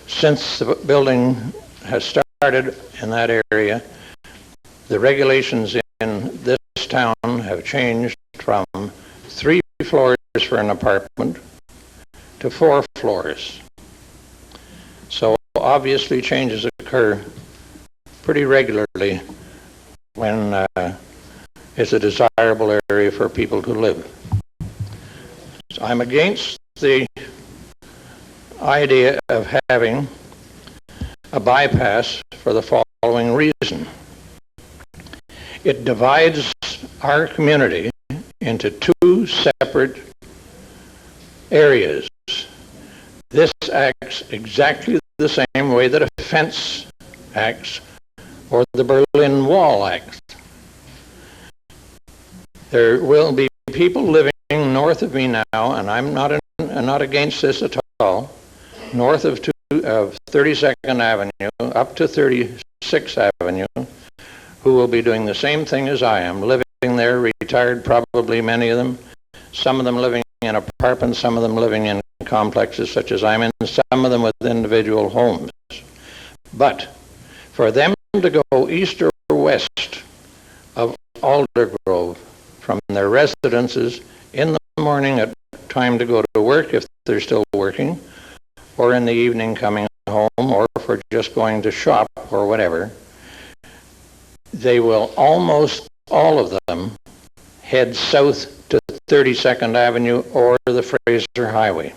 Speaker 2: Since the building has started in that area, the regulations in this town have changed from 3 floors for an apartment to 4 floors. So obviously changes occur pretty regularly when it's a desirable area for people to live. So I'm against the idea of having a bypass for the following reason. It divides our community into two separate areas. This acts exactly the same way that a fence acts or the Berlin Wall acts. There will be people living north of me now, and I'm not against this at all, north of 32nd Avenue up to 36th Avenue, who will be doing the same thing as I am, living there, retired probably, many of them, some of them living in apartments, some of them living in complexes such as I'm in, some of them with individual homes. But for them to go east or west of Aldergrove from their residences in the morning at time to go to work if they're still working, or in the evening coming home, or for just going to shop or whatever, they will almost all of them head south to 32nd Avenue or the Fraser Highway.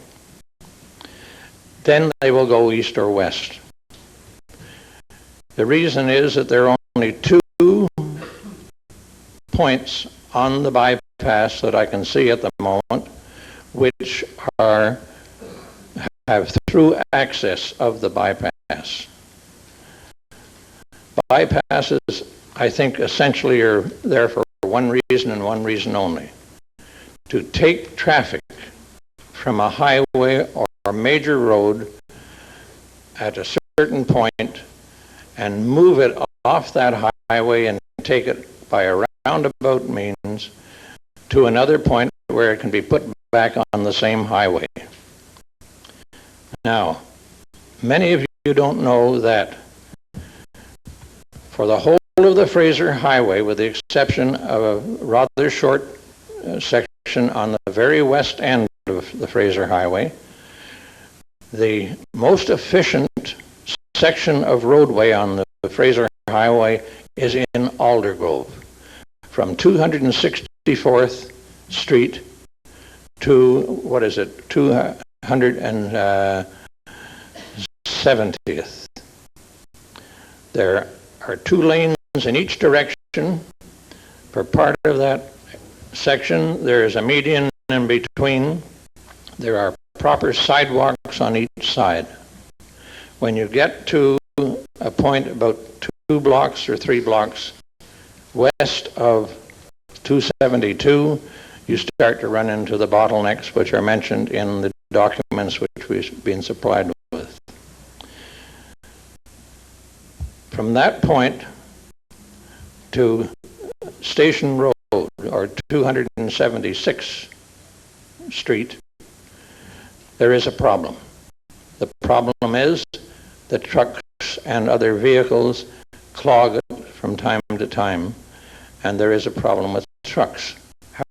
Speaker 2: Then they will go east or west. The reason is that there are only two points on the bypass that I can see at the moment which have through access of the bypass. Bypasses, I think, essentially are there for one reason and one reason only: to take traffic from a highway or a major road at a certain point and move it off that highway and take it by a roundabout means to another point where it can be put back on the same highway. Now, many of you don't know that for the whole of the Fraser Highway, with the exception of a rather short section on the very west end of the Fraser Highway, the most efficient section of roadway on the Fraser Highway is in Aldergrove, from 264th Street to, 270th. There are two lanes in each direction. For part of that section, there is a median in between. There are proper sidewalks on each side. When you get to a point about 2 blocks or 3 blocks west of 272, you start to run into the bottlenecks which are mentioned in the documents which we've been supplied with. From that point to Station Road, or 276th Street, there is a problem. The problem is that trucks and other vehicles clog it from time to time, and there is a problem with trucks.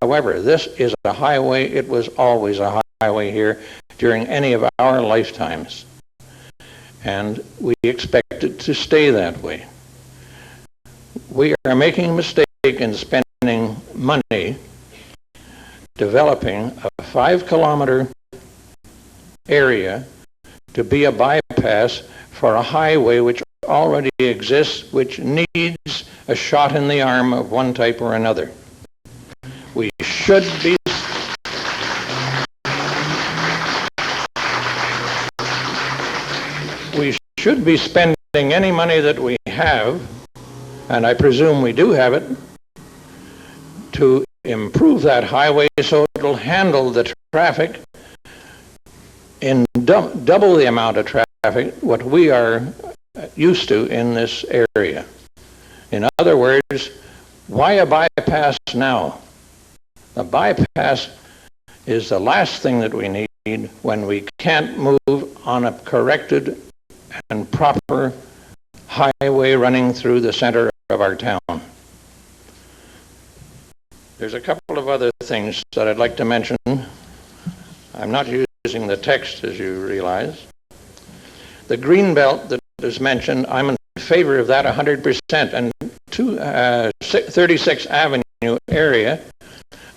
Speaker 2: However, this is a highway. It was always a highway here during any of our lifetimes, and we expect it to stay that way. We are making a mistake in spending money developing a 5-kilometer area to be a bypass for a highway which already exists, which needs a shot in the arm of one type or another. We should be spending any money that we have, and I presume we do have it, to improve that highway so it'll handle the traffic in double the amount of traffic what we are used to in this area. In other words, why a bypass now? A bypass is the last thing that we need when we can't move on a corrected and proper highway running through the center of our town. There's a couple of other things that I'd like to mention. I'm not using the text, as you realize. The green belt that is mentioned, I'm in favor of that 100%. And 36th Avenue area,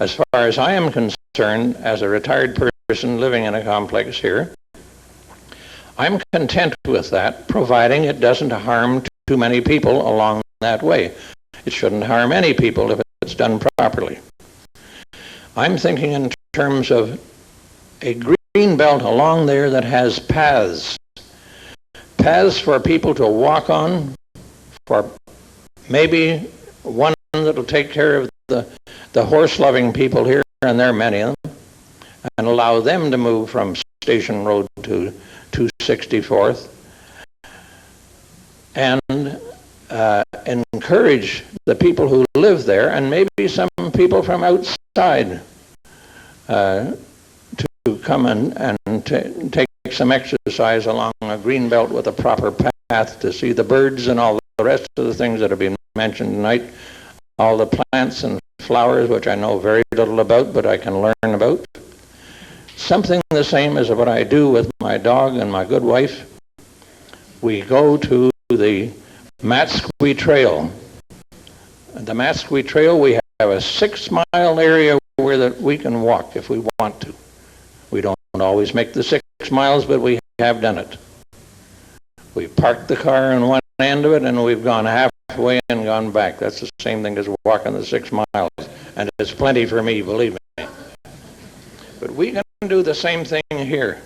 Speaker 2: as far as I am concerned, as a retired person living in a complex here, I'm content with that, providing it doesn't harm too many people along that way. It shouldn't harm any people if it's done properly. I'm thinking in terms of a green belt along there that has paths. Paths for people to walk on, for maybe one that'll take care of the horse-loving people here, and there are many of them, and allow them to move from Station Road to 264th, and encourage the people who live there, and maybe some people from outside, to come and take some exercise along a green belt with a proper path to see the birds and all the rest of the things that have been mentioned tonight, all the plants and flowers, which I know very little about, but I can learn about. Something the same as what I do with my dog and my good wife. We go to the Matsqui Trail. The Matsqui Trail, we have a 6-mile area where we can walk if we want to. We don't always make the 6 miles, but we have done it. We parked the car on one end of it, and we've gone halfway and gone back. That's the same thing as walking the 6 miles, and it's plenty for me, believe me. But we can do the same thing here.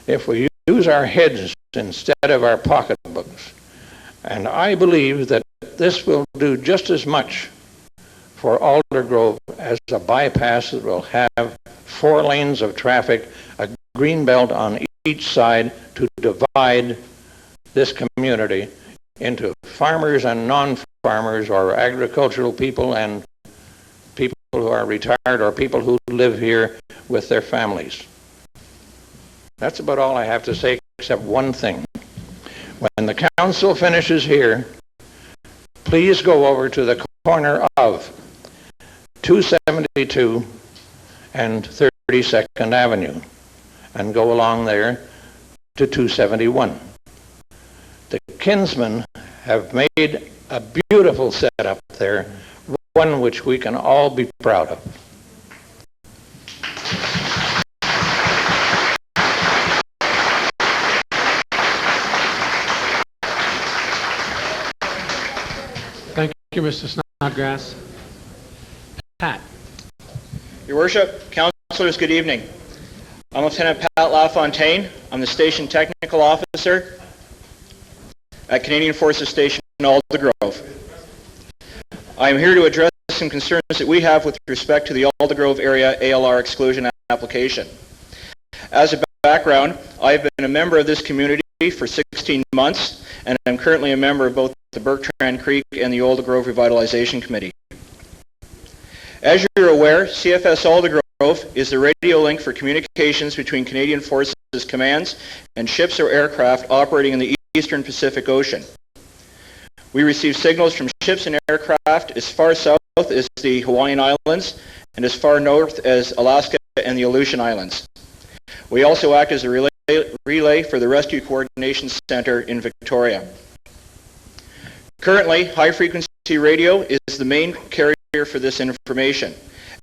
Speaker 2: If we use our heads instead of our pocketbooks. And I believe that this will do just as much for Aldergrove as a bypass that will have 4 lanes of traffic, a green belt on each side to divide this community into farmers and non-farmers, or agricultural people and people who are retired, or people who live here with their families. That's about all I have to say, except one thing. When the council finishes here, please go over to the corner of 272 and 32nd Avenue and go along there to 271. The Kinsmen have made a beautiful setup there, one which we can all be proud of.
Speaker 1: Thank you, Mr. Snodgrass. Pat.
Speaker 4: Your Worship, Councillors, good evening. I'm Lieutenant Pat LaFontaine. I'm the Station Technical Officer at Canadian Forces Station Aldergrove. I am here to address some concerns that we have with respect to the Aldergrove area ALR exclusion application. As a background, I've been a member of this community for 16 months, and I'm currently a member of both the Bertrand Creek and the Aldergrove Revitalization Committee. As you're aware, CFS Aldergrove is the radio link for communications between Canadian Forces commands and ships or aircraft operating in the Eastern Pacific Ocean. We receive signals from ships and aircraft as far south as the Hawaiian Islands and as far north as Alaska and the Aleutian Islands. We also act as a relay for the Rescue Coordination Center in Victoria. Currently, high-frequency radio is the main carrier for this information.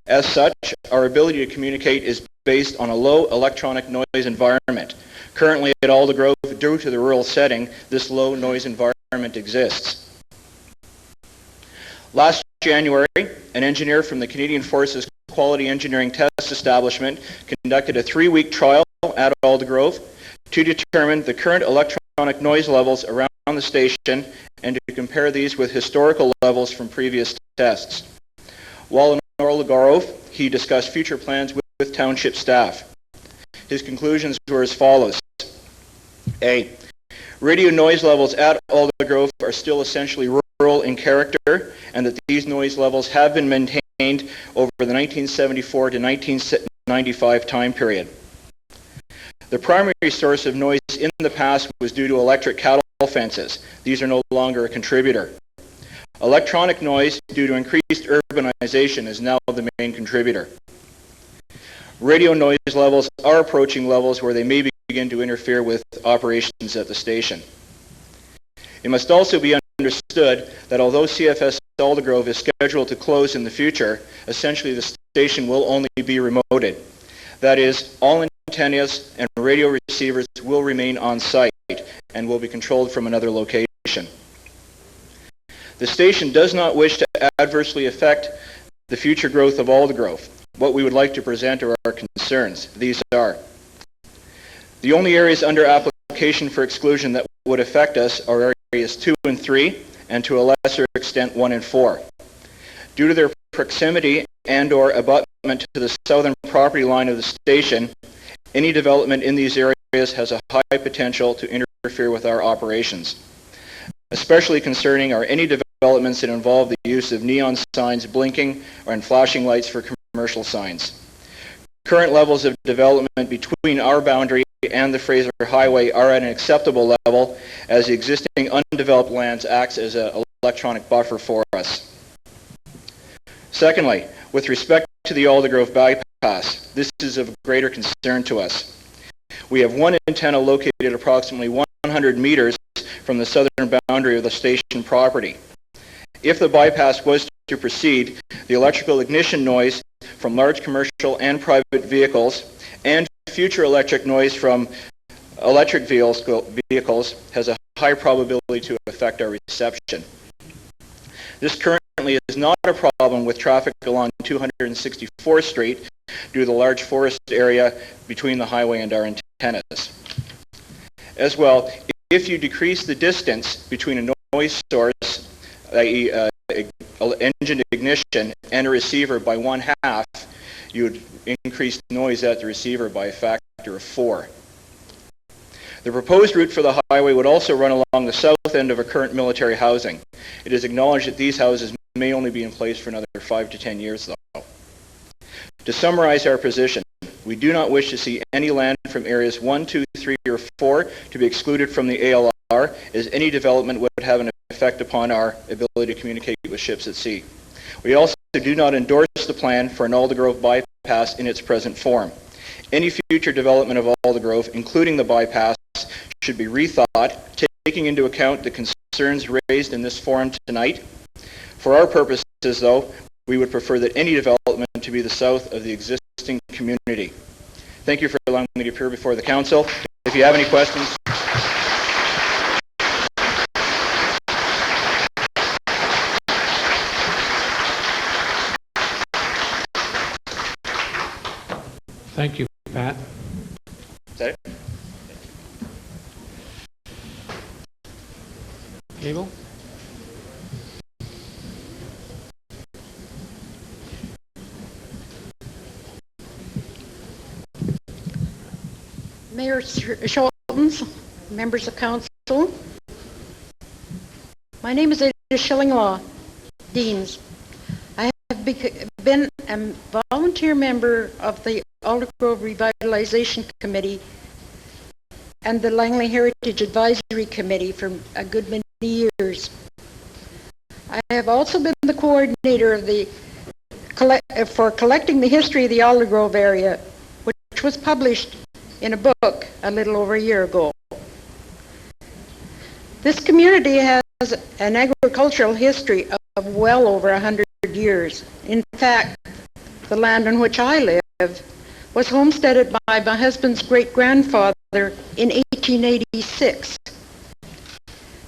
Speaker 4: As such, our ability to communicate is based on a low electronic noise environment. Currently at Aldergrove, due to the rural setting, this low noise environment exists. Last January, an engineer from the Canadian Forces Quality Engineering Test Establishment conducted a 3-week trial at Aldergrove to determine the current electronic noise levels around the station and to compare these with historical levels from previous tests. While in Aldergrove, he discussed future plans with township staff. His conclusions were as follows. A. Radio noise levels at Aldergrove are still essentially rural in character, and that these noise levels have been maintained over the 1974 to 1995 time period. The primary source of noise in the past was due to electric cattle fences. These are no longer a contributor. Electronic noise due to increased urbanization is now the main contributor. Radio noise levels are approaching levels where they may begin to interfere with operations at the station. It must also be understood that although CFS Aldergrove is scheduled to close in the future, essentially the station will only be remoted. That is, all antennas and radio receivers will remain on site and will be controlled from another location. The station does not wish to adversely affect the future growth of Aldergrove. what we would like to present are our concerns. These are: the only areas under application for exclusion that would affect us are areas 2 and 3, and to a lesser extent 1 and 4. Due to their proximity and/or abutment to the southern property line of the station, any development in these areas has a high potential to interfere with our operations. Especially concerning are any developments that involve the use of neon signs blinking and flashing lights for commercial signs. Current levels of development between our boundary and the Fraser Highway are at an acceptable level, as the existing undeveloped lands acts as an electronic buffer for us. Secondly, with respect to the Aldergrove Bypass, this is of greater concern to us. We have one antenna located approximately 100 meters from the southern boundary of the station property. If the bypass was to proceed, the electrical ignition noise from large commercial and private vehicles and future electric noise from electric vehicles has a high probability to affect our reception. This currently is not a problem with traffic along 264th Street due to the large forest area between the highway and our antennas. As well, if you decrease the distance between a noise source, i.e. engine ignition, and a receiver by 1/2, you would increase noise at the receiver by a factor of 4. The proposed route for the highway would also run along the south end of a current military housing. It is acknowledged that these houses may only be in place for another 5 to 10 years, though. To summarize our position, we do not wish to see any land from areas 1, 2, 3, or 4 to be excluded from the ALR, as any development would have an effect upon our ability to communicate with ships at sea. We also do not endorse the plan for an Aldergrove Bypass in its present form. Any future development of Aldergrove, including the bypass, should be rethought, taking into account the concerns raised in this forum tonight. For our purposes, though, we would prefer that any development to be the south of the existing community. Thank you for allowing me to appear before the council. If you have any questions.
Speaker 1: Thank you, Pat.
Speaker 4: Is that it?
Speaker 1: Abel?
Speaker 6: Mayor Schultens, members of council. My name is Ada Schillinglaw, Deans. I have been a volunteer member of the Aldergrove Revitalization Committee and the Langley Heritage Advisory Committee for a good many years. I have also been the coordinator of the for collecting the history of the Aldergrove area, which was published in a book a little over a year ago. This community has an agricultural history of well over 100 years. In fact, the land on which I live was homesteaded by my husband's great-grandfather in 1886.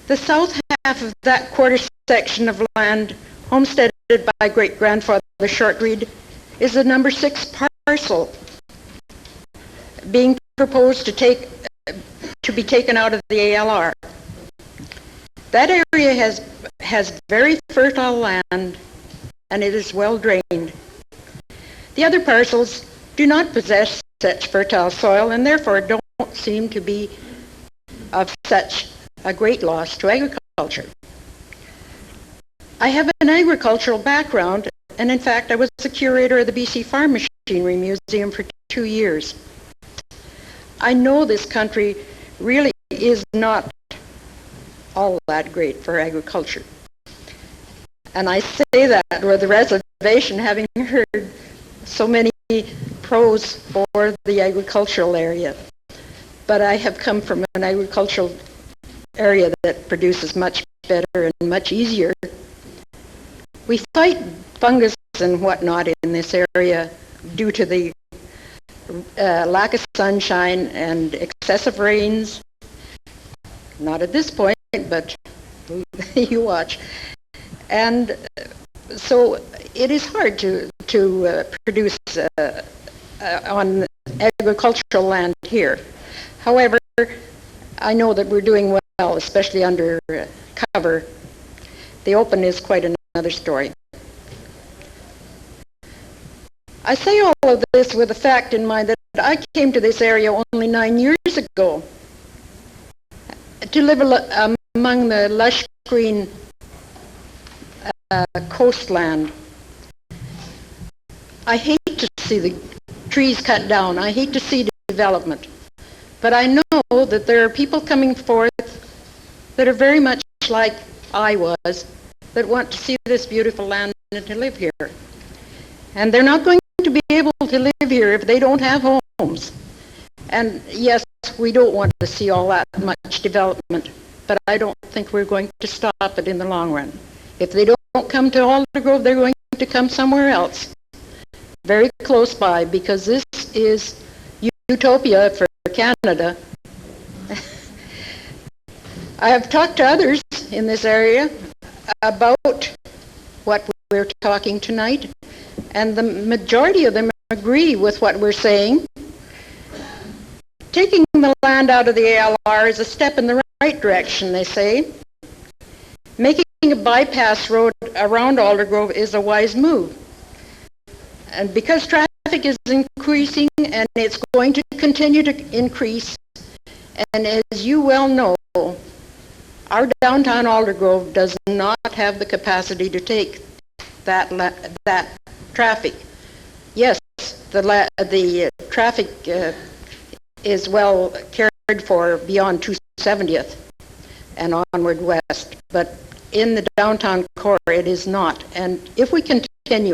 Speaker 6: The south half of that quarter section of land homesteaded by great-grandfather Shortreed is the number 6 parcel being proposed to be taken out of the ALR. That area has very fertile land and it is well drained. The other parcels do not possess such fertile soil and therefore don't seem to be of such a great loss to agriculture. I have an agricultural background, and in fact I was the curator of the BC Farm Machinery Museum for 2 years. I know this country really is not all that great for agriculture. And I say that with a reservation, having heard so many pros for the agricultural area. But I have come from an agricultural area that produces much better and much easier. We fight fungus and whatnot in this area due to the lack of sunshine and excessive rains. Not at this point, but you watch. And so it is hard to to produce on agricultural land here. However, I know that we're doing well, especially under cover. The open is quite another story. I say all of this with the fact in mind that I came to this area only 9 years ago to live among the lush green coastland. I hate to see the trees cut down. I hate to see development. But I know that there are people coming forth that are very much like I was, that want to see this beautiful land and to live here. And they're not going to be able to live here if they don't have homes. And yes, we don't want to see all that much development, but I don't think we're going to stop it in the long run. If they don't come to Aldergrove, they're going to come somewhere else, very close by, because this is utopia for Canada. I have talked to others in this area about what we're talking tonight, and the majority of them agree with what we're saying. Taking the land out of the ALR is a step in the right direction, they say. Making a bypass road around Aldergrove is a wise move. And because traffic is increasing, and it's going to continue to increase, and as you well know, our downtown Aldergrove does not have the capacity to take that traffic. Yes, the traffic is well cared for beyond 270th and onward west, but in the downtown core it is not. And if we continue,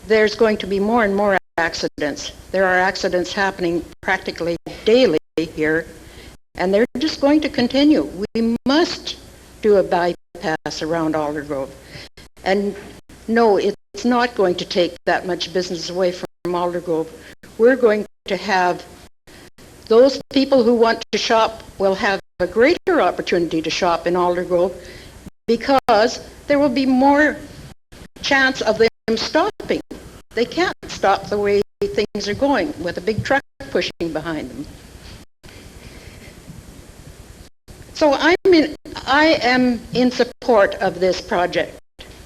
Speaker 6: there's going to be more and more accidents. There are accidents happening practically daily here, and they're just going to continue. We must do a bypass around Aldergrove. And no, it's not going to take that much business away from Aldergrove. We're going to have those people who want to shop will have a greater opportunity to shop in Aldergrove, because there will be more chance of them stopping. They can't stop the way things are going with a big truck pushing behind them. So I am in support of this project,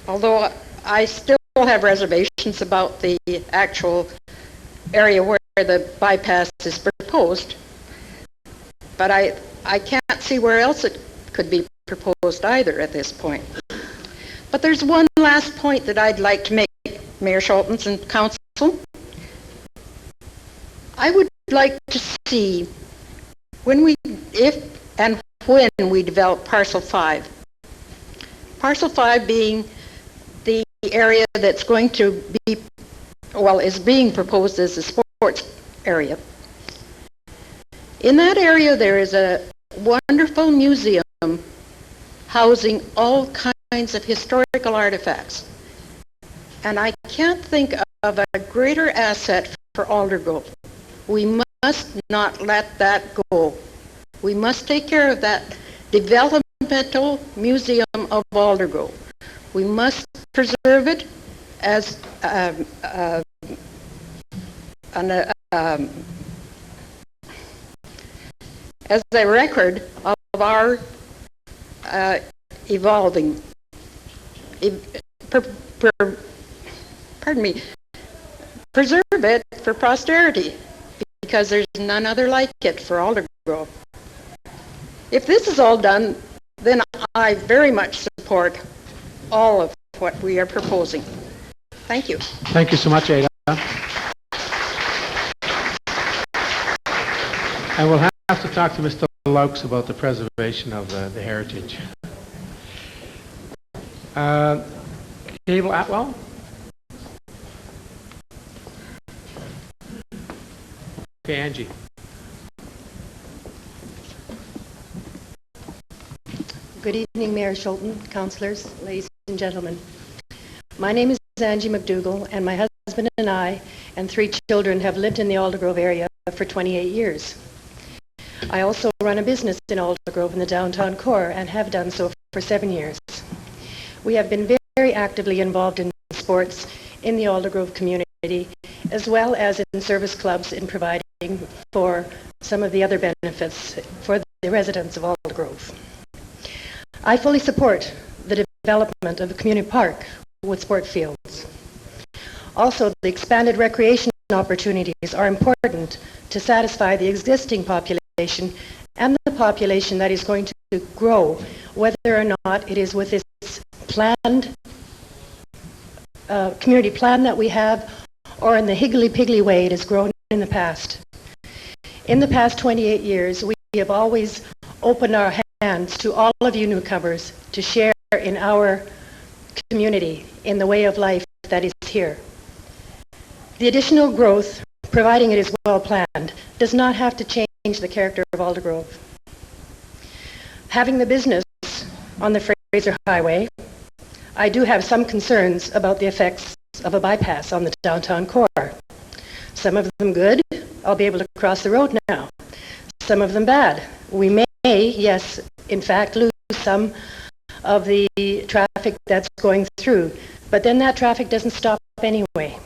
Speaker 6: although I still have reservations about the actual area where the bypass is proposed. But I can't see where else it could be proposed either at this point. But there's one last point that I'd like to make, Mayor Schultens and Council. I would like to see if and when we develop Parcel 5. Parcel 5 being the area that's going to be, well, is being proposed as a sports area. In that area there is a wonderful museum housing all kinds of historical artifacts. And I can't think of a greater asset for Aldergrove. We must not let that go. We must take care of that developmental museum of Aldergrove. We must preserve it as a record of our evolving, preserve it for posterity, because there's none other like it for Aldergrove. If this is all done, then I very much support all of what we are proposing. Thank you.
Speaker 1: Thank you so much, Ada. And we'll have to talk to Mr. Elks about the preservation of the heritage. Cable Atwell? Okay, Angie.
Speaker 7: Good evening, Mayor Schulten, councillors, ladies and gentlemen. My name is Angie McDougall, and my husband and I and 3 children have lived in the Aldergrove area for 28 years. I also run a business in Aldergrove in the downtown core and have done so for 7 years. We have been very actively involved in sports in the Aldergrove community, as well as in service clubs in providing for some of the other benefits for the residents of Aldergrove. I fully support the development of a community park with sport fields. Also, the expanded recreation opportunities are important to satisfy the existing population and the population that is going to grow, whether or not it is with this planned community plan that we have or in the higgledy-piggledy way it has grown in the past. In the past 28 years, we have always opened our hands to all of you newcomers to share in our community, in the way of life that is here. The additional growth, providing it is well planned, does not have to change the character of Aldergrove. Having the business on the Fraser Highway, I do have some concerns about the effects of a bypass on the downtown core. Some of them good, I'll be able to cross the road now. Some of them bad. We may, yes, in fact, lose some of the traffic that's going through, but then that traffic doesn't stop anyway.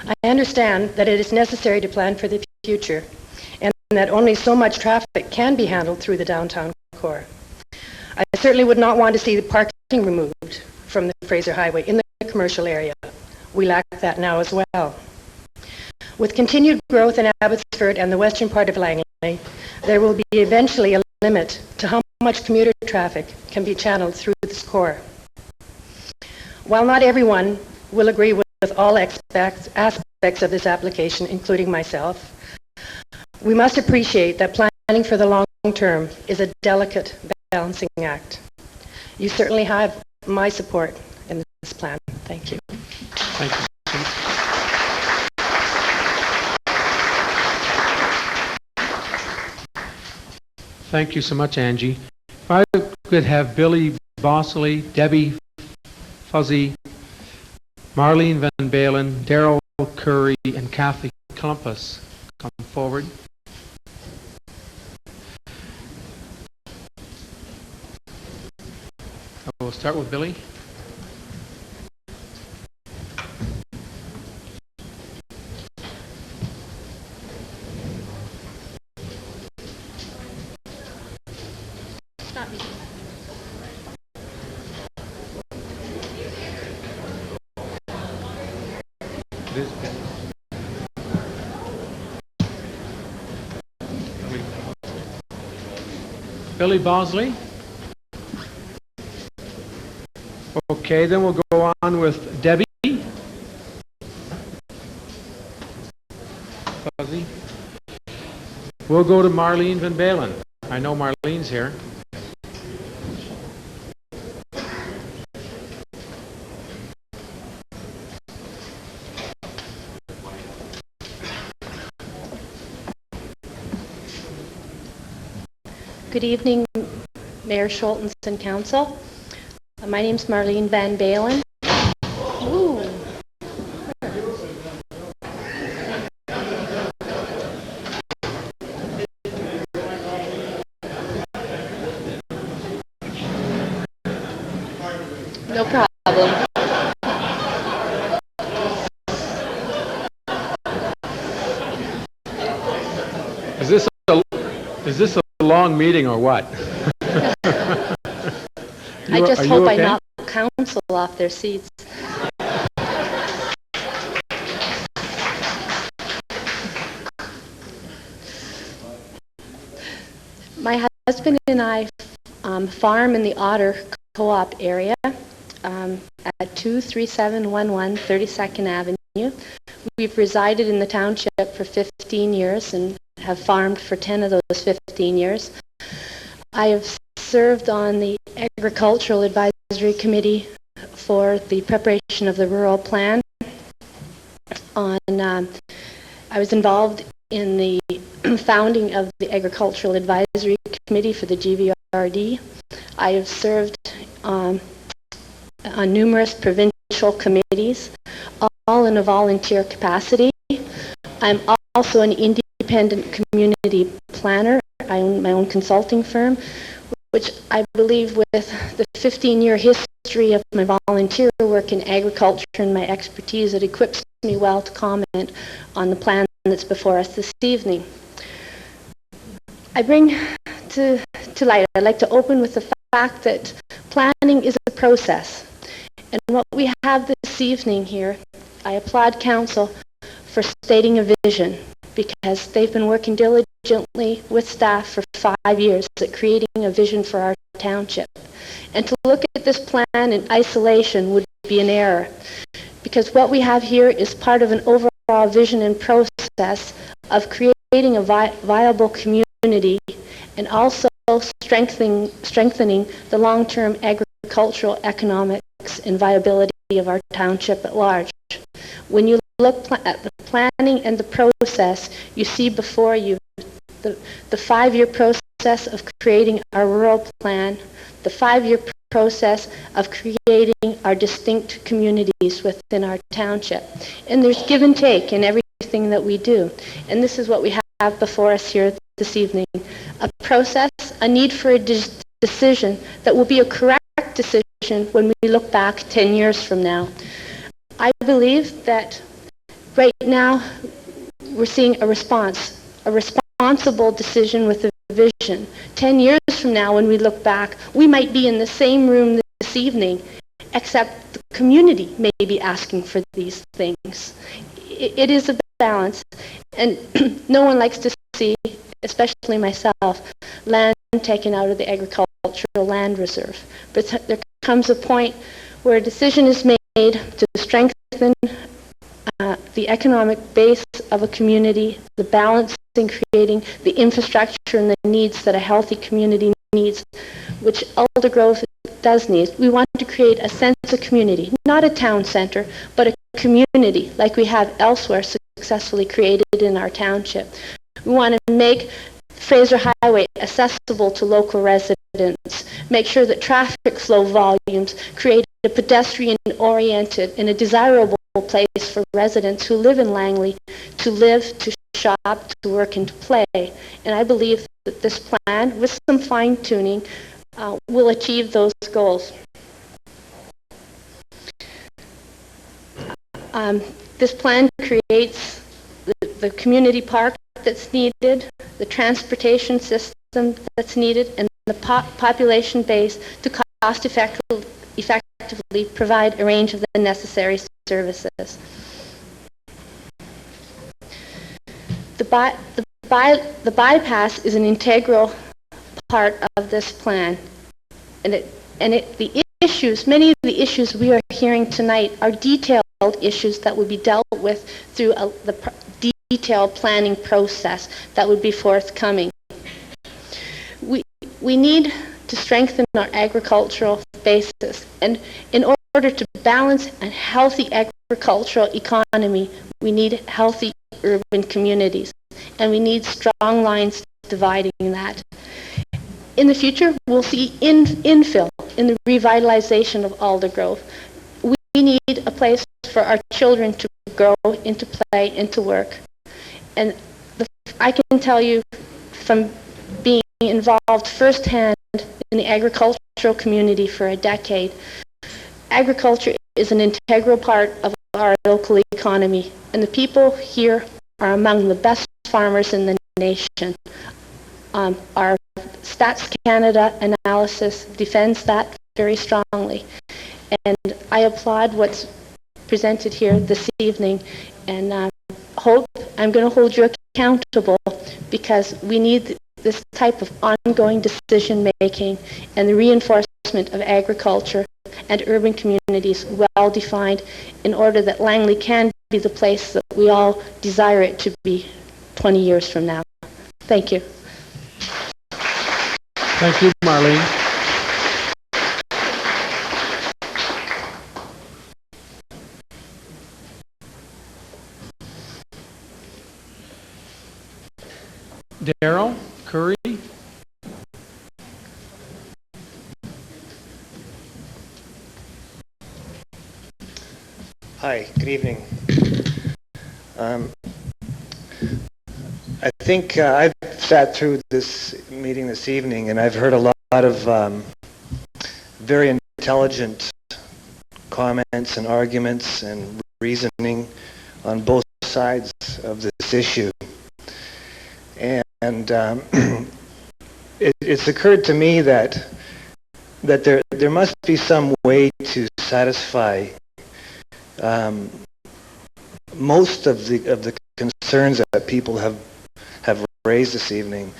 Speaker 7: I understand that it is necessary to plan for the future and that only so much traffic can be handled through the downtown core. I certainly would not want to see the parking removed from the Fraser Highway in the commercial area. We lack that now as well. With continued growth in Abbotsford and the western part of Langley, there will be eventually a limit to how much commuter traffic can be channeled through this core. While not everyone will agree with all aspects of this application, including myself, we must appreciate that planning for the long term is a delicate balancing act. You certainly have my support in this plan. Thank you.
Speaker 1: Thank you. Thank you so much, Angie. If I could have Billy Bosley, Debbie Fuzzy, Marlene Van Balen, Daryl Curry, and Kathy Klumpus come forward. We'll start with Billy. Billy Bosley. Okay, then we'll go on with Debbie. Fuzzy. We'll go to Marlene Van Balen. I know Marlene's here.
Speaker 7: Good evening, Mayor Schultens and Council. My name is Marlene Van Balen. Ooh. No problem.
Speaker 1: Is this a long meeting or what?
Speaker 7: I just hope I knock council off their seats. My husband and I farm in the Otter Co-op area at 23711 32nd Avenue. We've resided in the township for 15 years and have farmed for 10 of those 15 years. I have served on the Agricultural Advisory Committee for the preparation of the rural plan. I was involved in the founding of the Agricultural Advisory Committee for the GVRD. I have served on numerous provincial committees, all in a volunteer capacity. I'm also an independent community planner. I own my own consulting firm,
Speaker 8: which I believe with the 15-year history of my volunteer work in agriculture and my expertise, it equips me well to comment on the plan that's before us this evening. I bring to light, I'd like to open with the fact that planning is a process. And what we have this evening here, I applaud Council for stating a vision, because they've been working diligently with staff for 5 years at creating a vision for our township. And to look at this plan in isolation would be an error, because what we have here is part of an overall vision and process of creating a viable community and also strengthening the long-term agricultural economics and viability of our township at large. When you look at the planning and the process, you see before you the 5-year process of creating our rural plan, the 5-year process of creating our distinct communities within our township. And there's give and take in everything that we do. And this is what we have before us here this evening. A process, a need for a decision that will be a correct decision when we look back 10 years from now. I believe that right now we're seeing a responsible decision with a vision. 10 years from now, when we look back, we might be in the same room this evening, except the community may be asking for these things. It is a balance, and no one likes to see, especially myself, land taken out of the agricultural land reserve. But there comes a point where a decision is made to strengthen the economic base of a community, the balance in creating the infrastructure and the needs that a healthy community needs, which Aldergrove does need. We want to create a sense of community, not a town center, but a community like we have elsewhere successfully created in our township. We want to make Fraser Highway accessible to local residents, make sure that traffic flow volumes create a pedestrian-oriented and a desirable place for residents who live in Langley to live, to shop, to work, and to play. And I believe that this plan, with some fine-tuning, will achieve those goals. This plan creates the community park that's needed, the transportation system that's needed, and the population base to cost-effectively provide a range of the necessary services. The bypass is an integral part of this plan, and the issues, many of the issues we are hearing tonight are detailed issues that would be dealt with through the detailed planning process that would be forthcoming. We need to strengthen our agricultural basis, and in order to balance a healthy agricultural economy, we need healthy urban communities, and we need strong lines dividing that. In the future, we'll see infill in the revitalization of Aldergrove. We need a place for our children to grow, and to play, and to work. And I can tell you from being involved firsthand in the agricultural community for a decade, agriculture is an integral part of our local economy, and the people here are among the best farmers in the nation. Our Stats Canada analysis defends that very strongly, and I applaud what's presented here this evening, and I'm going to hold you accountable, because we need this type of ongoing decision making and the reinforcement of agriculture and urban communities well defined in order that Langley can be the place that we all desire it to be 20 years from now. Thank you.
Speaker 1: Thank you, Marlene. Daryl Curry.
Speaker 22: Hi, good evening. I think I've sat through this meeting this evening, and I've heard a lot
Speaker 17: lot of very intelligent comments and arguments and reasoning on both sides of this issue. And it's occurred to me that there must be some way to satisfy most of the concerns that people have raised this evening.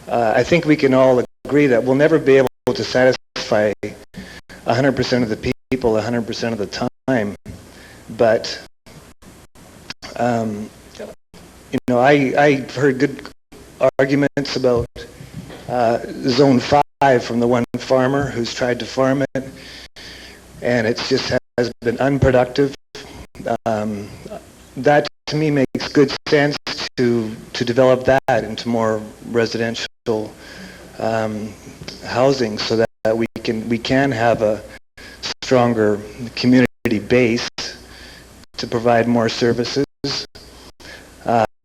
Speaker 17: I think we can all agree that we'll never be able to satisfy 100% of the people 100% of the time, but you know, I've heard good arguments about Zone 5 from the one farmer who's tried to farm it, and it just has been unproductive. That to me makes good sense to develop that into more residential housing, so that we can have a stronger community base to provide more services.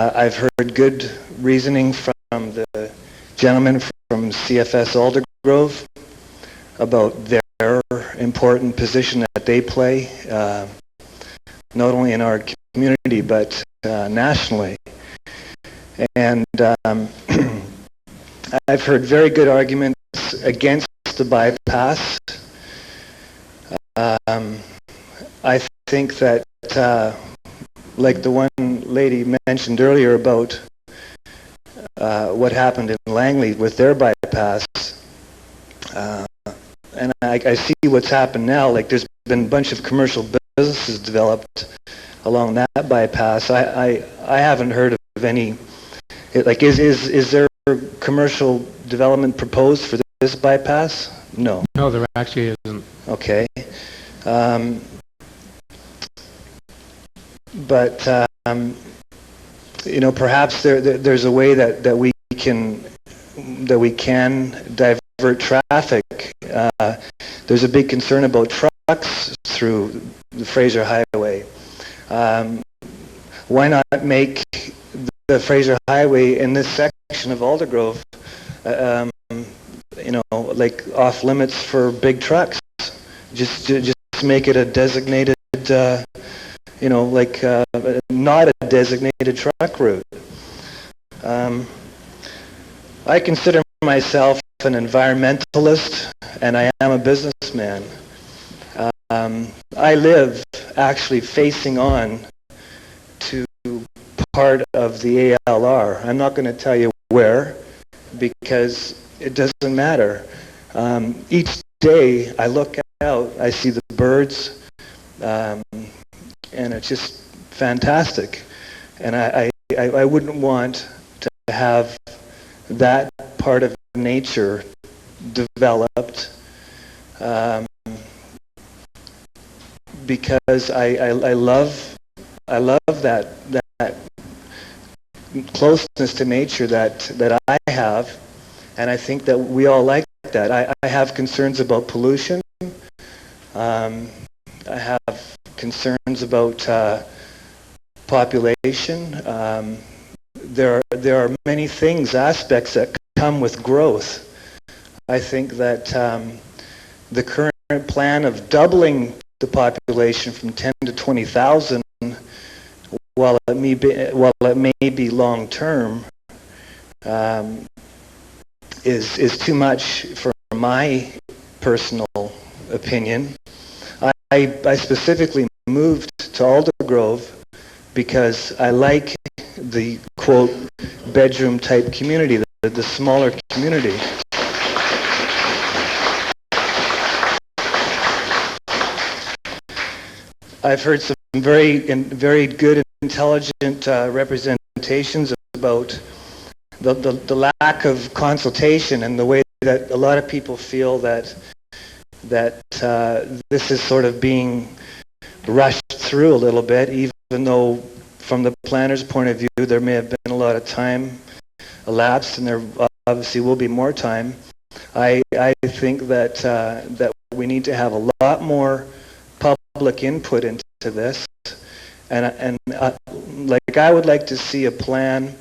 Speaker 17: I've heard good reasoning from the gentleman from CFS Aldergrove about their important position that they play, not only in our community but nationally. And I've heard very good arguments against the bypass. I think that, like the one lady mentioned earlier about what happened in Langley with their bypass, and I see what's happened now. Like, there's been a bunch of commercial businesses developed along that bypass. I haven't heard of any. Like, is there commercial development proposed for this bypass? No.
Speaker 1: No, there actually isn't.
Speaker 17: Okay. But you know, perhaps there's a way that we can divert traffic. There's a big concern about trucks through the Fraser Highway. Why not make the Fraser Highway in this section of Aldergrove, you know, like off limits for big trucks? Just make it a designated, you know, like not a designated truck route. I consider myself an environmentalist, and I am a businessman. I live actually facing on to part of the ALR. I'm not going to tell you where, because it doesn't matter. Each day I look out, I see the birds, and it's just fantastic. And I wouldn't want to have that part of nature developed, because I love that closeness to nature that I have, and I think that we all like that. I have concerns about pollution. I have concerns about population. There are many things, aspects that come with growth. I think that the current plan of doubling the population from 10 to 20,000, while it may be long term, is too much for my personal opinion. I specifically moved to Aldergrove because I like the, quote, bedroom type community, the smaller community. I've heard some very good and intelligent representations about the lack of consultation and the way that a lot of people feel that this is sort of being rushed through a little bit, even though from the planner's point of view there may have been a lot of time elapsed, and there obviously will be more time. I think that we need to have a lot more public input into this, and like I would like to see a plan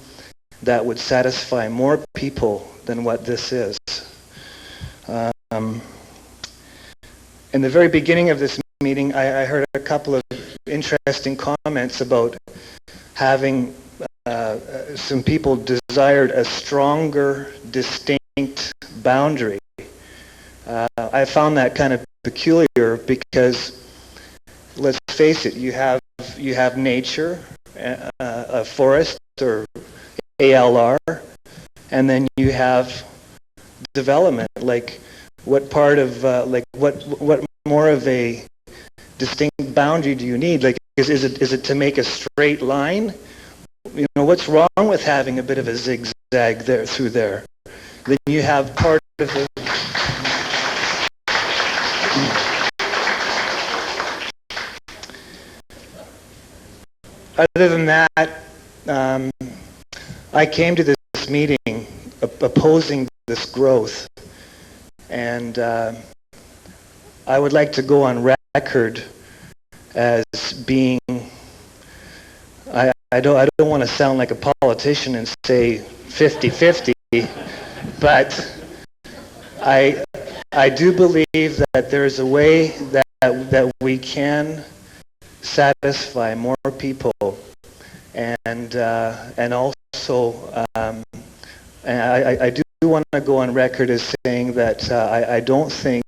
Speaker 17: that would satisfy more people than what this is.
Speaker 9: In the very beginning of this meeting, I heard a couple of interesting comments about having some people desired a stronger, distinct boundary. I found that kind of peculiar because, let's face it, you have nature, a forest or ALR, and then you have development. Like, what part of what more of a distinct boundary do you need? Like, is it to make a straight line? You know, what's wrong with having a bit of a zigzag there through there? Then you have part of the Other than that, I came to this meeting opposing this growth, and I would like to go on record as being, I don't want to sound like a politician and say 50-50, but I do believe that there is a way that we can satisfy more people, and also I do want to go on record as saying that I don't think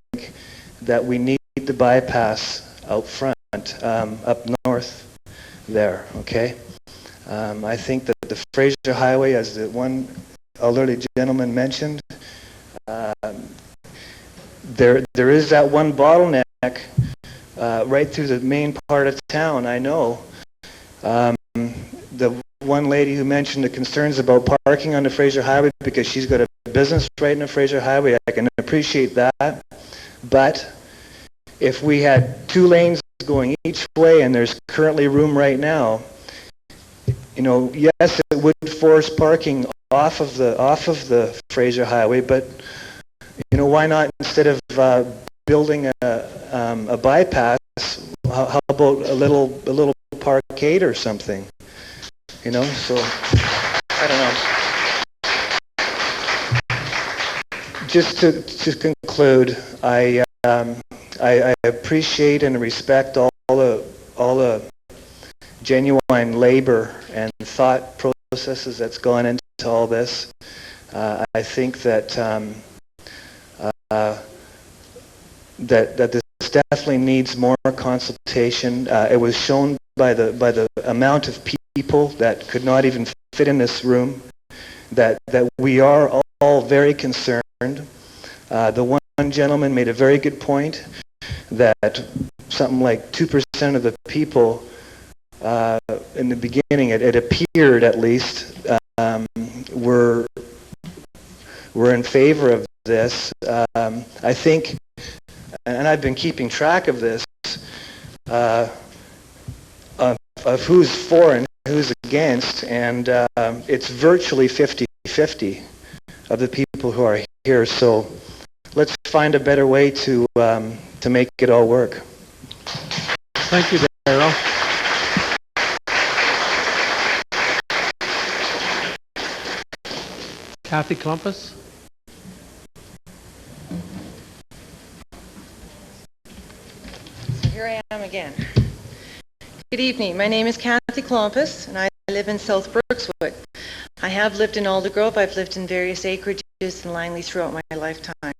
Speaker 9: that we need the bypass out front, up north there, okay? I think that the Fraser Highway, as the one elderly gentleman mentioned, there is that one bottleneck right through the main part of town, I know. The one lady who mentioned the concerns about parking on the Fraser Highway because she's got a business right in the Fraser Highway, I can appreciate that. But if we had 2 lanes going each way, and there's currently room right now, you know, yes, it would force parking off of the Fraser Highway, but you know, why not, instead of building a bypass, how about a little parkade or something? You know, so I don't know. Just to conclude, I appreciate and respect all the genuine labor and thought processes that's gone into all this. I think that that this definitely needs more consultation. It was shown by the amount of people that could not even fit in this room that we are all very concerned. The one gentleman made a very good point that something like 2% of the people in the beginning, it appeared at least, were in favor of this. I think, and I've been keeping track of this, of who's for and who's against, and it's virtually 50-50 of the people who are here. So let's find a better way to make it all work.
Speaker 1: Thank you, Darrell. Kathy Klumpus.
Speaker 22: Here I am again. Good evening. My name is Kathy Klumpus, and I live in South Brookswood. I have lived in Aldergrove. I've lived in various acreages in Langley throughout my lifetime.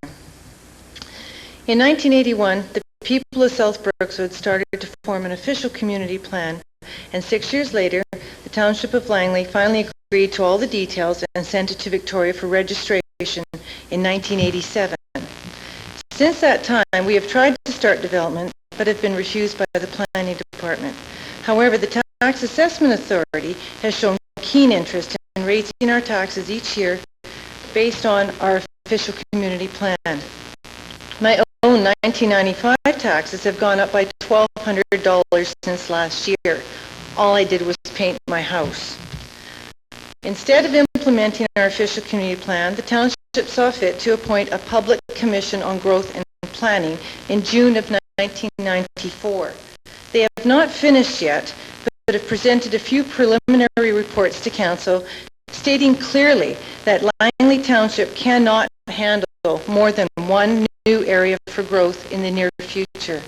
Speaker 22: In 1981, the people of South Brookswood started to form an official community plan, and 6 years later, the Township of Langley finally agreed to all the details and sent it to Victoria for registration in 1987. Since that time, we have tried to start development, but have been refused by the Planning Department. However, the Tax Assessment Authority has shown keen interest in raising our taxes each year based on our official community plan. My own 1995 taxes have gone up by $1,200 since last year. All I did was paint my house. Instead of implementing our official community plan, the township saw fit to appoint a public commission on growth and planning in June of 1994. They have not finished yet, but have presented a few preliminary reports to Council stating clearly that Langley Township cannot handle more than one new area for growth in the near future.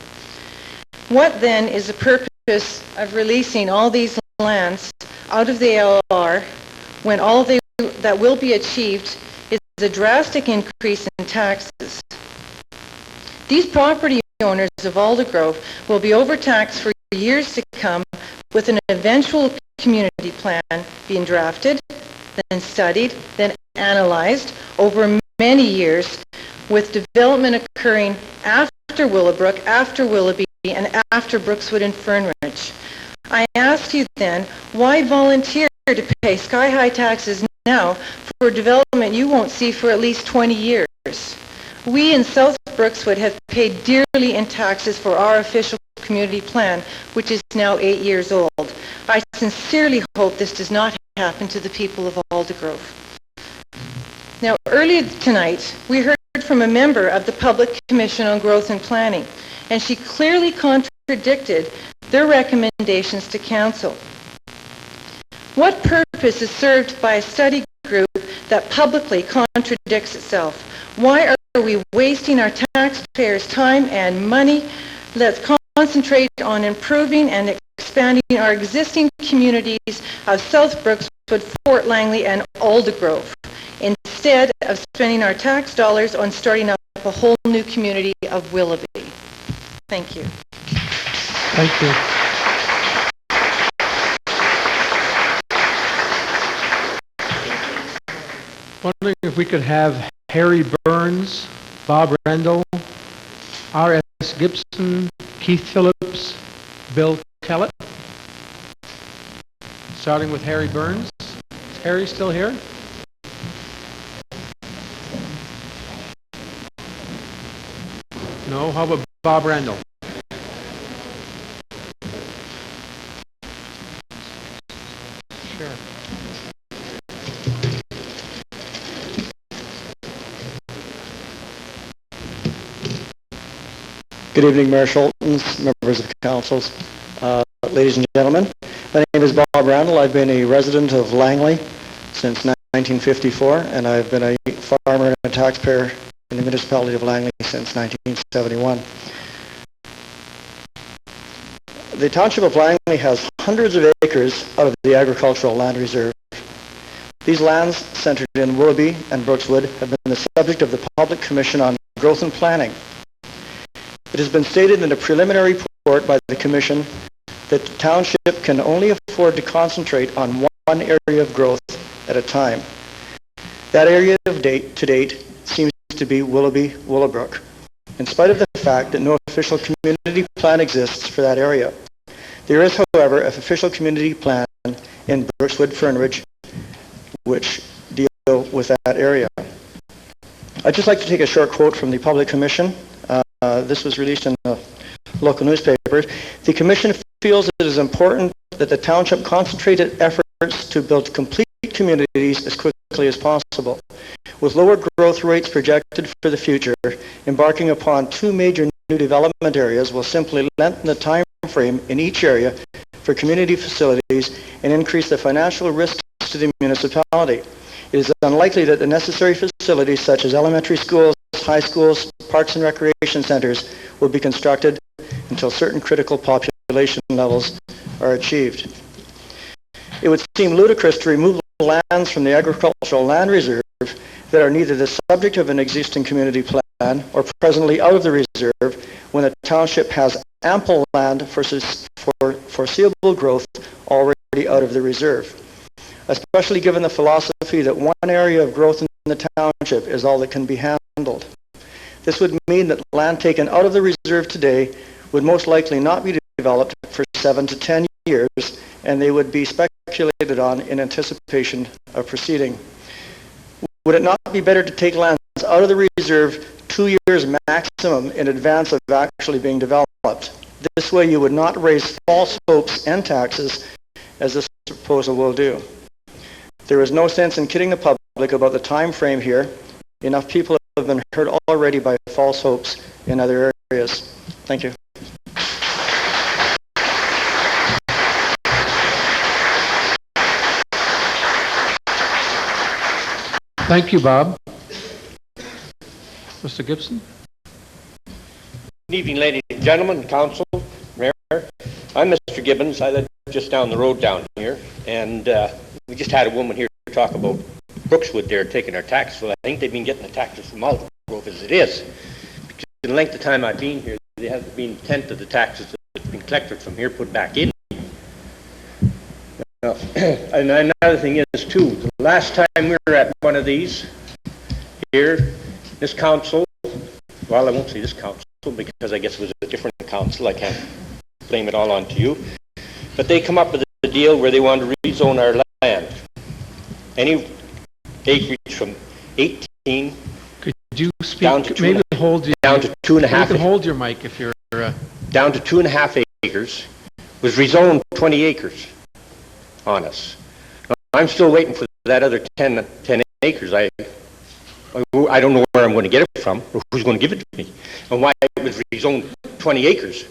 Speaker 22: What then is the purpose of releasing all these lands out of the ALR when all that will be achieved is a drastic increase in taxes? These property owners of Aldergrove will be overtaxed for years to come, with an eventual community plan being drafted, then studied, then analyzed over many years, with development occurring after Willowbrook, after Willoughby, and after Brookswood and Fernridge. I ask you then, why volunteer to pay sky-high taxes now for development you won't see for at least 20 years? We in South Brookswood have paid dearly in taxes for our official community plan, which is now 8 years old. I sincerely hope this does not happen to the people of Aldergrove. Now, earlier tonight, we heard from a member of the Public Commission on Growth and Planning, and she clearly contradicted their recommendations to Council. What purpose is served by a study group that publicly contradicts itself? Why are we wasting our taxpayers' time and money? Let's concentrate on improving and expanding our existing communities of South Brookswood, Fort Langley, and Aldergrove, instead of spending our tax dollars on starting up a whole new community of Willoughby. Thank you.
Speaker 1: Thank you. Wondering if we could have Harry Burns, Bob Rendell, R.S. Gibson, Keith Phillips, Bill Kellett. Starting with Harry Burns. Is Harry still here? No? How about Bob Rendell? Sure.
Speaker 10: Good evening, Mayor Schultens, members of councils, ladies and gentlemen. My name is Bob Randall. I've been a resident of Langley since 1954, and I've been a farmer and a taxpayer in the municipality of Langley since 1971. The township of Langley has hundreds of acres out of the agricultural land reserve. These lands, centered in Willoughby and Brookswood, have been the subject of the Public Commission on Growth and Planning. It has been stated in a preliminary report by the Commission that the township can only afford to concentrate on one area of growth at a time. That area to date seems to be Willoughby, Willowbrook, in spite of the fact that no official community plan exists for that area. There is, however, an official community plan in Brookswood, Fernridge, which deal with that area. I'd just like to take a short quote from the Public Commission. This was released in the local newspapers. The Commission feels it is important that the township concentrate its efforts to build complete communities as quickly as possible. With lower growth rates projected for the future, embarking upon two major new development areas will simply lengthen the time frame in each area for community facilities and increase the financial risks to the municipality. It is unlikely that the necessary facilities such as elementary schools, high schools, parks and recreation centers will be constructed until certain critical population levels are achieved. It would seem ludicrous to remove lands from the agricultural land reserve that are neither the subject of an existing community plan or presently out of the reserve when the township has ample land for foreseeable growth already out of the reserve, especially given the philosophy that one area of growth in the township is all that can be handled. This would mean that land taken out of the reserve today would most likely not be developed for 7 to 10 years, and they would be speculated on in anticipation of proceeding. Would it not be better to take lands out of the reserve 2 years maximum in advance of actually being developed? This way you would not raise false hopes and taxes as this proposal will do. There is no sense in kidding the public about the time frame here. Enough people have been hurt already by false hopes in other areas. Thank you.
Speaker 1: Thank you, Bob. Mr. Gibson?
Speaker 11: Good evening, ladies and gentlemen, council, mayor. I'm Mr. Gibbons. I live just down the road down here, and we just had a woman here to talk about Brookswood there taking our taxes. Well, I think they've been getting the taxes from Aldergrove as it is. Because in the length of time I've been here, there hasn't been a tenth of the taxes that's been collected from here put back in. Now, and another thing is, too, the last time we were at one of these here, this council, well, I won't say this council, because I guess it was a different council. I can't blame it all onto you. But they come up with a deal where they wanted to rezone our land. Any acreage from 18
Speaker 1: Could you speak,
Speaker 11: down to
Speaker 1: maybe hold your,
Speaker 11: down to 2.5.
Speaker 1: You can hold your mic if you're...
Speaker 11: Down to 2.5 acres was rezoned 20 acres on us. Now, I'm still waiting for that other 10 acres. I don't know where I'm going to get it from, or who's going to give it to me, and why it was rezoned 20 acres.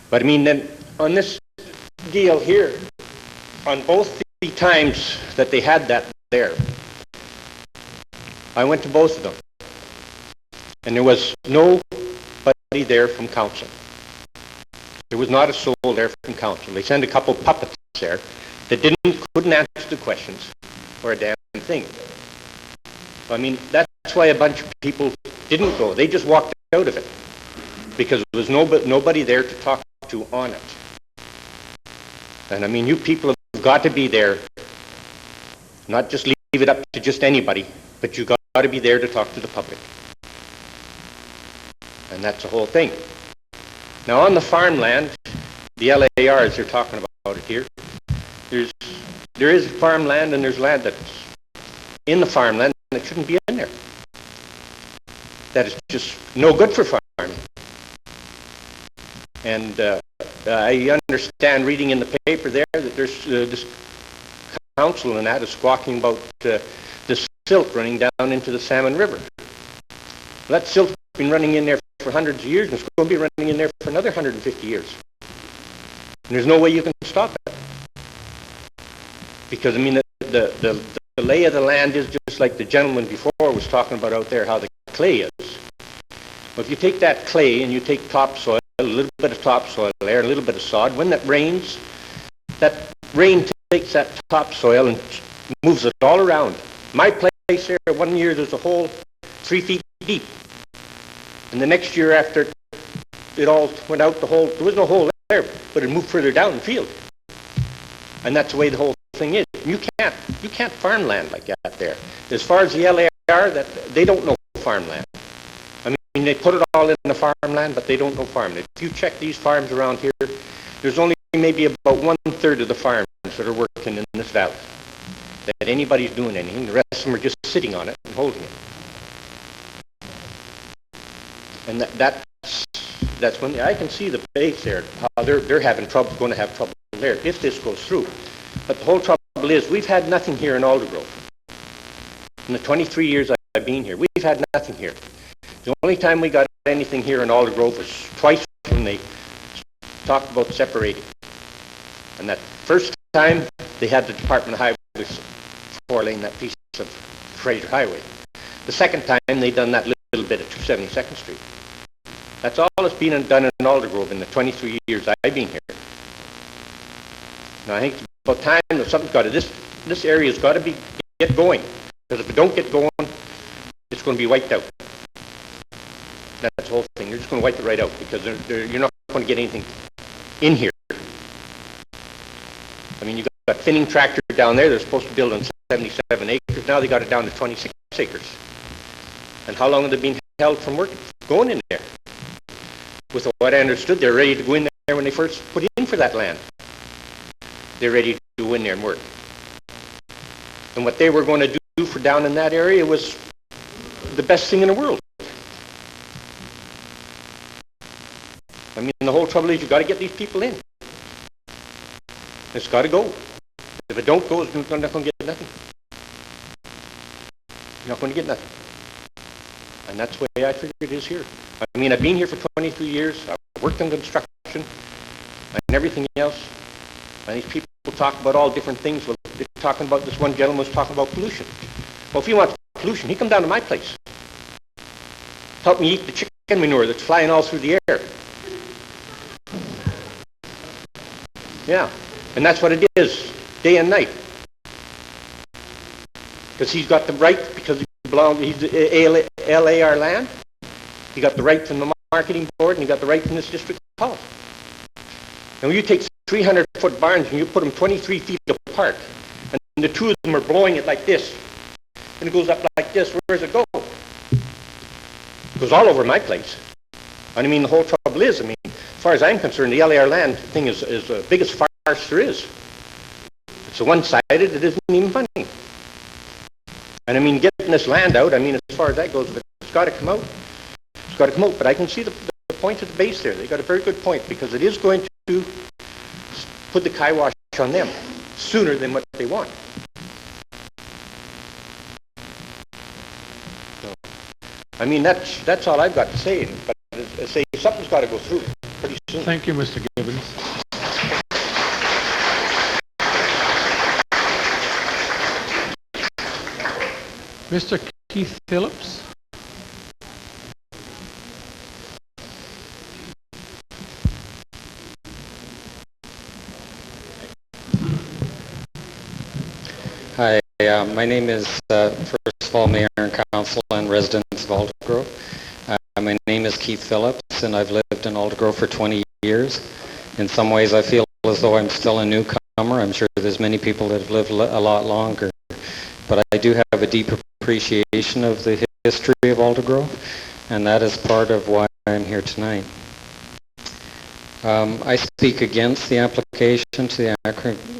Speaker 11: But I mean, then on this deal here, on both the times that they had that there, I went to both of them, and there was nobody there from council. There was not a soul there from council. They sent a couple puppets there that couldn't answer the questions or a damn thing. I mean, that's why a bunch of people didn't go. They just walked out of it because there was nobody there to talk to on it. And I mean, you people have got to be there, not just leave it up to just anybody, but you got to be there to talk to the public. And that's the whole thing. Now, on the farmland, the ALRs, they're talking about it here. There is farmland, and there's land that's in the farmland that shouldn't be in there. That is just no good for farming. And I understand reading in the paper there that there's this council and that is squawking about the silt running down into the Salmon River. Well, that silt's been running in there for hundreds of years, and it's going to be running in there for another 150 years. And there's no way you can stop it. Because, I mean, the lay of the land is just like the gentleman before was talking about out there, how the clay is. Well, if you take that clay and you take topsoil, a little bit of topsoil there, a little bit of sod, when that rains, that rain takes that topsoil and moves it all around. My place there, one year there's a hole 3 feet deep. And the next year after it all went out the hole, there was no hole there, but it moved further down the field. And that's the way the whole thing is. You can't farm land like that there. As far as the ALR, that they don't know farmland. I mean, they put it all in the farmland, but they don't know farmland. If you check these farms around here, there's only maybe about 1/3 of the farms that are working in this valley. That anybody's doing anything. The rest of them are just sitting on it and holding it. And that's when I can see the base there, how they're having trouble, going to have trouble there if this goes through. But the whole trouble is we've had nothing here in Aldergrove. In the 23 years I've been here, we've had nothing here. The only time we got anything here in Aldergrove was twice when they talked about separating. And that first time they had the Department of Highways 4-lane that piece of Fraser Highway. The second time they done that little bit at 272nd Street. That's all that's been done in Aldergrove in the 23 years I've been here. Now I think it's about time that something's got to, this area's got to get going. Because if it don't get going, it's going to be wiped out. That's the whole thing. They're just going to wipe it right out because you're not going to get anything in here. I mean, you've got thinning tractor down there. They're supposed to build on 77 acres. Now they got it down to 26 acres. And how long have they been held from going in there? With what I understood, they're ready to go in there when they first put in for that land. They're ready to go in there and work. And what they were going to do for down in that area was the best thing in the world. I mean, the whole trouble is you've got to get these people in. It's got to go. If it don't go, you're not going to get nothing. You're not going to get nothing. And that's the way I figure it is here. I mean, I've been here for 23 years. I've worked in construction and everything else. And these people talk about all different things. Well, they're talking about, this one gentleman was talking about pollution. Well, if he wants pollution, he come down to my place. help me eat the chicken manure that's flying all through the air. Yeah, and that's what it is, day and night. Because he's got the right, because he's the ALR land, he got the right from the marketing board, and he got the right from this district health. And when you take 300-foot barns and you put them 23 feet apart, and the two of them are blowing it like this, and it goes up like this, where does it go? It goes all over my place. And I mean, the whole trouble is, I mean, as far as I'm concerned, the LAR land thing is the biggest farce there is. It's so one-sided, it isn't even funny. And I mean, getting this land out, I mean, as far as that goes, it's got to come out. It's got to come out. But I can see the point of the base there. They got a very good point, because it is going to put the kibosh on them sooner than what they want. So, I mean, that's all I've got to say. But I say something's got to go through pretty soon.
Speaker 1: Thank you, Mr. Gibbons. Mr. Keith Phillips.
Speaker 12: Hi, my name is, first of all, Mayor and Council and residents of Aldergrove. My name is Keith Phillips, and I've lived in Aldergrove for 20 years. In some ways, I feel as though I'm still a newcomer. I'm sure there's many people that have lived a lot longer. But I do have a deep appreciation of the history of Aldergrove, and that is part of why I'm here tonight. I speak against the application to the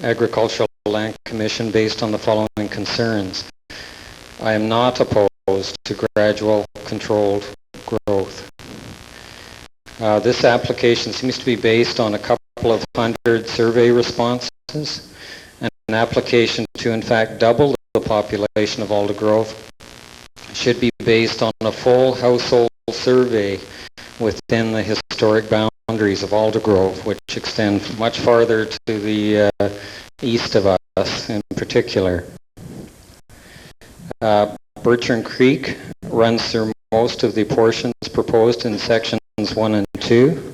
Speaker 12: Agricultural Land Commission based on the following concerns. I am not opposed to gradual, controlled growth. This application seems to be based on a couple of hundred survey responses, and an application to, in fact, double the population of Aldergrove should be based on a full household survey within the historic boundaries of Aldergrove, which extend much farther to the east of us in particular. Birchern Creek runs through most of the portions proposed in sections 1 and 2.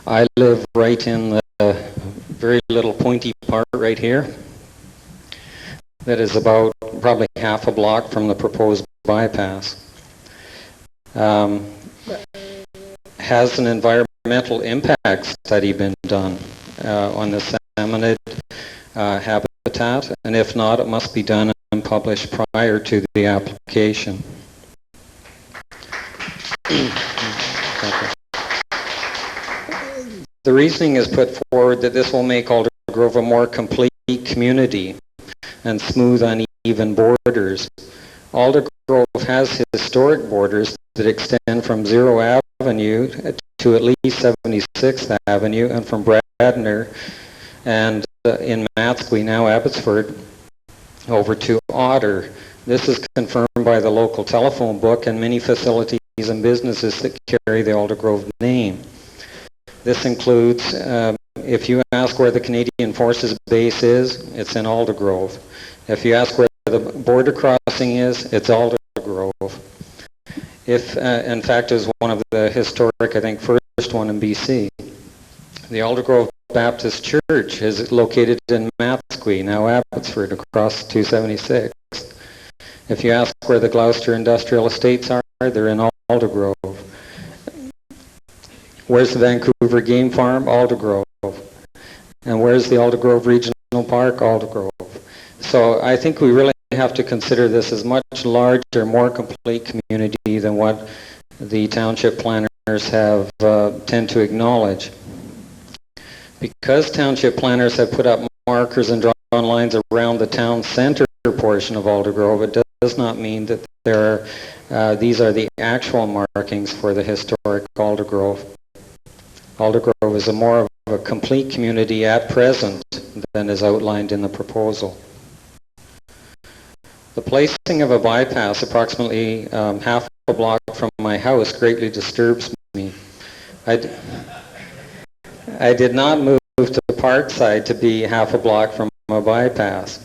Speaker 12: I live right in the very little pointy part right here that is about probably half a block from the proposed bypass. Has an environmental impact study been done on the salmonid habitat? And if not, it must be done and published prior to the application. The reasoning is put forward that this will make Aldergrove a more complete community and smooth, uneven borders. Aldergrove has historic borders that extend from Zero Avenue to at least 76th Avenue, and from Bradner and in Matsqui, now Abbotsford, over to Otter. This is confirmed by the local telephone book and many facilities and businesses that carry the Aldergrove name. This includes, if you ask where the Canadian Forces base is, it's in Aldergrove. If you ask where the border crossing is, it's Aldergrove. If, in fact, is one of the historic, I think, first one in BC. The Aldergrove Baptist Church is located in Matsqui, now Abbotsford, across 276. If you ask where the Gloucester Industrial Estates are, they're in Aldergrove. Where's the Vancouver Game Farm? Aldergrove. And where's the Aldergrove Regional Park? Aldergrove. So I think we really have to consider this as much larger, more complete community than what the township planners have tend to acknowledge. Because township planners have put up markers and drawn lines around the town center portion of Aldergrove, it does not mean that there are, these are the actual markings for the historic Aldergrove. Aldergrove is a more of a complete community at present than is outlined in the proposal. The placing of a bypass approximately half a block from my house greatly disturbs me. I did not move to the Parkside to be half a block from a bypass.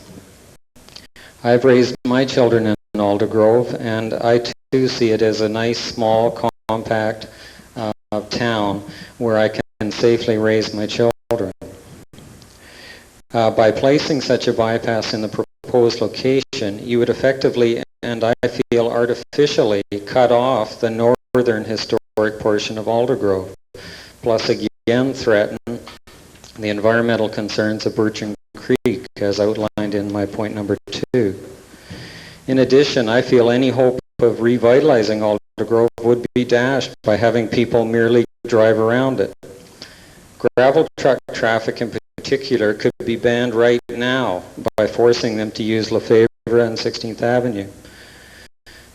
Speaker 12: I've raised my children in Aldergrove, and I too see it as a nice, small, compact town where I can safely raise my children. By placing such a bypass in the proposed location, you would effectively, and I feel artificially, cut off the northern historic portion of Aldergrove, plus again threaten the environmental concerns of Birching Creek, as outlined in my point number 2. In addition, I feel any hope of revitalizing Aldergrove would be dashed by having people merely drive around it. Gravel truck traffic in particular could be banned right now by forcing them to use Lefebvre and 16th Avenue.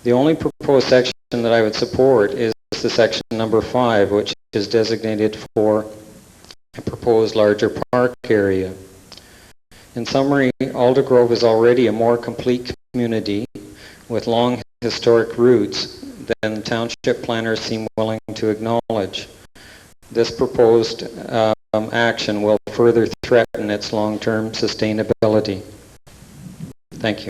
Speaker 12: The only proposed section that I would support is the section number 5, which is designated for a proposed larger park area. In summary, Aldergrove is already a more complete community with long historic roots than township planners seem willing to acknowledge. This proposed action will further threaten its long-term sustainability. Thank you.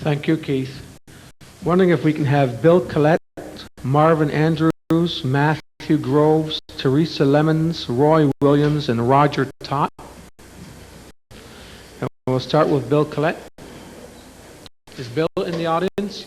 Speaker 1: Thank you, Keith. Wondering if we can have Bill Collette, Marvin Andrews, Matthew Groves, Teresa Lemons, Roy Williams, and Roger Tott. And we'll start with Bill Collette. Is Bill in the audience?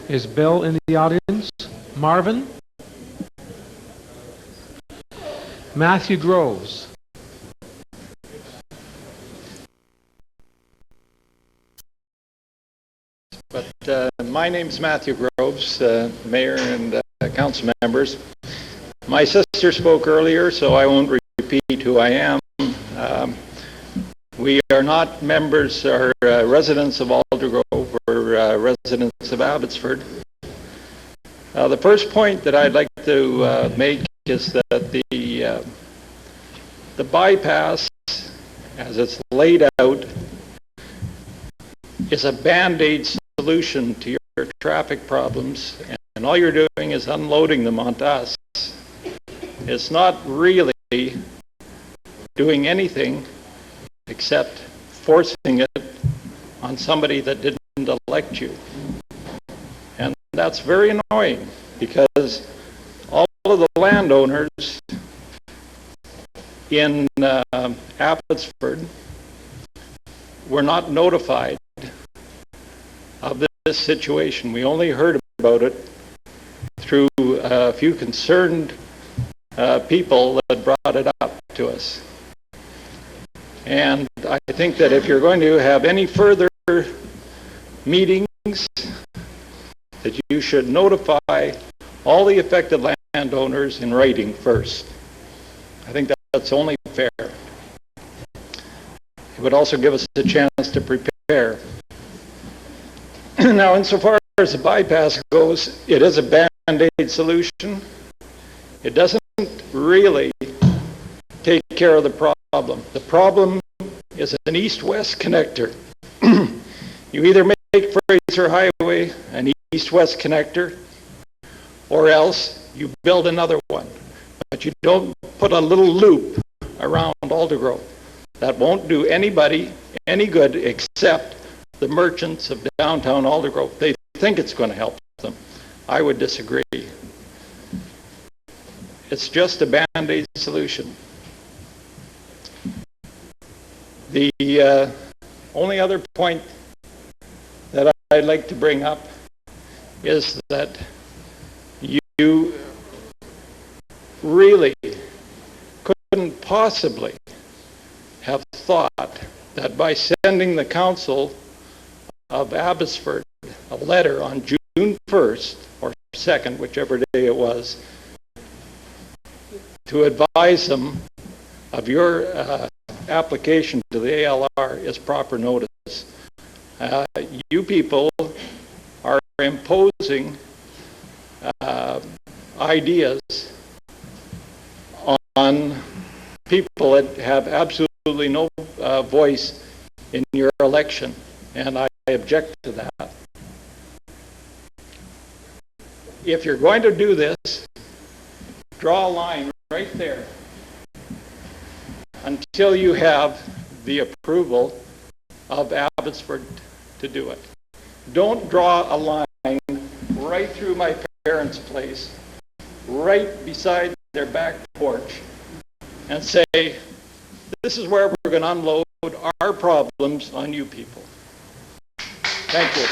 Speaker 1: Is Bill in the audience? Marvin? Matthew Groves.
Speaker 2: But my name's Matthew Groves, Mayor and Council members. My sister spoke earlier, so I won't repeat who I am. We are not members or residents of Aldergrove or residents of Abbotsford. The first point that I'd like to make is that the bypass, as it's laid out, is a band-aid solution to your traffic problems, and all you're doing is unloading them onto us. It's not really doing anything except forcing it on somebody that didn't elect you. And that's very annoying because all of the landowners in Abbotsford were not notified of this situation. We only heard about it through a few concerned people that brought it up to us. And I think that if you're going to have any further meetings, that you should notify all the affected landowners in writing first. I think that's only fair. It would also give us a chance to prepare. Now, insofar as the bypass goes, it is a band-aid solution. It doesn't really take care of the problem. The problem is an east-west connector. You either make Fraser Highway an east-west connector, or else you build another one. But you don't put a little loop around Aldergrove. That won't do anybody any good except the merchants of downtown Aldergrove. They think it's going to help them. I would disagree. It's just a band-aid solution. The only other point that I'd like to bring up is that you really couldn't possibly have thought that by sending the Council of Abbotsford a letter on June 1st or 2nd, whichever day it was, to advise them of your application to the ALR is proper notice. You people are imposing ideas on people that have absolutely no voice in your election.
Speaker 5: and I object to that. If you're going to do this, draw a line right there until you have the approval of Abbotsford to do it. Don't draw a line right through my parents' place, right beside their back porch, and say, this is where we're going to unload our problems on you people. Thank you.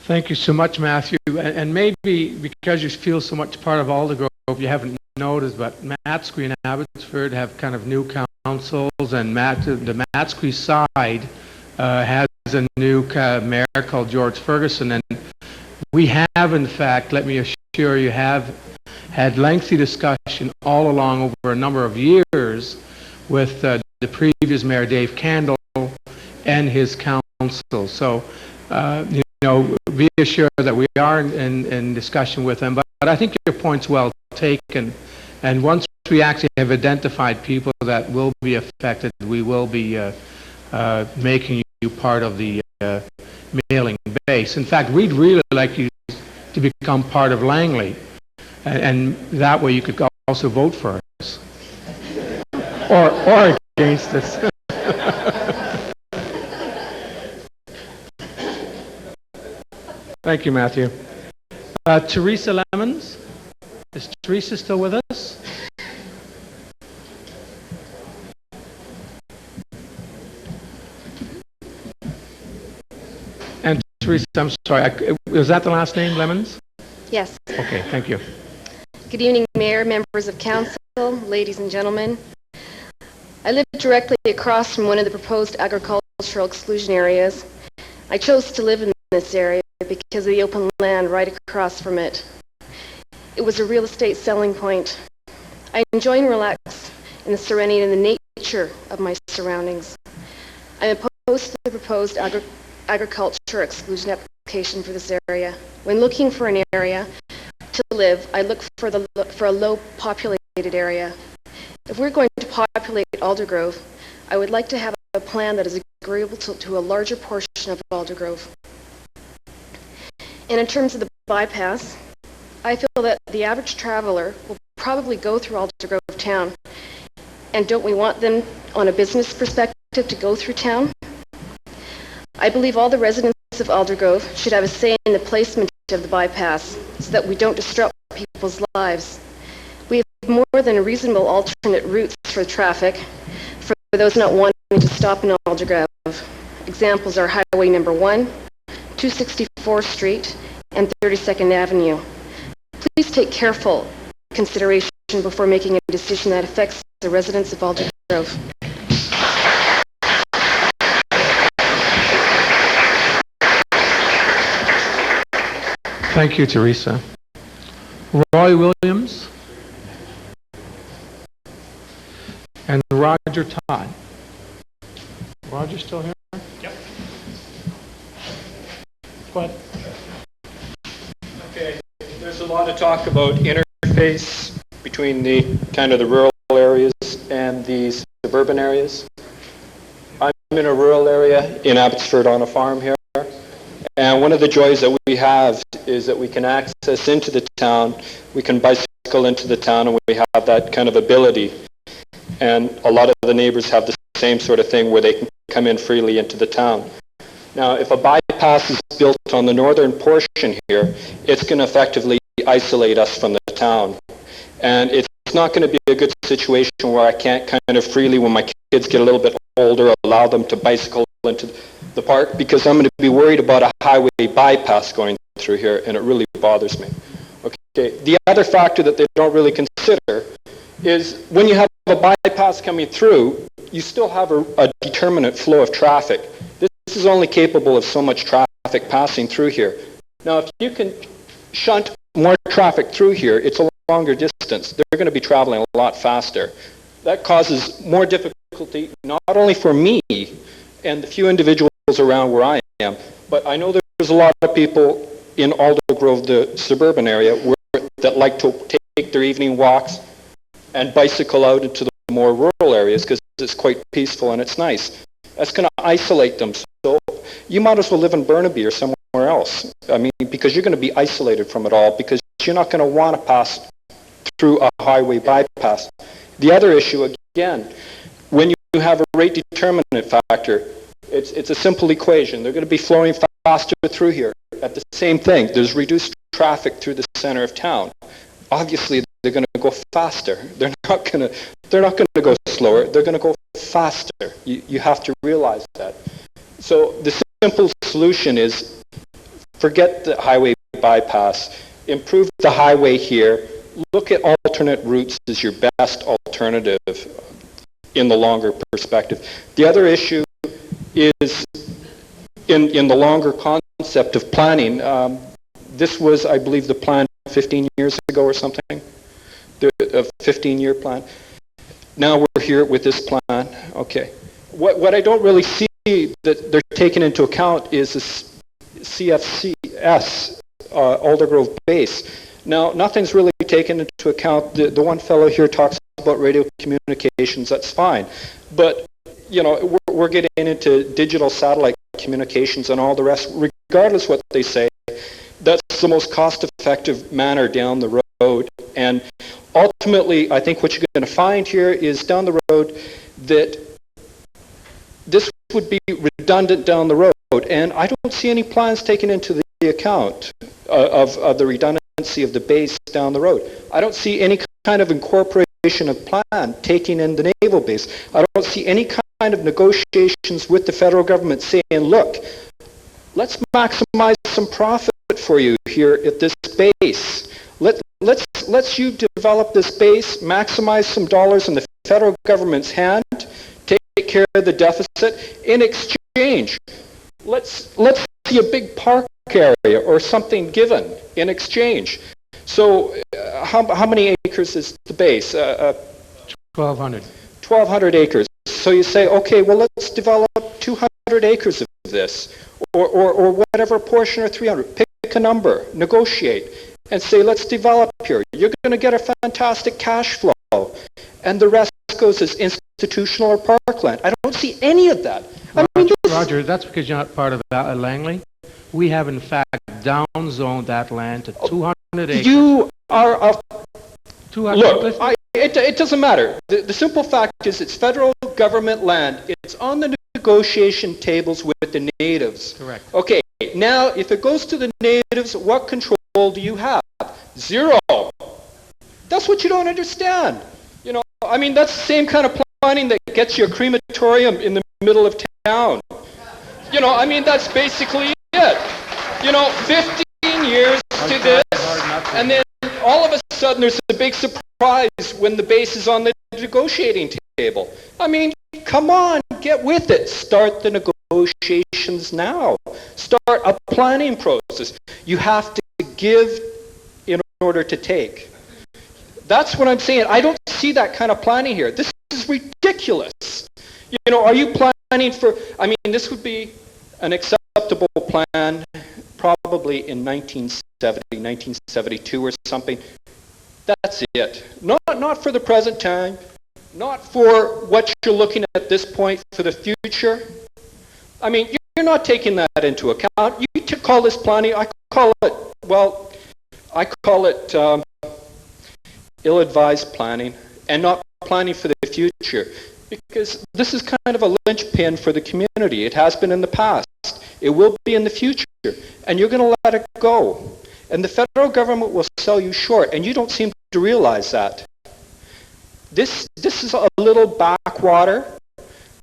Speaker 1: Thank you so much, Matthew. And maybe because you feel so much part of Aldergrove, you haven't noticed, but Matsqui and Abbotsford have kind of new councils, and the Matsqui side has a new mayor called George Ferguson, and we have, in fact, let me assure you, have had lengthy discussion all along over a number of years with the previous mayor, Dave Candle, and his council. So, you know, be assured that we are in discussion with them. But I think your point's well taken. And once we actually have identified people that will be affected, we will be making you part of the mailing base. In fact, we'd really like you to become part of Langley. And that way you could also vote for us. Or against us. Thank you, Matthew. Teresa Lemons. Is Teresa still with us? And Teresa, I'm sorry, was that the last name, Lemons?
Speaker 14: Yes.
Speaker 1: Okay, thank you.
Speaker 14: Good evening, Mayor, members of Council, ladies and gentlemen. I live directly across from one of the proposed agricultural exclusion areas. I chose to live in this area because of the open land right across from it. It was a real estate selling point. I enjoy and relax in the serenity and the nature of my surroundings. I'm opposed to the proposed agriculture exclusion application for this area. When looking for an area to live, I look for a low populated area. If we're going to populate Aldergrove, I would like to have a plan that is agreeable to a larger portion of Aldergrove. And in terms of the bypass, I feel that the average traveler will probably go through Aldergrove town. And don't we want them, on a business perspective, to go through town? I believe all the residents of Aldergrove should have a say in the placement of the bypass so that we don't disrupt people's lives. We have more than reasonable alternate routes for traffic for those not wanting to stop in Aldergrove. Examples are Highway number 1, 264th Street, and 32nd Avenue. Please take careful consideration before making a decision that affects the residents of Aldergrove.
Speaker 1: Thank you, Teresa. Roy Williams and Roger Todd. Roger still here?
Speaker 5: Yep.
Speaker 1: What?
Speaker 5: Okay, there's a lot of talk about interface between the kind of the rural areas and the suburban areas. I'm in a rural area in Abbotsford on a farm here, and one of the joys that we have is that we can access into the town, we can bicycle into the town, and we have that kind of ability. And a lot of the neighbors have the same sort of thing where they can come in freely into the town. Now, if a bypass is built on the northern portion here, it's going to effectively isolate us from the town. And it's not going to be a good situation where I can't kind of freely, when my kids get a little bit older, allow them to bicycle into the park, because I'm going to be worried about a highway bypass going through here, and it really bothers me. Okay. The other factor that they don't really consider is when you have a bypass coming through, you still have a determinate flow of traffic. This is only capable of so much traffic passing through here. Now, if you can shunt more traffic through here, it's a longer distance. They're going to be traveling a lot faster. That causes more difficulty, not only for me and the few individuals around where I am, but I know there's a lot of people in Aldergrove, the suburban area, that like to take their evening walks and bicycle out into the more rural areas because it's quite peaceful and it's nice. That's going to isolate them. So you might as well live in Burnaby or somewhere else. I mean, because you're going to be isolated from it all because you're not going to want to pass through a highway bypass. The other issue, again, when you have a rate determinant factor, it's a simple equation. They're going to be flowing faster through here. At the same thing, there's reduced traffic through the center of town. Obviously, they're going to go faster. They're not going to go slower. They're going to go faster. You have to realize that. So the simple solution is forget the highway bypass, improve the highway here, look at alternate routes as your best alternative in the longer perspective. The other issue is in the longer concept of planning. This was, I believe, the plan 15 years ago or something, a 15-year plan. Now we're here with this plan. Okay. What I don't really see that they're taking into account is this CFCS, Aldergrove base. Now, nothing's really taken into account. The one fellow here talks about radio communications. That's fine. But, you know, we're getting into digital satellite communications and all the rest. Regardless what they say, that's the most cost-effective manner down the road. And ultimately, I think what you're going to find here is down the road that this would be redundant down the road. And I don't see any plans taken into the account of the redundancy of the base down the road. I don't see any kind of incorporation of plan taking in the naval base. I don't see any kind of negotiations with the federal government saying, look, let's maximize some profit for you here at this base. Let's you develop this base, maximize some dollars in the federal government's hand, take care of the deficit. In exchange, let's see a big park area or something given in exchange. So how many acres is the base?
Speaker 1: 1,200.
Speaker 5: 1,200 acres. So you say, okay, well, let's develop 200 acres of this, or whatever portion, or 300. Pick a number, negotiate, and say, let's develop here. You're going to get a fantastic cash flow, and the rest goes as institutional or parkland. I don't see any of that.
Speaker 1: Roger, that's because you're not part of Langley. We have, in fact, downzoned that land to 200 acres.
Speaker 5: You are a...
Speaker 1: 200
Speaker 5: Look, it doesn't matter. The simple fact is it's federal government land. It's on the negotiation tables with the natives.
Speaker 1: Correct.
Speaker 5: Okay, now if it goes to the natives, what control do you have? Zero. That's what you don't understand. You know, I mean, that's the same kind of planning that gets you a crematorium in the middle of town. You know, I mean, that's basically it. You know, 15 years to this, and then all of a sudden there's a big surprise when the base is on the negotiating table. I mean, come on, get with it. Start the negotiations now. Start a planning process. You have to give in order to take. That's what I'm saying. I don't see that kind of planning here. This is ridiculous. You know, are you planning for, I mean, this would be an acceptable plan probably in 1970, 1972 or something. That's it. Not for the present time, not for what you're looking at this point for the future. I mean, you're not taking that into account. You call this planning, I call it ill-advised planning and not planning for the future. Because this is kind of a linchpin for the community. It has been in the past. It will be in the future. And you're going to let it go. And the federal government will sell you short. And you don't seem to realize that. This is a little backwater.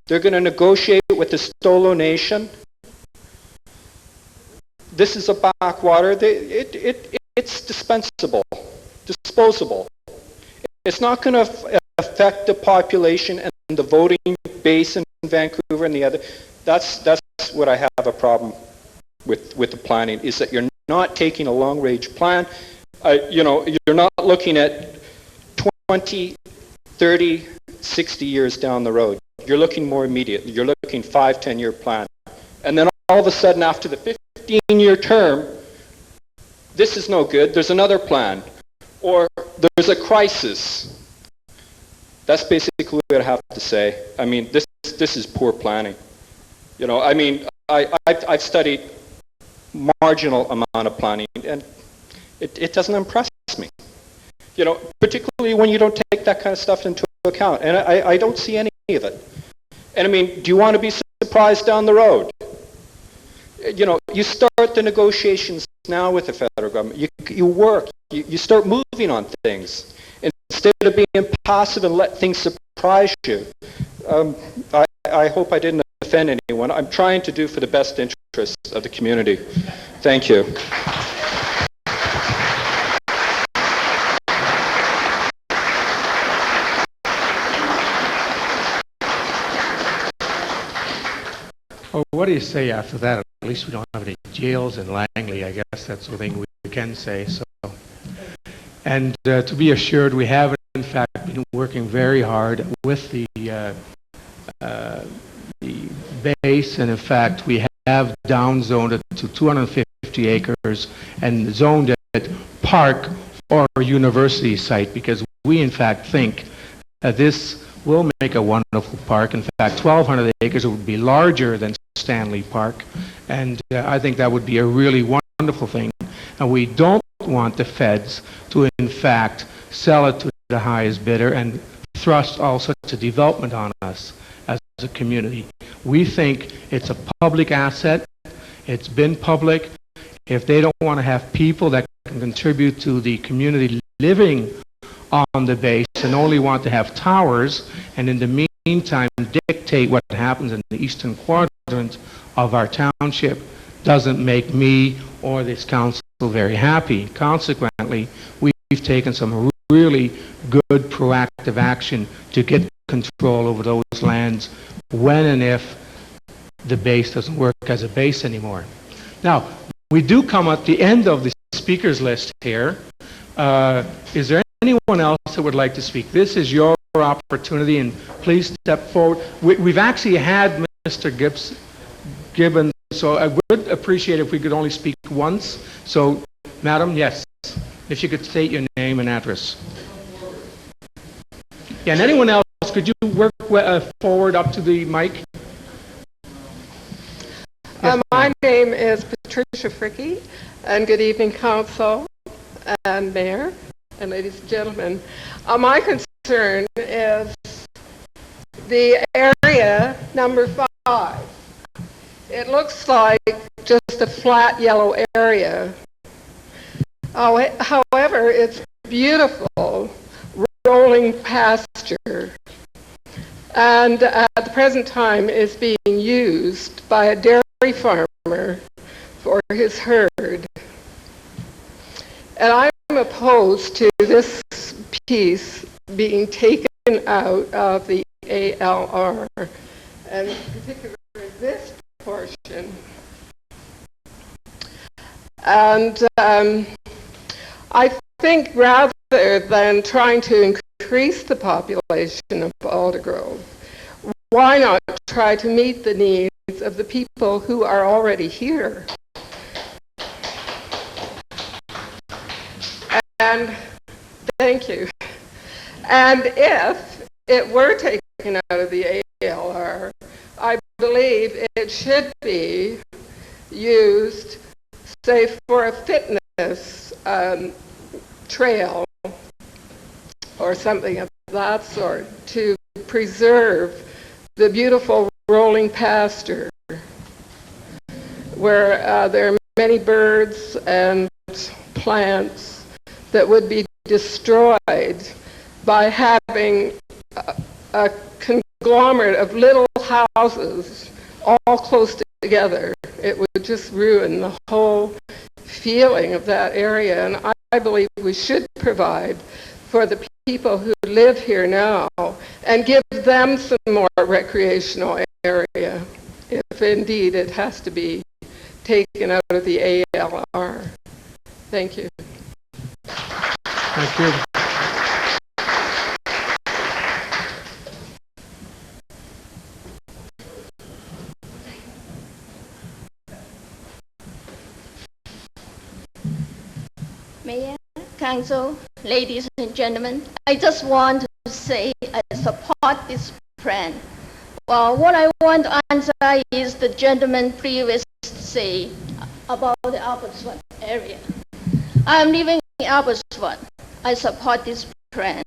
Speaker 5: They're going to negotiate with the Stolo Nation. This is a backwater. It's disposable. It's not going to affect the population and the voting base in Vancouver and the other. That's what I have a problem with the planning, is that you're not taking a long-range plan. You know, you're not looking at 20, 30, 60 years down the road. You're looking more immediate. You're looking 5, 10-year plan. And then all of a sudden, after the 15-year term, this is no good. There's another plan. or there's a crisis. That's basically what I have to say. I mean, this is poor planning. You know, I mean, I've studied marginal amount of planning, and it doesn't impress me. You know, particularly when you don't take that kind of stuff into account, and I don't see any of it. And I mean, do you want to be surprised down the road? You know, you start the negotiations now with the federal government. You work. You start moving on things instead of being passive and let things surprise you. I hope I didn't offend anyone. I'm trying to do for the best interests of the community. Thank you.
Speaker 1: Well, what do you say after that? At least we don't have any jails in Langley. I guess that's the thing we can say. So, and to be assured, we have in fact been working very hard with the base, and in fact we have downzoned it to 250 acres and zoned it park or university site, because we in fact think that this will make a wonderful park. In fact, 1,200 acres would be larger than Stanley Park, and I think that would be a really wonderful thing. And we don't want the feds to in fact sell it to the highest bidder and thrust all sorts of development on us as a community. We think it's a public asset. It's been public. If they don't want to have people that can contribute to the community living on the base and only want to have towers, and in the meantime dictate what happens in the eastern quadrant of our township, doesn't make me or this council very happy. Consequently, we've taken some really good proactive action to get control over those lands when and if the base doesn't work as a base anymore. Now, we do come at the end of the speakers list here. Is there anyone else that would like to speak? This is your opportunity, and please step forward. We've actually had Mr. Gibbons, so I would appreciate if we could only speak once. So, madam, yes, if you could state your name and address. Yeah, and anyone else, could you work forward up to the mic?
Speaker 3: Yes, my name is Patricia Fricky, and good evening, Council and Mayor and ladies and gentlemen. My concern is the area number 5. It looks like just a flat yellow area. However, it's beautiful rolling pasture, and at the present time is being used by a dairy farmer for his herd. And I'm opposed to this piece being taken out of the ALR, and in particular this portion. And I think rather than trying to increase the population of Aldergrove, why not try to meet the needs of the people who are already here? And thank you. And if it were taken out of the ALR, I believe it should be used, say, for a fitness trail or something of that sort, to preserve the beautiful rolling pasture where there are many birds and plants that would be destroyed by having a conglomerate of little houses all close together. It would just ruin the whole feeling of that area, and I believe we should provide for the people who live here now and give them some more recreational area, if indeed it has to be taken out of the ALR. Thank you.
Speaker 1: Thank you.
Speaker 15: Mayor, Council, ladies and gentlemen, I just want to say I support this plan. Well, what I want to answer is the gentleman previously say about the Abbotsford area. I'm living in Abbotsford. I support this plan.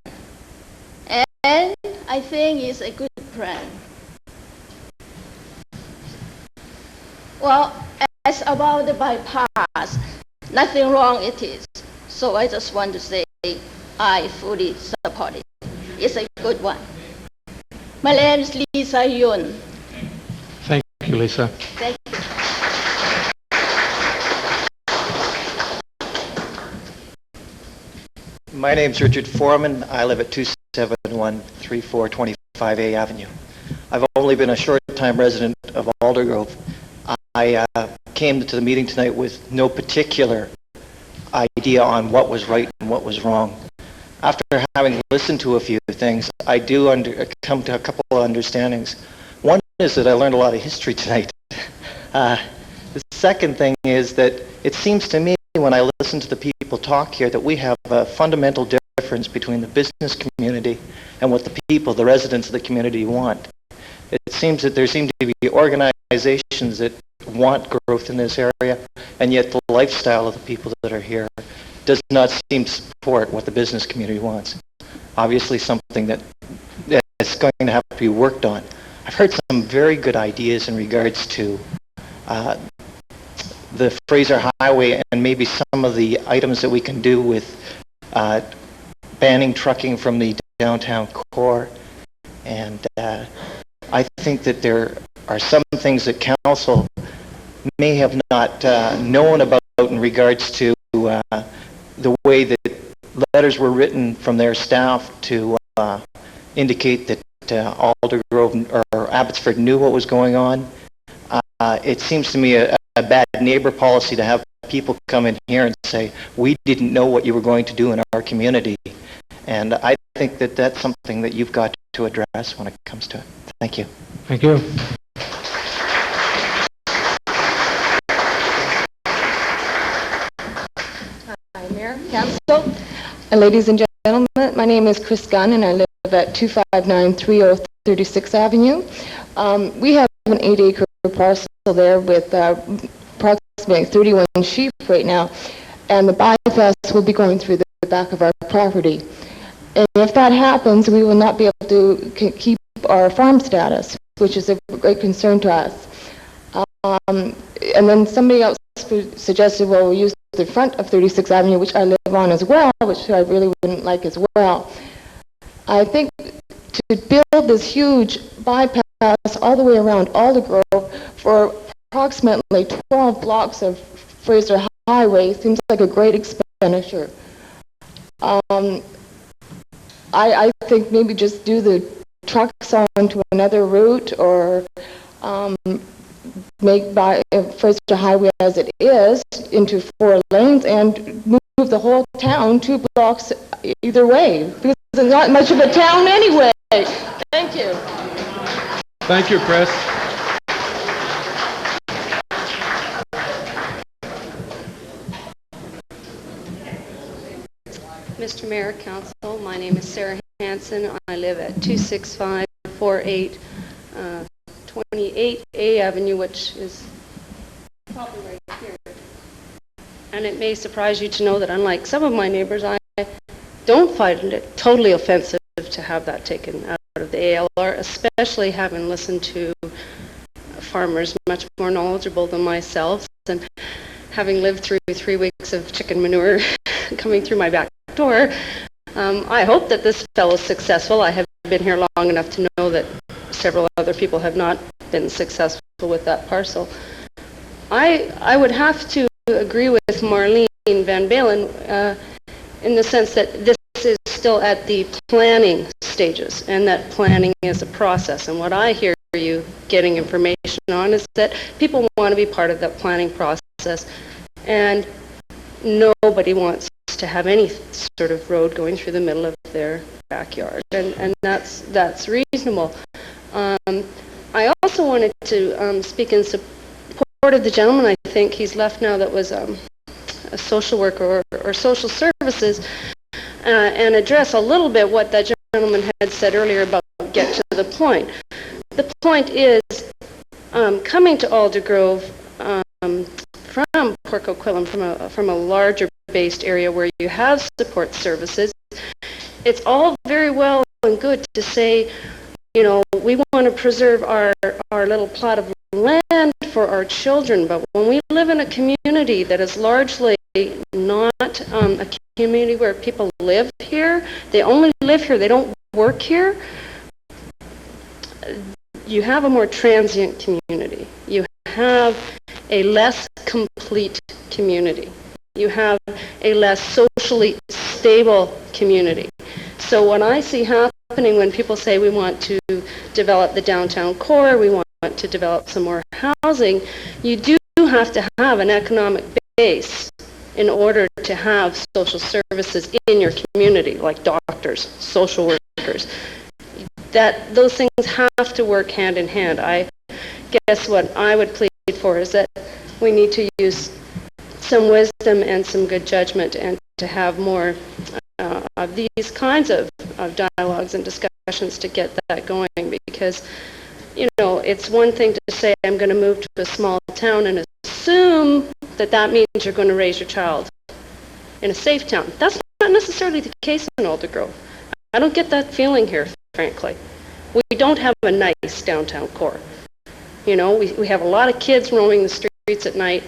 Speaker 15: And I think it's a good plan. Well, as about the bypass, nothing wrong it is. So I just want to say I fully support it. It's a good one. My name is Lisa Yun.
Speaker 1: Thank you, Lisa.
Speaker 15: Thank you.
Speaker 10: My name's Richard Foreman. I live at 27134 25A Avenue. I've only been a short time resident of Aldergrove. I came to the meeting tonight with no particular idea on what was right and what was wrong. After having listened to a few things, I do come to a couple of understandings. One is that I learned a lot of history tonight. The second thing is that it seems to me when I listen to the people talk here that we have a fundamental difference between the business community and what the people, the residents of the community want. It seems that there seem to be organizations that want growth in this area, and yet the lifestyle of the people that are here does not seem to support what the business community wants. Obviously something that is going to have to be worked on. I've heard some very good ideas in regards to the Fraser Highway and maybe some of the items that we can do with banning trucking from the downtown core. And I think that there are some things that council may have not known about in regards to the way that letters were written from their staff to indicate that Aldergrove or Abbotsford knew what was going on. It seems to me a bad neighbor policy to have people come in here and say, we didn't know what you were going to do in our community. And I think that that's something that you've got to address when it comes to it. Thank you.
Speaker 1: Thank you.
Speaker 3: Hi, Mayor, Council, and ladies and gentlemen, my name is Chris Gunn, and I live at 25930 36th Avenue. We have an 8-acre parcel there with approximately 31 sheep right now, and the bypass will be going through the back of our property. And if that happens, we will not be able to keep our farm status, which is a great concern to us. And then somebody else suggested, well, we'll use the front of 36th Avenue, which I live on as well, which I really wouldn't like as well. I think to build this huge bypass all the way around Aldergrove for approximately 12 blocks of Fraser Highway seems like a great expenditure. I think maybe just do the trucks onto another route, or make Fraser Highway as it is into 4 lanes and move the whole town 2 blocks either way, because it's not much of a town anyway. Thank you.
Speaker 1: Thank you, Chris.
Speaker 16: Mr. Mayor, Council, my name is Sarah Hansen. I live at 26548 28A Avenue, which is probably right here. And it may surprise you to know that unlike some of my neighbors, I don't find it totally offensive to have that taken out of the ALR, especially having listened to farmers much more knowledgeable than myself, and having lived through 3 weeks of chicken manure coming through my back door. I hope that this fellow's successful. I have been here long enough to know that several other people have not been successful with that parcel. I would have to agree with Marlene Van Balen in the sense that this is still at the planning stages, and that planning is a process. And what I hear you getting information on is that people want to be part of that planning process, and nobody wants to have any sort of road going through the middle of their backyard, and that's reasonable. I also wanted to speak in support of the gentleman, I think he's left now, that was a social worker or social services, and address a little bit what that gentleman had said earlier about get to the point. The point is, coming to Aldergrove from Port Coquitlam, from a larger based area where you have support services, it's all very well and good to say, you know, we want to preserve our little plot of land for our children, but when we live in a community that is largely not a community where people live here, they only live here, they don't work here, you have a more transient community. You have a less complete community. You have a less socially stable community. So what I see happening when people say we want to develop the downtown core, we want to develop some more housing, you do have to have an economic base in order to have social services in your community, like doctors, social workers. Those things have to work hand in hand. I guess what I would plead for is that we need to use some wisdom and some good judgment and to have more of these kinds of dialogues and discussions to get that going, because, you know, it's one thing to say I'm going to move to a small town and assume that that means you're going to raise your child in a safe town. That's not necessarily the case in Aldergrove. I don't get that feeling here, frankly. We don't have a nice downtown core. You know, we have a lot of kids roaming the streets at night,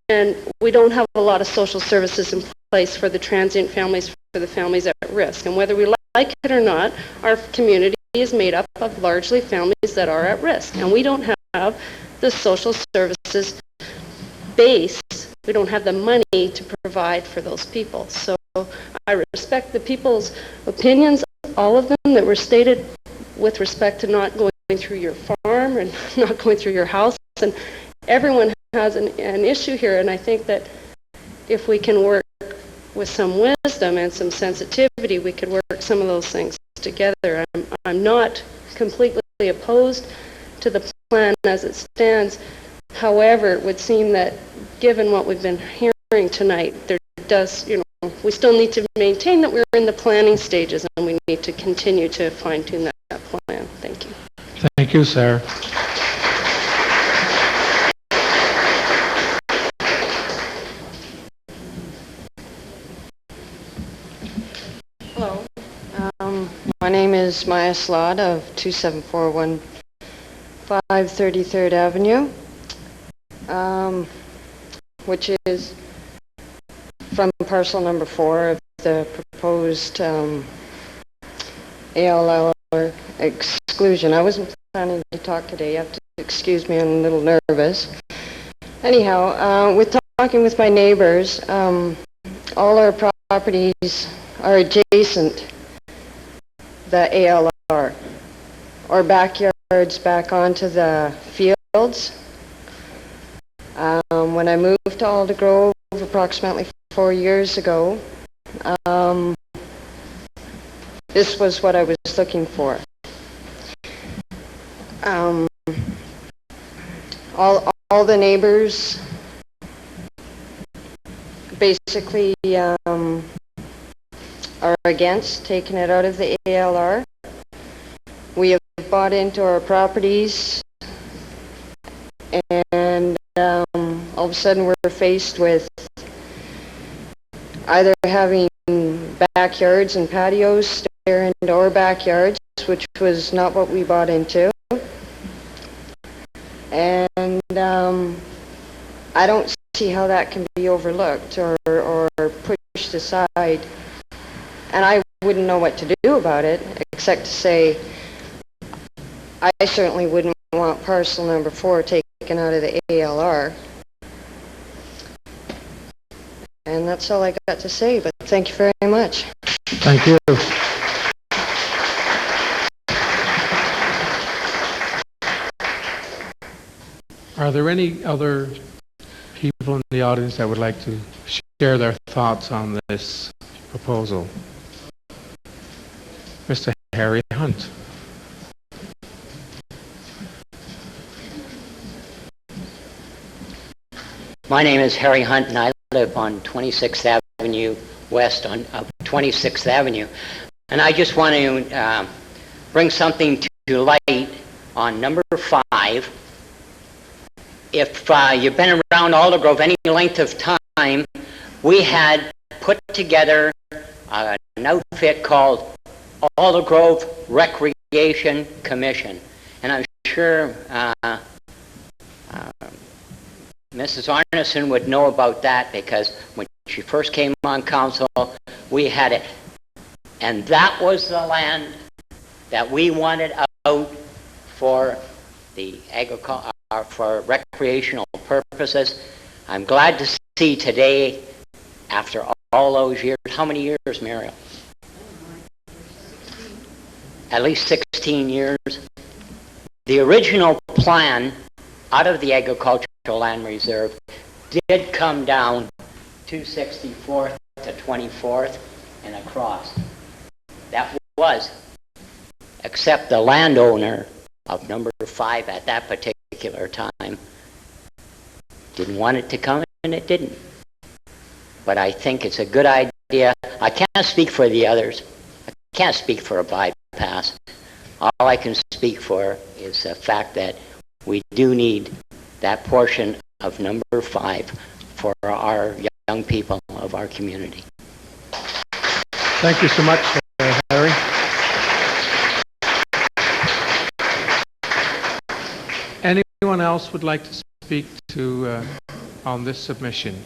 Speaker 16: and we don't have a lot of social services in place for the transient families, for the families at risk. And whether we like it or not, our community is made up of largely families that are at risk. And we don't have the social services base. We don't have the money to provide for those people. So I respect the people's opinions, all of them that were stated with respect to not going through your farm and not going through your house. And everyone has an issue here. And I think that if we can work with some wisdom and some sensitivity, we could work some of those things together. I'm not completely opposed to the plan as it stands. However, it would seem that given what we've been hearing tonight, there does, you know, we still need to maintain that we're in the planning stages, and we need to continue to fine-tune that plan. Thank you.
Speaker 1: Thank you, Sarah.
Speaker 13: Hello. My name is Maya Slot of 27415 33rd Avenue, which is from parcel number 4 of the proposed ALR exclusion. I wasn't planning to talk today. You have to excuse me, I'm a little nervous. Anyhow, with talking with my neighbors, all our properties are adjacent the ALR, or backyards back onto the fields. When I moved to Aldergrove approximately 4 years ago, this was what I was looking for. All the neighbors basically are against taking it out of the ALR. We have bought into our properties, and all of a sudden we're faced with either having backyards and patios stare into our backyards, which was not what we bought into, and I don't see how that can be overlooked or pushed aside. And I wouldn't know what to do about it, except to say I certainly wouldn't want parcel number 4 taken out of the ALR. And that's all I got to say, but thank you very much.
Speaker 1: Thank you. Are there any other people in the audience that would like to share their thoughts on this proposal? Mr. Harry Hunt.
Speaker 18: My name is Harry Hunt, and I live on 26th Avenue West on 26th Avenue. And I just want to bring something to light on number 5. If you've been around Aldergrove any length of time, we had put together an outfit called Aldergrove Recreation Commission. And I'm sure Mrs. Arneson would know about that, because when she first came on council, we had it. And that was the land that we wanted out for the for recreational purposes. I'm glad to see today, after all those years, how many years, Muriel? At least 16 years. The original plan out of the agricultural land reserve did come down 264th to 24th and across. That was, except the landowner of number 5 at that particular time didn't want it to come, and it didn't. But I think it's a good idea. I can't speak for the others. I can't speak for a bypass. All I can speak for is the fact that we do need that portion of number 5 for our young people of our community.
Speaker 1: Thank you so much, Harry. Anyone else would like to speak to on this submission?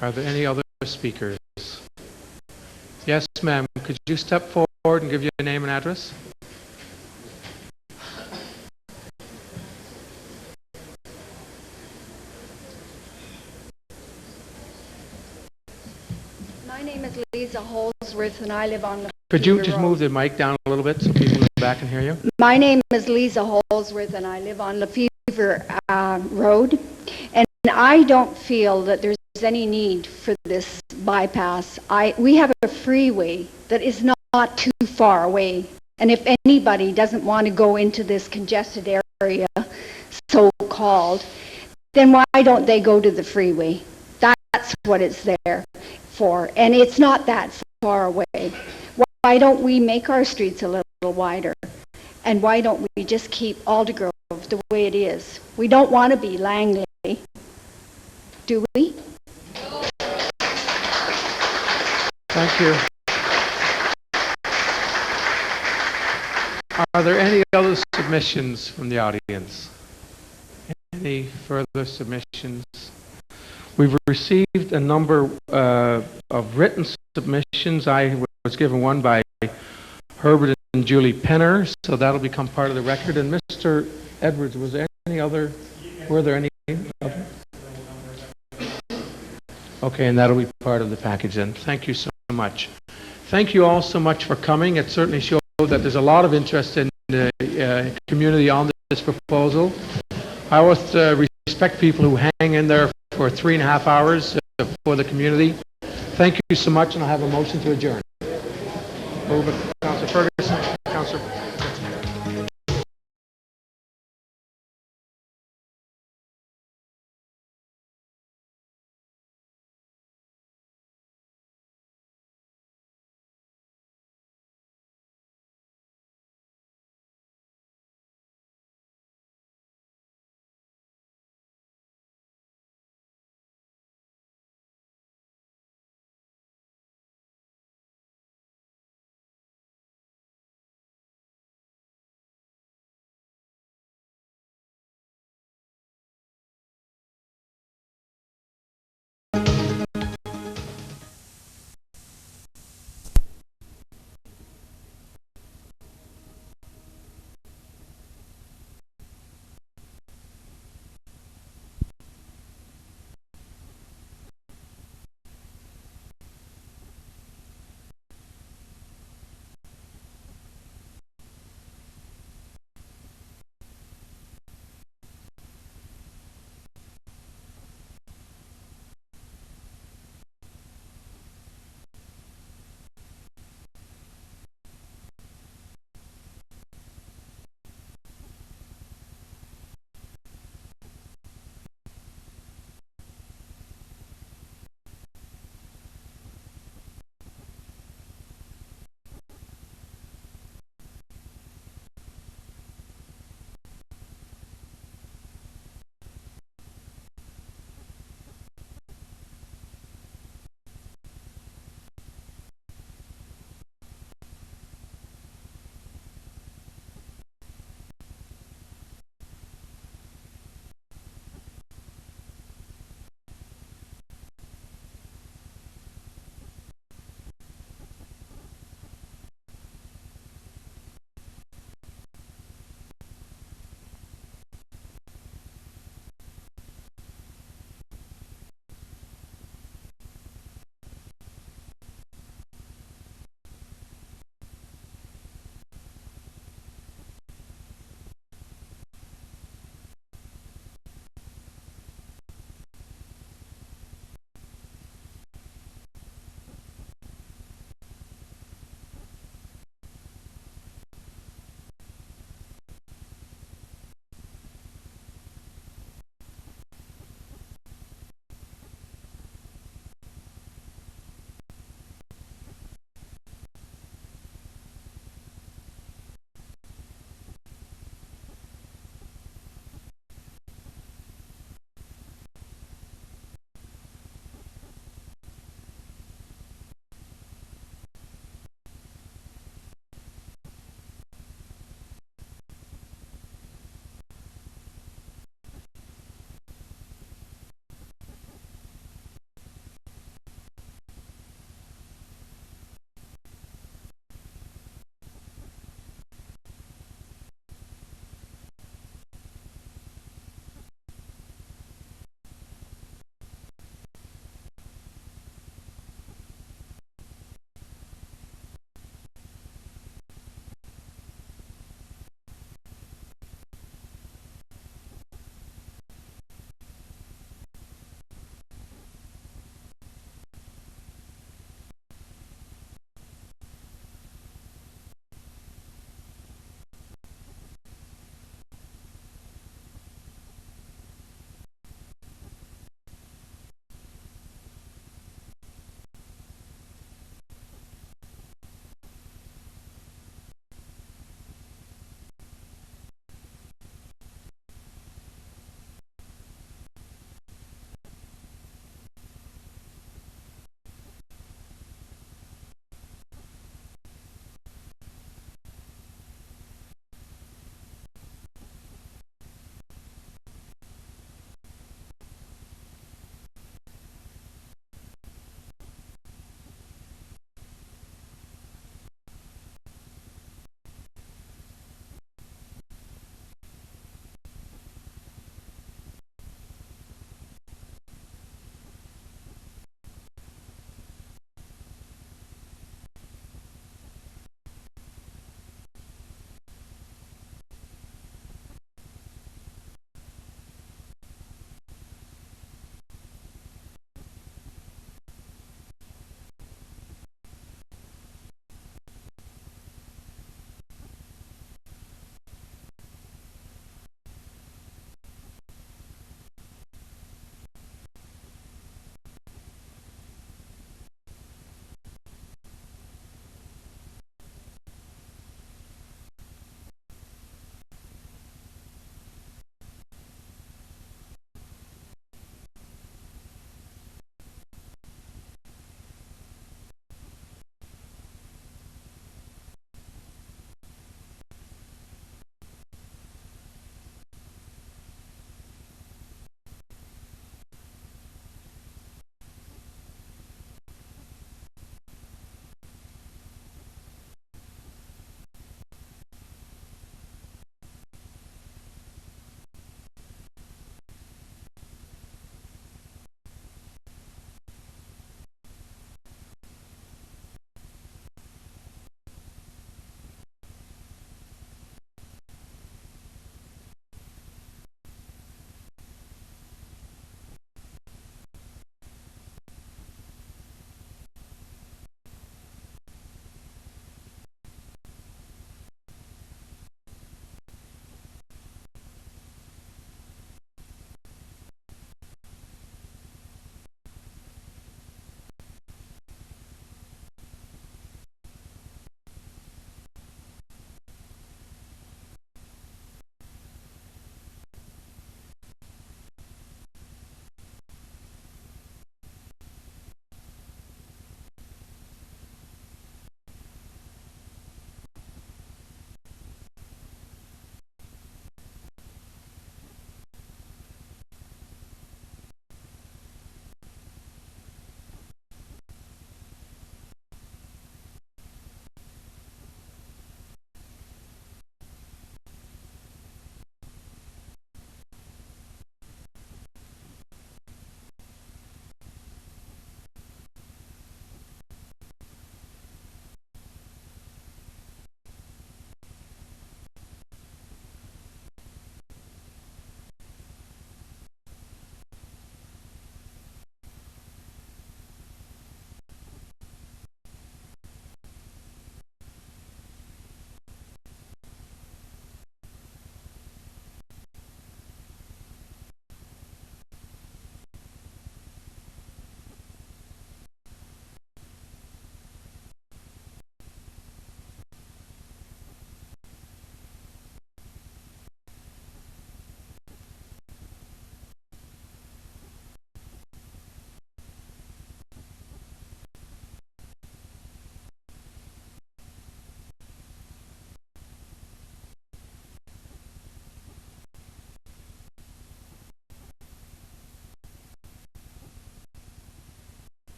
Speaker 1: Are there any other speakers? Yes, ma'am. Could you step forward and give your name and address?
Speaker 19: My name is Lisa Holsworth, and I live on the
Speaker 1: Could you just move the mic down a little bit so people in the back can hear you?
Speaker 19: My name is Lisa Holsworth, and I live on Lefevre Road. And I don't feel that there's any need for this bypass. We have a freeway that is not too far away. And if anybody doesn't want to go into this congested area, so-called, then why don't they go to the freeway? That's what it's there for. And it's not that far away. Why don't we make our streets a little wider? And why don't we just keep Aldergrove the way it is? We don't want to be Langley, do we?
Speaker 1: Thank you. Are there any other submissions from the audience? Any further submissions? We've received a number of written submissions. I was given one by Herbert and Julie Penner, so that'll become part of the record. And Mr. Edwards, was there any other? Were there any other? Okay, and that'll be part of the package then. Thank you so much. Thank you all so much for coming. It certainly showed that there's a lot of interest in the community on this proposal. I always respect people who hang in there for 3.5 hours for the community. Thank you so much, and I'll have a motion to adjourn. Over.